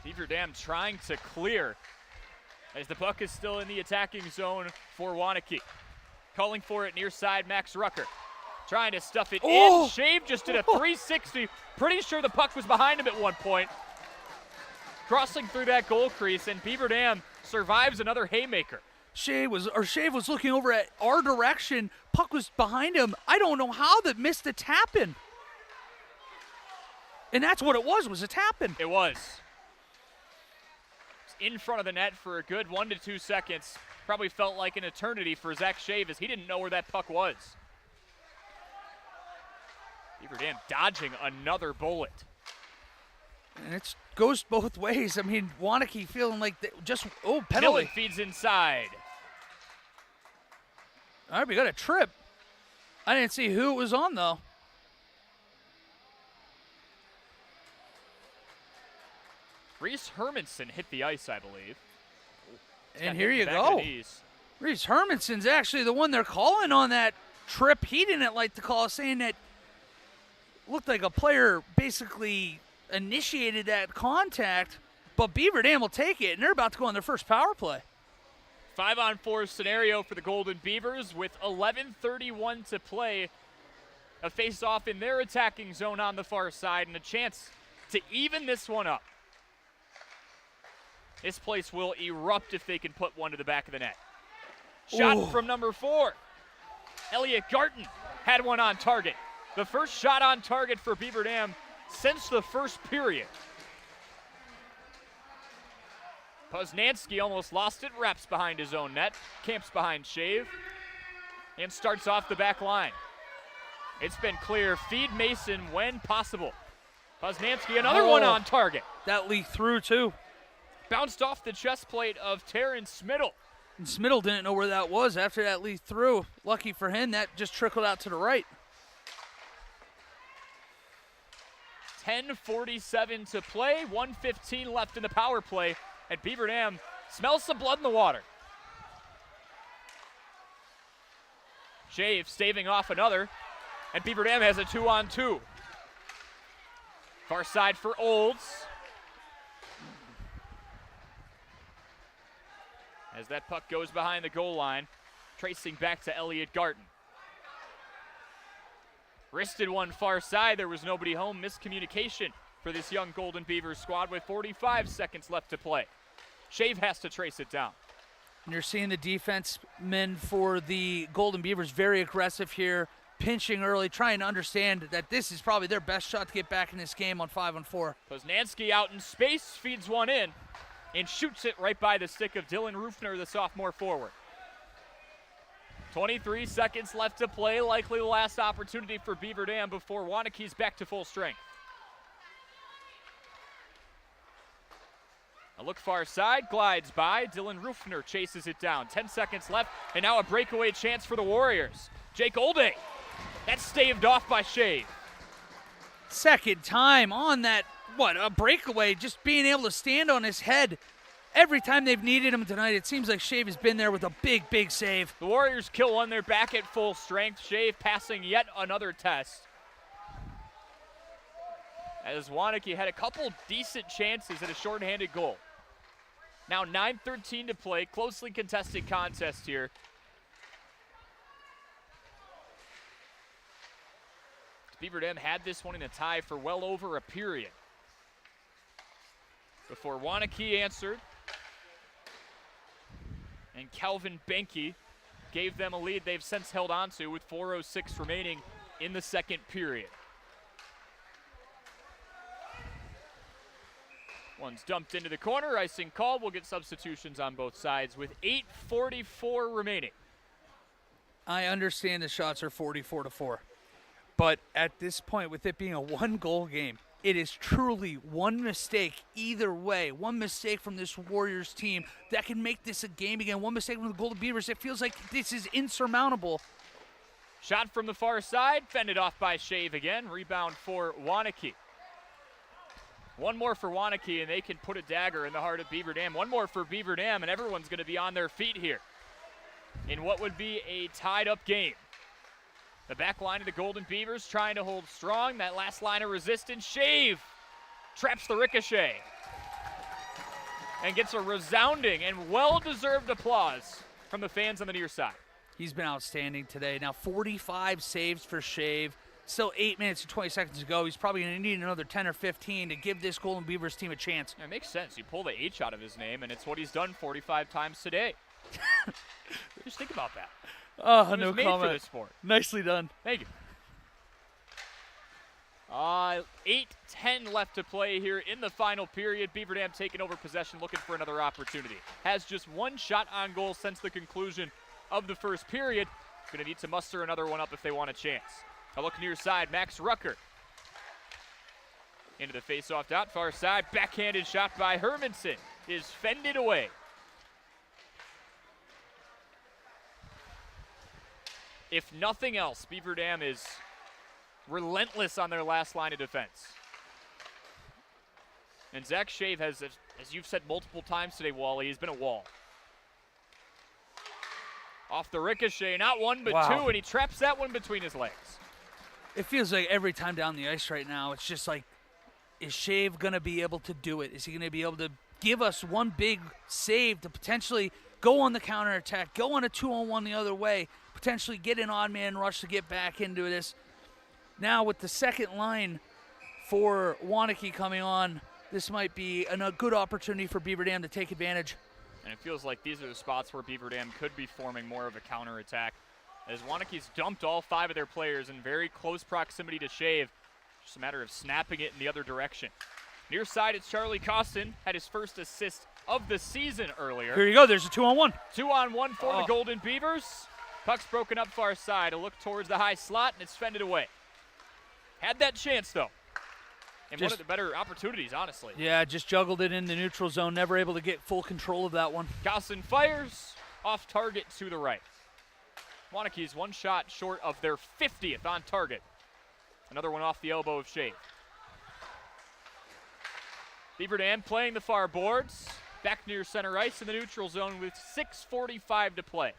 Beaver Dam trying to clear as the puck is still in the attacking zone for Waunakee. Calling for it near side, Max Rucker. Trying to stuff it in. Shave just did a 360. Pretty sure the puck was behind him at one point. Crossing through that goal crease, and Beaver Dam survives another haymaker. Shave was looking over at our direction. Puck was behind him. I don't know how that missed a tap-in. And that's what it was a tap-in. It was. In front of the net for a good 1 to 2 seconds. Probably felt like an eternity for Zach Shave as he didn't know where that puck was. Beaver Dam dodging another bullet. And it goes both ways. I mean, Waunakee feeling like penalty. Millen feeds inside. All right, we got a trip. I didn't see who it was on, though. Reese Hermanson hit the ice, I believe. And here you go. Reese Hermanson's actually the one they're calling on that trip. He didn't like the call, saying that looked like a player basically initiated that contact, but Beaver Dam will take it, and they're about to go on their first power play. 5-on-4 scenario for the Golden Beavers with 11:31 to play. A face-off in their attacking zone on the far side and a chance to even this one up. This place will erupt if they can put one to the back of the net. Shot from number 4. Elliot Garton had one on target. The first shot on target for Beaver Dam since the first period. Poznansky almost lost it, wraps behind his own net, camps behind Shave, and starts off the back line. It's been clear, feed Mason when possible. Poznansky, another one on target. That leaked through, too. Bounced off the chest plate of Terrence Smiddle. And Smiddle didn't know where that was after that leaked through. Lucky for him, that just trickled out to the right. 10:47 to play, 1:15 left in the power play, and Beaver Dam smells some blood in the water. Shave staving off another, and Beaver Dam has a 2-on-2. Far side for Olds. As that puck goes behind the goal line, tracing back to Elliot Garton. Wristed one far side, there was nobody home. Miscommunication for this young Golden Beavers squad with 45 seconds left to play. Shave has to trace it down. And you're seeing the defensemen for the Golden Beavers very aggressive here, pinching early, trying to understand that this is probably their best shot to get back in this game on 5-on-4. Poznansky out in space, feeds one in, and shoots it right by the stick of Dylan Rufner, the sophomore forward. 23 seconds left to play, likely the last opportunity for Beaver Dam before Waunakee's back to full strength. A look far side, glides by. Dylan Rufner chases it down. 10 seconds left, and now a breakaway chance for the Warriors. Jake Olday, that's staved off by Shave. Second time on that, a breakaway, just being able to stand on his head. Every time they've needed him tonight, it seems like Shave has been there with a big, big save. The Warriors kill one. They're back at full strength. Shave passing yet another test. As Waunakee had a couple decent chances at a shorthanded goal. Now 9:13 to play. Closely contested contest here. Beaver Dam had this one in a tie for well over a period before Waunakee answered. And Calvin Benke gave them a lead they've since held on to with 4:06 remaining in the second period. One's dumped into the corner, icing called. We'll get substitutions on both sides with 8:44 remaining. I understand the shots are 44-4. But at this point, with it being a one-goal game, it is truly one mistake either way. One mistake from this Warriors team that can make this a game again. One mistake from the Golden Beavers. It feels like this is insurmountable. Shot from the far side, fended off by Shave again. Rebound for Waunakee. One more for Waunakee, and they can put a dagger in the heart of Beaver Dam. One more for Beaver Dam, and everyone's going to be on their feet here in what would be a tied-up game. The back line of the Golden Beavers trying to hold strong. That last line of resistance, Shave traps the ricochet and gets a resounding and well-deserved applause from the fans on the near side. He's been outstanding today. Now 45 saves for Shave. Still 8 minutes and 20 seconds to go. He's probably going to need another 10 or 15 to give this Golden Beavers team a chance. Yeah, it makes sense. You pull the H out of his name, and it's what he's done 45 times today. Just think about that. Oh, He no was made comment. for this sport. Nicely done. Thank you. 8:10 left to play here in the final period. Beaver Dam taking over possession, looking for another opportunity. Has just one shot on goal since the conclusion of the first period. Going to need to muster another one up if they want a chance. A look near side, Max Rucker. Into the face-off dot, far side, backhanded shot by Hermanson is fended away. If nothing else, Beaver Dam is relentless on their last line of defense. And Zach Shave has, as you've said multiple times today, Wally, he's been a wall. Off the ricochet, not one but two, and he traps that one between his legs. It feels like every time down the ice right now, it's just like, is Shave going to be able to do it? Is he going to be able to give us one big save to potentially go on the counterattack, go on a 2-on-1 the other way, potentially get an odd man rush to get back into this? Now with the second line for Waunakee coming on, this might be a good opportunity for Beaver Dam to take advantage. And it feels like these are the spots where Beaver Dam could be forming more of a counterattack, as Waunakee's dumped all 5 of their players in very close proximity to Shave. Just a matter of snapping it in the other direction. Near side, it's Charlie Costin, had his first assist of the season earlier. Here you go, there's a 2-on-1. 2-on-1 for the Golden Beavers. Puck's broken up far side, a look towards the high slot, and it's fended away. Had that chance, though. And one of the better opportunities, honestly. Yeah, just juggled it in the neutral zone, never able to get full control of that one. Costin fires, off target to the right. Waunakee's one shot short of their 50th on target. Another one off the elbow of Shave. Beaver Dam playing the far boards. Back near center ice in the neutral zone with 6:45 to play.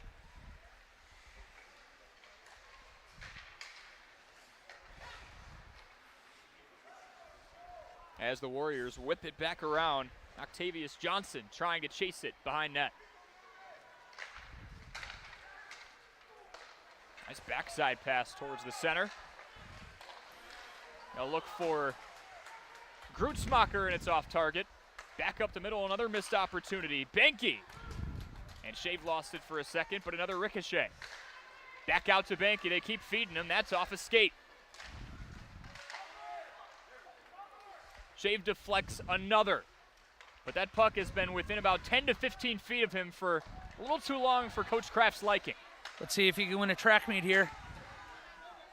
As the Warriors whip it back around, Octavius Johnson trying to chase it behind net. Nice backside pass towards the center. Now look for Grutzmacher, and it's off target. Back up the middle, another missed opportunity. Benke. And Shave lost it for a second, but another ricochet. Back out to Benke. They keep feeding him. That's off a skate. Shave deflects another. But that puck has been within about 10 to 15 feet of him for a little too long for Coach Kraft's liking. Let's see if he can win a track meet here.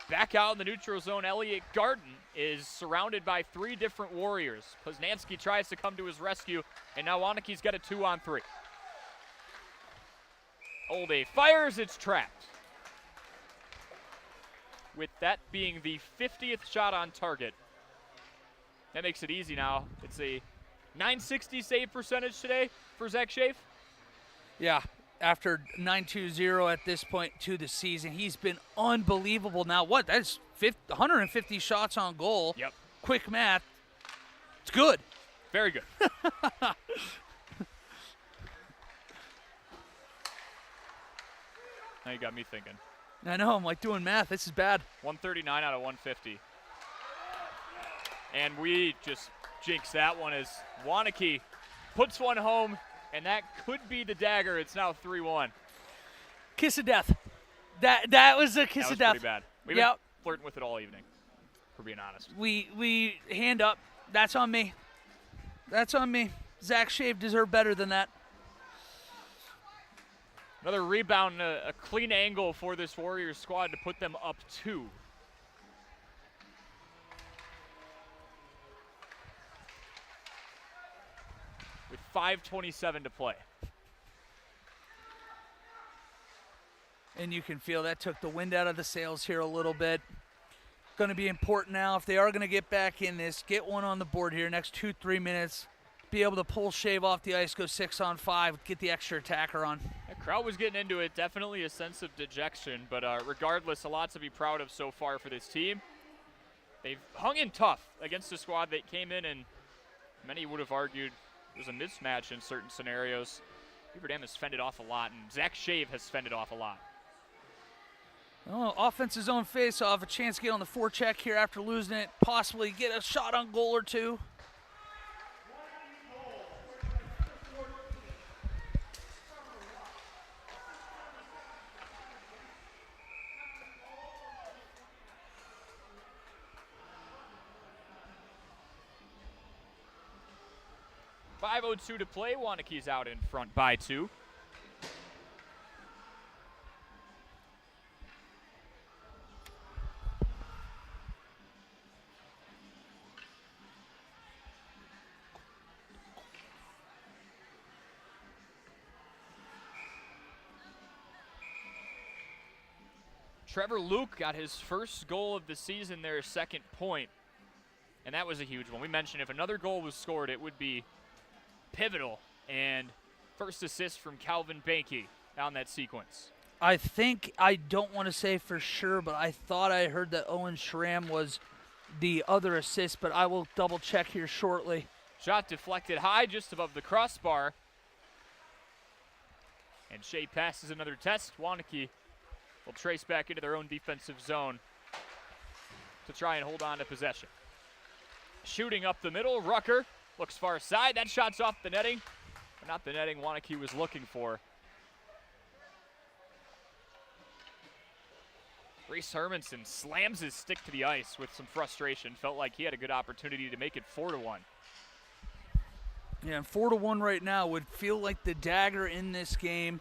Back out in the neutral zone, Elliot Garden is surrounded by 3 different Warriors. Poznanski tries to come to his rescue, and now Waunakee's got a 2-on-3. Olde fires, it's trapped. With that being the 50th shot on target, that makes it easy now. It's a .960 save percentage today for Zach Shave. Yeah, after 9-2-0 at this point to the season, he's been unbelievable. Now, what? That's 150 shots on goal. Yep. Quick math. It's good. Very good. Now you got me thinking. I know, I'm like doing math. This is bad. 139 out of 150. And we just jinx that one as Waunakee puts one home, and that could be the dagger. It's now 3-1. Kiss of death. That was a kiss That was of death. pretty bad. We've been flirting with it all evening, for being honest. We hand up. That's on me. That's on me. Zach Shave deserved better than that. Another rebound, a clean angle for this Warriors squad to put them up 2. 5:27 to play. And you can feel that took the wind out of the sails here a little bit. Going to be important now if they are going to get back in this, get one on the board here next 2-3 minutes, be able to pull Shave off the ice, go 6-on-5, get the extra attacker on. The crowd was getting into it, definitely a sense of dejection, but regardless, a lot to be proud of so far for this team. They've hung in tough against a squad that came in and many would have argued it was a mismatch in certain scenarios. Beaver Dam has fended off a lot, and Zach Shave has fended off a lot. Oh, offense's own face-off, a chance to get on the forecheck here after losing it, possibly get a shot on goal or two. .502 to play. Waunakee's out in front by 2. Trevor Luke got his first goal of the season, their second point, and that was a huge one. We mentioned if another goal was scored, it would be pivotal, and first assist from Calvin Banky on that sequence. I think, I don't want to say for sure, but I thought I heard that Owen Schramm was the other assist, but I will double check here shortly. Shot deflected high just above the crossbar, and Shea passes another test. Waunakee will trace back into their own defensive zone to try and hold on to possession. Shooting up the middle, Rucker looks far side. That shot's off the netting, but not the netting Waunakee was looking for. Reese Hermanson slams his stick to the ice with some frustration. Felt like he had a good opportunity to make it 4-1. Yeah, and 4-1 right now would feel like the dagger in this game.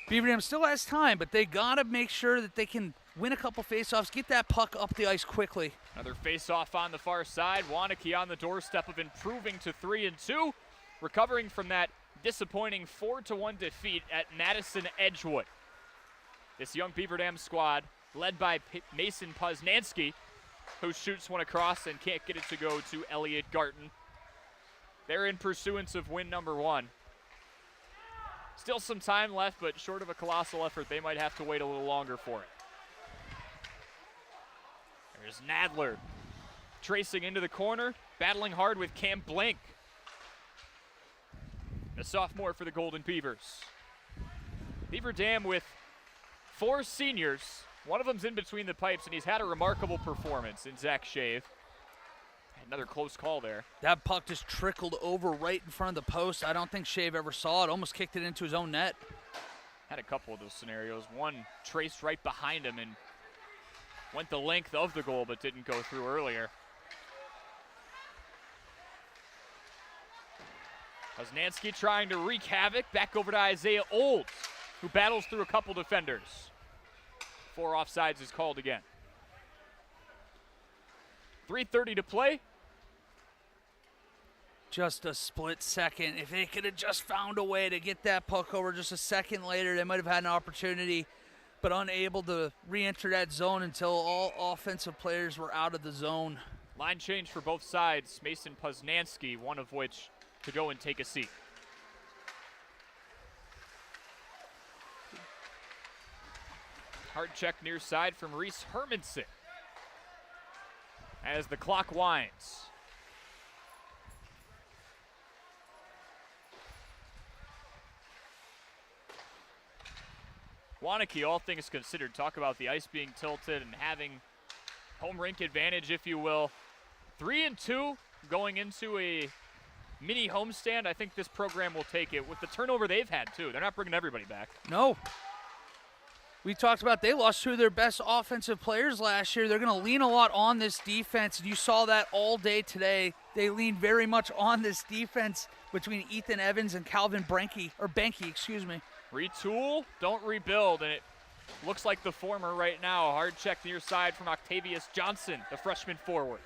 Beaver Dam still has time, but they got to make sure that they can win a couple faceoffs, get that puck up the ice quickly. Another faceoff on the far side. Waunakee on the doorstep of improving to 3-2, recovering from that disappointing 4-1 defeat at Madison Edgewood. This young Beaver Dam squad, led by Mason Poznansky, who shoots one across and can't get it to go to Elliot Garton. They're in pursuance of win number 1. Still some time left, but short of a colossal effort, they might have to wait a little longer for it. There's Nadler tracing into the corner, battling hard with Cam Blank. A sophomore for the Golden Beavers. Beaver Dam with 4 seniors. One of them's in between the pipes, and he's had a remarkable performance in Zach Shave. Another close call there. That puck just trickled over right in front of the post. I don't think Shave ever saw it. Almost kicked it into his own net. Had a couple of those scenarios. One traced right behind him and went the length of the goal but didn't go through earlier. Poznansky trying to wreak havoc. Back over to Isaiah Olds, who battles through a couple defenders. 4 offsides is called again. 3:30 to play. Just a split second. If they could have just found a way to get that puck over just a second later, they might have had an opportunity, but unable to re-enter that zone until all offensive players were out of the zone. Line change for both sides. Mason Poznansky, one of which to go and take a seat. Hard check near side from Reese Hermanson as the clock winds. Waunakee, all things considered, talk about the ice being tilted and having home rink advantage, if you will. 3-2 going into a mini homestand. I think this program will take it with the turnover they've had, too. They're not bringing everybody back. No. We talked about they lost 2 of their best offensive players last year. They're going to lean a lot on this defense. You saw that all day today. They leaned very much on this defense between Ethan Evans and Calvin Banky. Retool, don't rebuild, and it looks like the former right now. Hard check near side from Octavius Johnson, the freshman forward.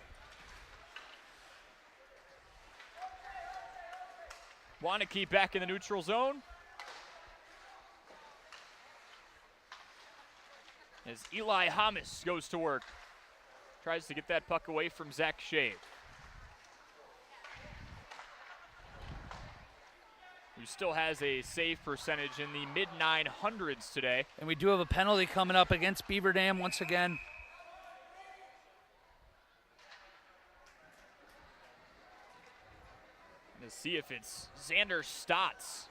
Waunakee back in the neutral zone. As Eli Hamas goes to work. Tries to get that puck away from Zach Shave. Who still has a save percentage in the mid-900s today. And we do have a penalty coming up against Beaver Dam once again. To see if it's Xander Stotts.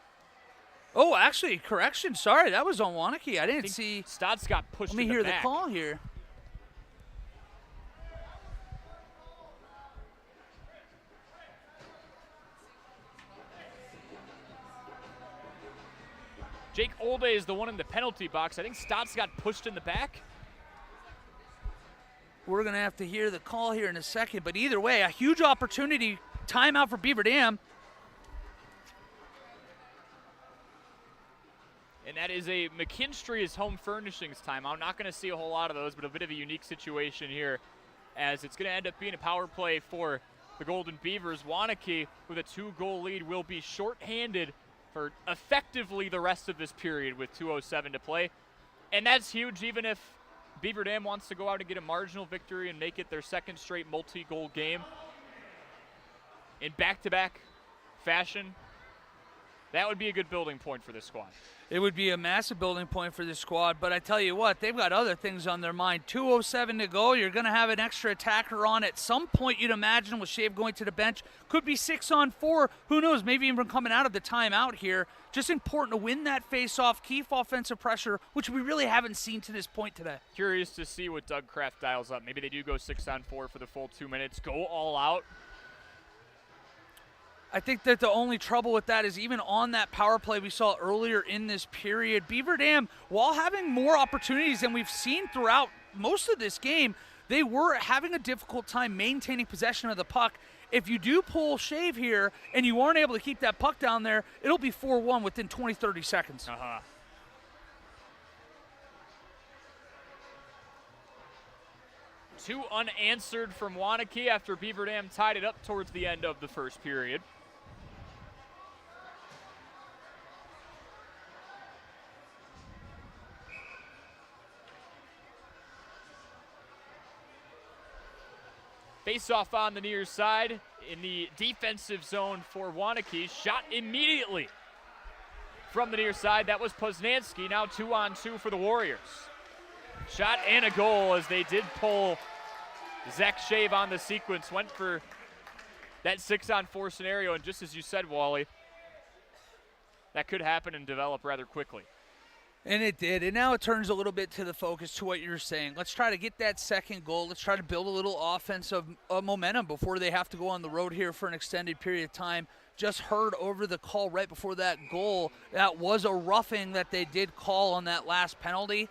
Oh, actually, correction. Sorry, that was on Waunakee. I didn't see. Stotts got pushed Let me in the hear back. the call here. Jake Olday is the one in the penalty box. I think Stotts got pushed in the back. We're going to have to hear the call here in a second. But either way, a huge opportunity. Timeout for Beaver Dam. And that is a McKinstry's Home Furnishings timeout. Not going to see a whole lot of those, but a bit of a unique situation here, as it's going to end up being a power play for the Golden Beavers. Waunakee, with a 2-goal lead, will be shorthanded for effectively the rest of this period with 2:07 to play. And that's huge, even if Beaver Dam wants to go out and get a marginal victory and make it their second straight multi-goal game in back-to-back fashion. That would be a good building point for this squad. It would be a massive building point for this squad, but I tell you what, they've got other things on their mind. 2:07 to go. You're going to have an extra attacker on at some point, you'd imagine, with Shave going to the bench. Could be 6-on-4. Who knows? Maybe even coming out of the timeout here. Just important to win that face-off, keep offensive pressure, which we really haven't seen to this point today. Curious to see what Doug Kraft dials up. Maybe they do go 6-on-4 for the full 2 minutes. Go all out. I think that the only trouble with that is even on that power play we saw earlier in this period, Beaver Dam, while having more opportunities than we've seen throughout most of this game, they were having a difficult time maintaining possession of the puck. If you do pull Shave here and you aren't able to keep that puck down there, it'll be 4-1 within 20, 30 seconds. Two unanswered from Waunakee after Beaver Dam tied it up towards the end of the first period. Face-off on the near side in the defensive zone for Waunakee. Shot immediately from the near side. That was Poznanski. Now 2-on-2 for the Warriors. Shot and a goal, as they did pull Zach Shave on the sequence. Went for that 6-on-4 scenario, and just as you said, Wally, that could happen and develop rather quickly. And it did, and now it turns a little bit to the focus to what you're saying. Let's try to get that second goal. Let's try to build a little offensive momentum before they have to go on the road here for an extended period of time. Just heard over the call right before that goal, that was a roughing that they did call on that last penalty.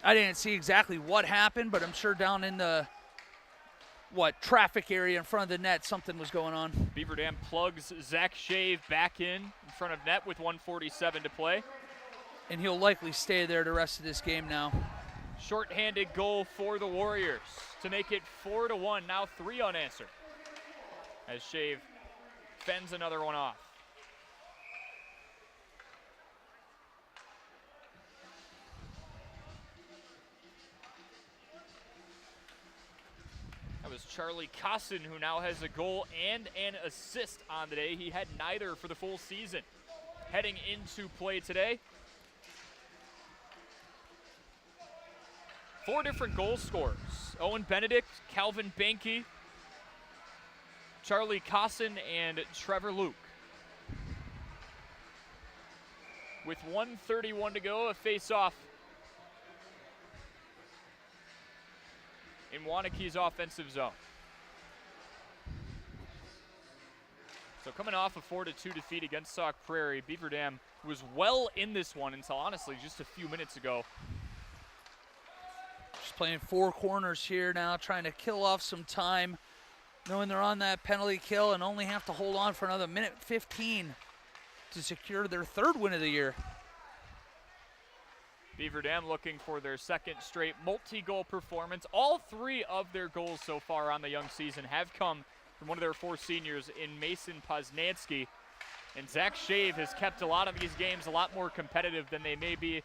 I didn't see exactly what happened, but I'm sure down in the traffic area in front of the net, something was going on. Beaver Dam plugs Zach Shave back in front of net with 1:47 to play. And he'll likely stay there the rest of this game now. Shorthanded goal for the Warriors to make it 4-1. Now 3 unanswered, as Shave fends another one off. That was Charlie Cosson, who now has a goal and an assist on the day. He had neither for the full season. Heading into play today, 4 different goal scorers. Owen Benedict, Calvin Banke, Charlie Cosson, and Trevor Luke. With 1:31 to go, a face-off in Waunakee's offensive zone. So coming off a 4-2 defeat against Sauk Prairie, Beaver Dam was well in this one until honestly just a few minutes ago. Just playing 4 corners here now, trying to kill off some time, knowing they're on that penalty kill and only have to hold on for another minute 15 to secure their 3rd win of the year. Beaver Dam looking for their 2nd straight multi-goal performance. All 3 of their goals so far on the young season have come from one of their 4 seniors in Mason Poznanski. And Zach Shave has kept a lot of these games a lot more competitive than they may be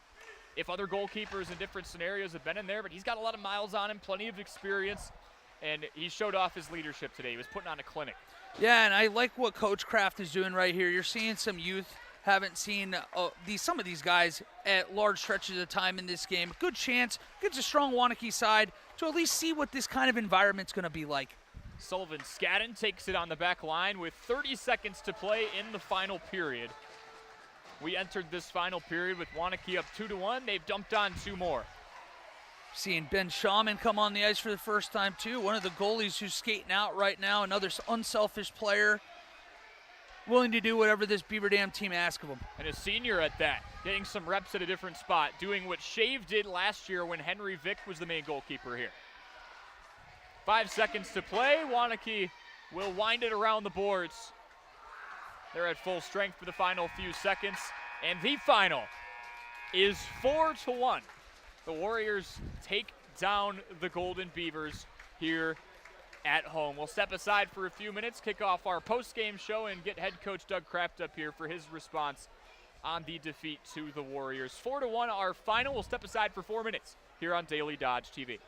if other goalkeepers in different scenarios have been in there, but he's got a lot of miles on him, plenty of experience, and he showed off his leadership today. He was putting on a clinic. Yeah, and I like what Coach Kraft is doing right here. You're seeing some youth. Haven't seen some of these guys at large stretches of time in this game. Good chance, gives a strong Waunakee side to at least see what this kind of environment's going to be like. Sullivan Scadden takes it on the back line with 30 seconds to play in the final period. We entered this final period with Waunakee up 2-1. They've dumped on 2 more. Seeing Ben Schauman come on the ice for the first time too. One of the goalies who's skating out right now. Another unselfish player. Willing to do whatever this Beaver Dam team asks of him. And a senior at that, getting some reps at a different spot, doing what Shave did last year when Henry Vick was the main goalkeeper here. 5 seconds to play. Waunakee will wind it around the boards. They're at full strength for the final few seconds. And the final is 4-1. The Warriors take down the Golden Beavers here at home. We'll step aside for a few minutes, kick off our post-game show, and get head coach Doug Kraft up here for his response on the defeat to the Warriors. 4-1, our final. We'll step aside for 4 minutes here on Daily Dodge TV.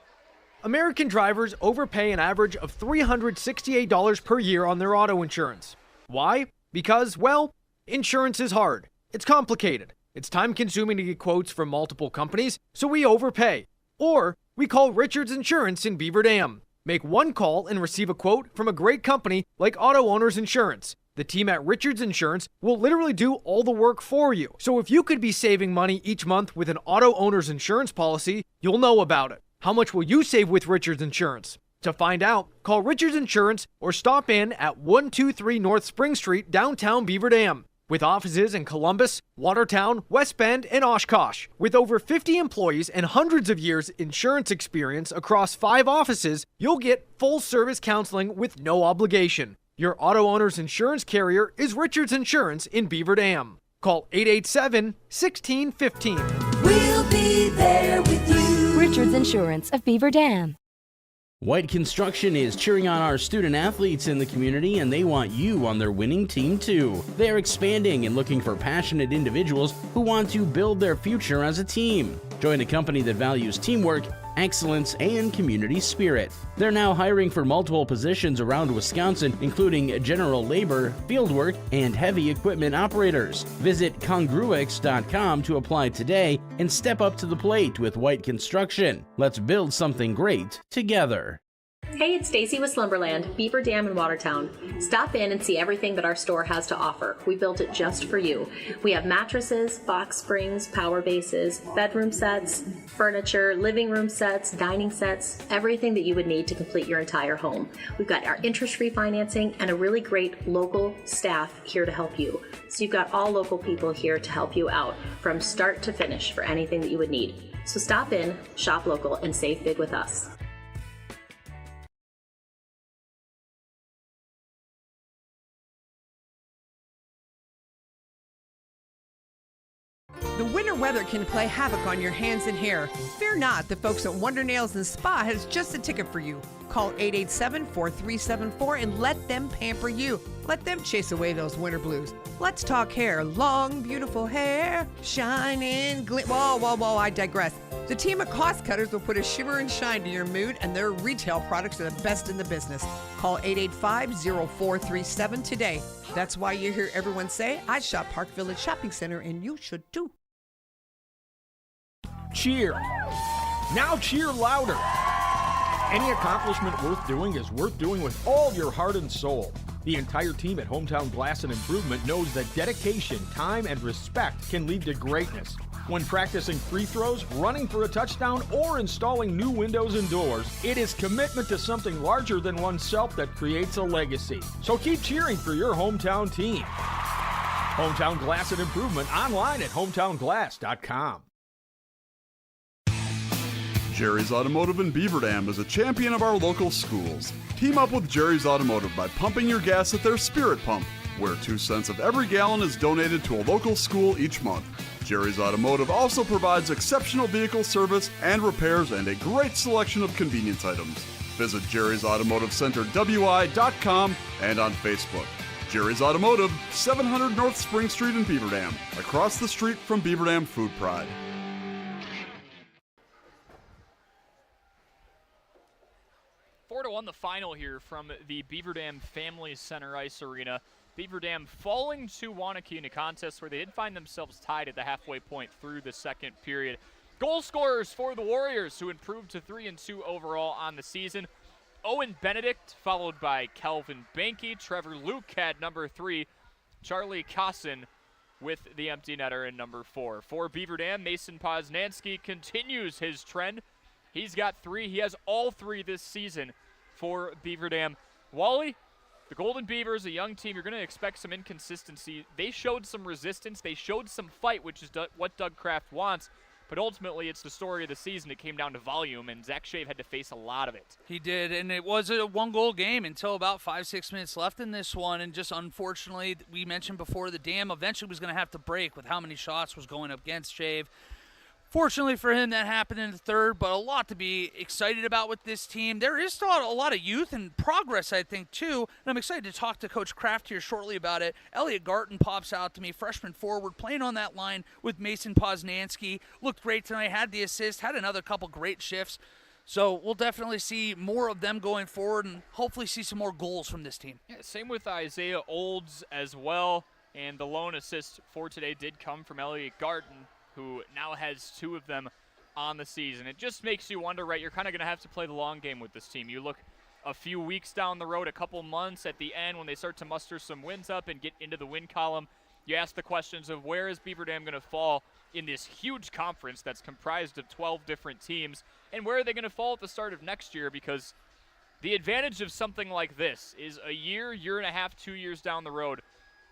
American drivers overpay an average of $368 per year on their auto insurance. Why? Because, well, insurance is hard. It's complicated. It's time-consuming to get quotes from multiple companies, so we overpay. Or we call Richards Insurance in Beaver Dam. Make one call and receive a quote from a great company like Auto Owners Insurance. The team at Richards Insurance will literally do all the work for you. So if you could be saving money each month with an Auto Owners Insurance policy, you'll know about it. How much will you save with Richards Insurance? To find out, call Richards Insurance or stop in at 123 North Spring Street, downtown Beaver Dam. With offices in Columbus, Watertown, West Bend, and Oshkosh. With over 50 employees and hundreds of years insurance experience across 5 offices, you'll get full-service counseling with no obligation. Your auto owner's insurance carrier is Richards Insurance in Beaver Dam. Call 887-1615. We'll be there with you. Richards Insurance of Beaver Dam. White Construction is cheering on our student athletes in the community, and they want you on their winning team too. They're expanding and looking for passionate individuals who want to build their future as a team. Join a company that values teamwork, excellence, and community spirit. They're now hiring for multiple positions around Wisconsin, including general labor, fieldwork, and heavy equipment operators. Visit congruix.com to apply today and step up to the plate with White Construction. Let's build something great together. Hey, it's Stacy with Slumberland, Beaver Dam in Watertown. Stop in and see everything that our store has to offer. We built it just for you. We have mattresses, box springs, power bases, bedroom sets, furniture, living room sets, dining sets, everything that you would need to complete your entire home. We've got our interest-free financing and a really great local staff here to help you. So you've got all local people here to help you out from start to finish for anything that you would need. So stop in, shop local, and save big with us. The winter weather can play havoc on your hands and hair. Fear not, the folks at Wonder Nails and Spa has just a ticket for you. Call 887-4374 and let them pamper you. Let them chase away those winter blues. Let's talk hair. Long, beautiful hair, shining, whoa, I digress. The team of cost cutters will put a shimmer and shine to your mood, and their retail products are the best in the business. Call 885-0437 today. That's why you hear everyone say, I shop Park Village Shopping Center, and you should too. Cheer. Now cheer louder. Any accomplishment worth doing is worth doing with all your heart and soul. The entire team at Hometown Glass and Improvement knows that dedication, time, and respect can lead to greatness. When practicing free throws, running for a touchdown, or installing new windows and doors, it is commitment to something larger than oneself that creates a legacy. So keep cheering for your hometown team. Hometown Glass and Improvement online at hometownglass.com. Jerry's Automotive in Beaver Dam is a champion of our local schools. Team up with Jerry's Automotive by pumping your gas at their Spirit Pump, where 2 cents of every gallon is donated to a local school each month. Jerry's Automotive also provides exceptional vehicle service and repairs and a great selection of convenience items. Visit Jerry's Automotive Center WI.com and on Facebook. Jerry's Automotive, 700 North Spring Street in Beaver Dam, across the street from Beaver Dam Food Pride. Four to 1 the final here from the Beaver Dam Family Center Ice Arena. Beaver Dam falling to Waunakee in a contest where they did find themselves tied at the halfway point through the second period. Goal scorers for the Warriors, who improved to 3-2 overall on the season. Owen Benedict, followed by Calvin Banky. Trevor Luke had number 3. Charlie Cosson with the empty netter in number 4. For Beaver Dam, Mason Poznansky continues his trend. He's got 3. He has all 3 this season for Beaver Dam. Wally, the Golden Beavers, a young team, you're going to expect some inconsistency. They showed some resistance. They showed some fight, which is what Doug Kraft wants. But ultimately, it's the story of the season. It came down to volume, and Zach Shave had to face a lot of it. He did, and it was a one-goal game until about 5-6 minutes left in this one. And just unfortunately, we mentioned before, the Dam eventually was going to have to break with how many shots was going up against Shave. Fortunately for him, that happened in the third, but a lot to be excited about with this team. There is still a lot of youth and progress, I think, too, and I'm excited to talk to Coach Kraft here shortly about it. Elliot Garton pops out to me, freshman forward, playing on that line with Mason Poznansky. Looked great tonight, had the assist, had another couple great shifts. So we'll definitely see more of them going forward and hopefully see some more goals from this team. Yeah, same with Isaiah Olds as well, and the lone assist for today did come from Elliot Garton, who now has 2 of them on the season. It just makes you wonder, right, you're kind of going to have to play the long game with this team. You look a few weeks down the road, a couple months at the end when they start to muster some wins up and get into the win column, you ask the questions of where is Beaver Dam going to fall in this huge conference that's comprised of 12 different teams, and where are they going to fall at the start of next year? Because the advantage of something like this is a year, year and a half, 2 years down the road,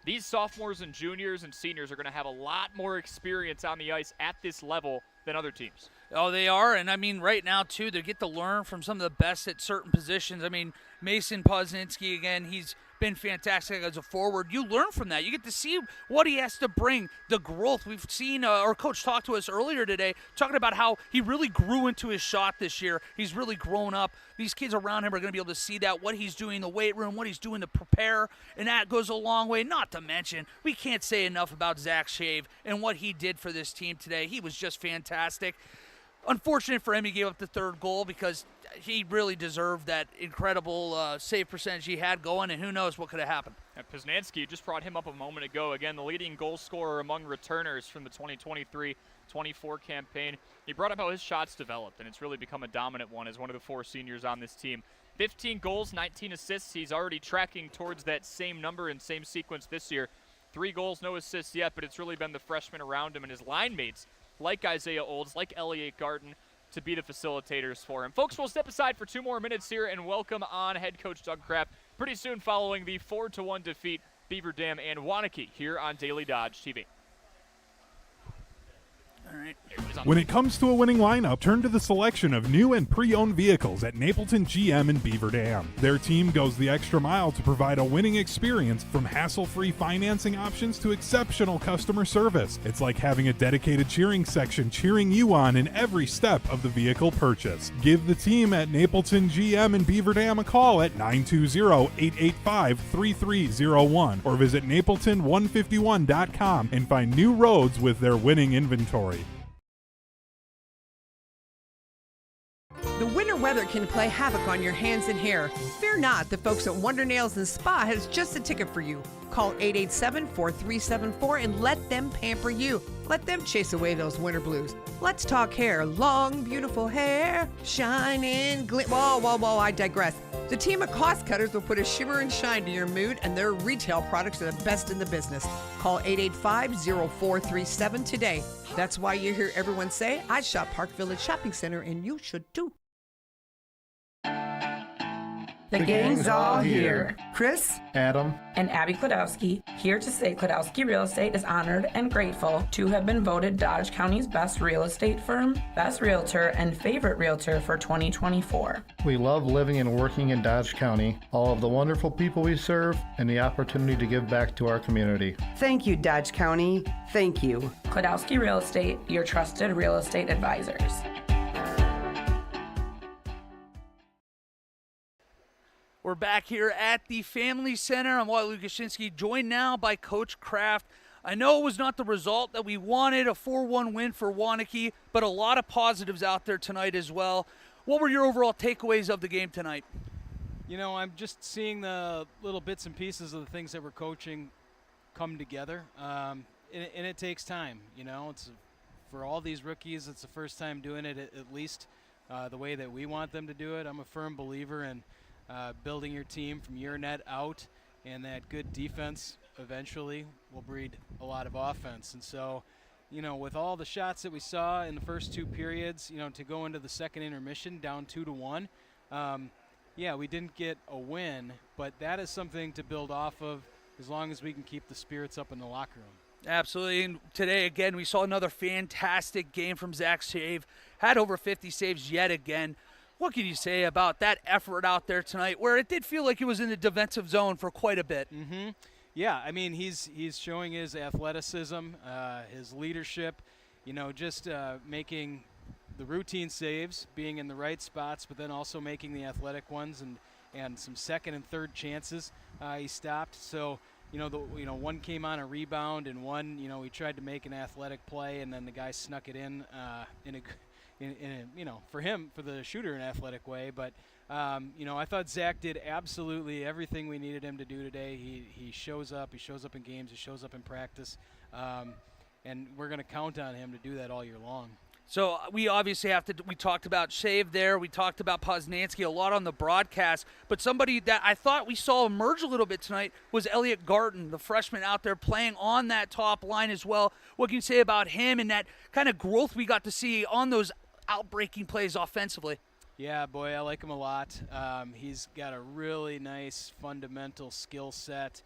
these sophomores and juniors and seniors are going to have a lot more experience on the ice at this level than other teams. Oh, they are, and I mean, right now, too, they get to learn from some of the best at certain positions. I mean, Mason Poznansky, again, he's been fantastic as a forward. You learn from that. You get to see what he has to bring, the growth. We've seen our coach talk to us earlier today, talking about how he really grew into his shot this year. He's really grown up. These kids around him are going to be able to see that, what he's doing in the weight room, what he's doing to prepare, and that goes a long way. Not to mention, we can't say enough about Zach Shave and what he did for this team today. He was just fantastic. Unfortunate for him, he gave up the third goal because he really deserved that incredible save percentage he had going, and who knows what could have happened. And Poznansky just brought him up a moment ago. Again, the leading goal scorer among returners from the 2023-24 campaign. He brought up how his shots developed, and it's really become a dominant one as one of the 4 seniors on this team. 15 goals, 19 assists. He's already tracking towards that same number and same sequence this year. 3 goals, no assists yet, but it's really been the freshmen around him and his line mates, like Isaiah Olds, like Elliot Garton, to be the facilitators for him. Folks, we'll step aside for 2 more minutes here and welcome on head coach Doug Kraft pretty soon following the 4-1 defeat Beaver Dam and Waunakee here on Daily Dodge TV. All right. When it comes to a winning lineup, turn to the selection of new and pre-owned vehicles at Napleton GM in Beaver Dam. Their team goes the extra mile to provide a winning experience, from hassle-free financing options to exceptional customer service. It's like having a dedicated cheering section cheering you on in every step of the vehicle purchase. Give the team at Napleton GM in Beaver Dam a call at 920-885-3301 or visit napleton151.com and find new roads with their winning inventory. The winter weather can play havoc on your hands and hair. Fear not, the folks at Wonder Nails and Spa has just the ticket for you. Call 887-4374 and let them pamper you. Let them chase away those winter blues. Let's talk hair. Long, beautiful hair, shining, Whoa, I digress. The team of cost cutters will put a shimmer and shine to your mood, and their retail products are the best in the business. Call 885-0437 today. That's why you hear everyone say, I shop Park Village Shopping Center, and you should too. The gang's all here. Chris, Adam, and Abby Klodowski, here to say Klodowski Real Estate is honored and grateful to have been voted Dodge County's best real estate firm, best realtor, and favorite realtor for 2024. We love living and working in Dodge County, all of the wonderful people we serve, and the opportunity to give back to our community. Thank you, Dodge County. Thank you. Klodowski Real Estate, your trusted real estate advisors. We're We're back here at the Family Center. I'm Wally Lukashinsky, joined now by Coach Kraft. I know it was not the result that we wanted, a 4-1 win for Waunakee, but a lot of positives out there tonight as well. What were your overall takeaways of the game tonight? You know, I'm just seeing the little bits and pieces of the things that we're coaching come together, and it takes time. You know, it's for all these rookies, it's the first time doing it at least the way that we want them to do it. I'm a firm believer in building your team from your net out, and that good defense eventually will breed a lot of offense. And so, you know, with all the shots that we saw in the first two periods, you know, to go into the second intermission down 2-1, yeah, we didn't get a win, but that is something to build off of as long as we can keep the spirits up in the locker room. Absolutely. And today, again, we saw another fantastic game from Zach Shave. Had over 50 saves yet again. What can you say about that effort out there tonight, where it did feel like he was in the defensive zone for quite a bit? Mm-hmm. Yeah, I mean, he's showing his athleticism, his leadership, you know, just making the routine saves, being in the right spots, but then also making the athletic ones and some second and third chances he stopped. So, you know, one came on a rebound, and one, you know, he tried to make an athletic play, and then the guy snuck it in a you know, for him, for the shooter, an athletic way. But you know, I thought Zach did absolutely everything we needed him to do today. He shows up. He shows up in games. He shows up in practice, and we're going to count on him to do that all year long. So we obviously have to. We talked about Shave there. We talked about Poznansky a lot on the broadcast. But somebody that I thought we saw emerge a little bit tonight was Elliot Garton, the freshman out there playing on that top line as well. What can you say about him and that kind of growth we got to see on those outbreaking plays offensively? Yeah, boy, I like him a lot. He's got a really nice fundamental skill set.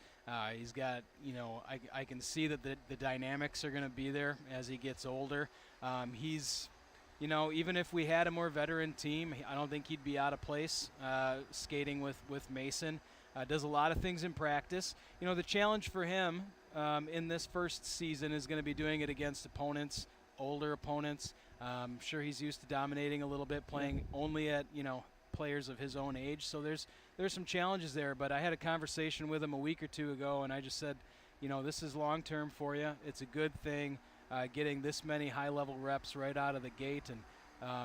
He's got, you know, I can see that the dynamics are going to be there as he gets older. He's, you know, even if we had a more veteran team, I don't think he'd be out of place skating with Mason. Does a lot of things in practice. You know, the challenge for him in this first season is going to be doing it against opponents, older opponents. I'm sure he's used to dominating a little bit, playing only at, you know, players of his own age. So there's some challenges there. But I had a conversation with him a week or two ago, and I just said, you know, this is long-term for you. It's a good thing getting this many high-level reps right out of the gate, and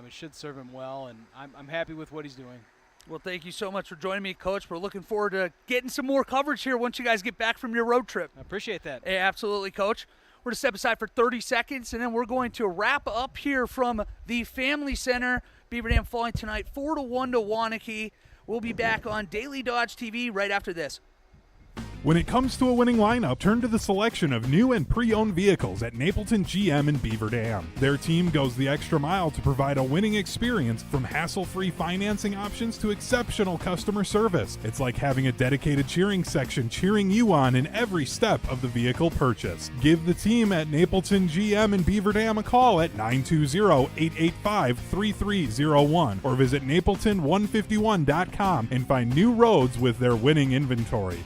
it should serve him well. And I'm happy with what he's doing. Well, thank you so much for joining me, Coach. We're looking forward to getting some more coverage here once you guys get back from your road trip. I appreciate that. Hey, absolutely, Coach. We're going to step aside for 30 seconds, and then we're going to wrap up here from the Family Center. Beaver Dam falling tonight 4-1 to Waunakee. We'll be back on Daily Dodge TV right after this. When it comes to a winning lineup, turn to the selection of new and pre-owned vehicles at Napleton GM in Beaver Dam. Their team goes the extra mile to provide a winning experience, from hassle-free financing options to exceptional customer service. It's like having a dedicated cheering section cheering you on in every step of the vehicle purchase. Give the team at Napleton GM in Beaver Dam a call at 920-885-3301 or visit napleton151.com and find new roads with their winning inventory.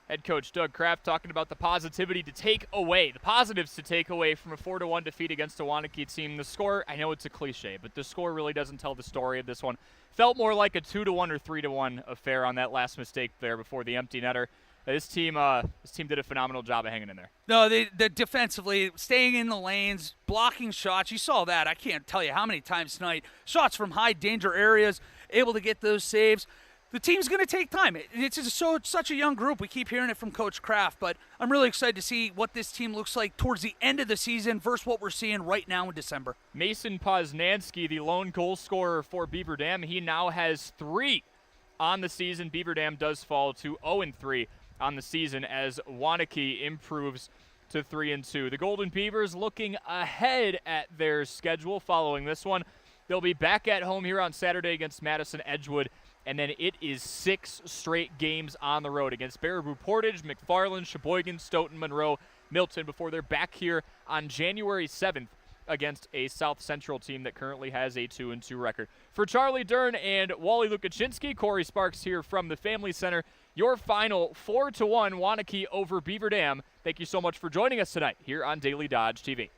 Head coach Doug Kraft talking about the positivity to take away, the positives to take away from a 4-1 defeat against a Waunakee team. The score, I know it's a cliche, but the score really doesn't tell the story of this one. Felt more like a 2-1 or 3-1 affair on that last mistake there before the empty netter. This team did a phenomenal job of hanging in there. No, they defensively, staying in the lanes, blocking shots. You saw that. I can't tell you how many times tonight. Shots from high danger areas, able to get those saves. The team's going to take time. It's such a young group. We keep hearing it from Coach Kraft, but I'm really excited to see what this team looks like towards the end of the season versus what we're seeing right now in December. Mason Poznansky, the lone goal scorer for Beaver Dam, he now has 3 on the season. Beaver Dam does fall to 0-3 on the season as Waunakee improves to 3-2. The Golden Beavers looking ahead at their schedule following this one. They'll be back at home here on Saturday against Madison Edgewood. And then it is 6 straight games on the road against Baraboo Portage, McFarland, Sheboygan, Stoughton, Monroe, Milton before they're back here on January 7th against a South Central team that currently has a 2-2 record. For Charlie Dern and Wally Lukashinsky, Corey Sparks here from the Family Center. Your final 4-1 Waunakee over Beaver Dam. Thank you so much for joining us tonight here on Daily Dodge TV.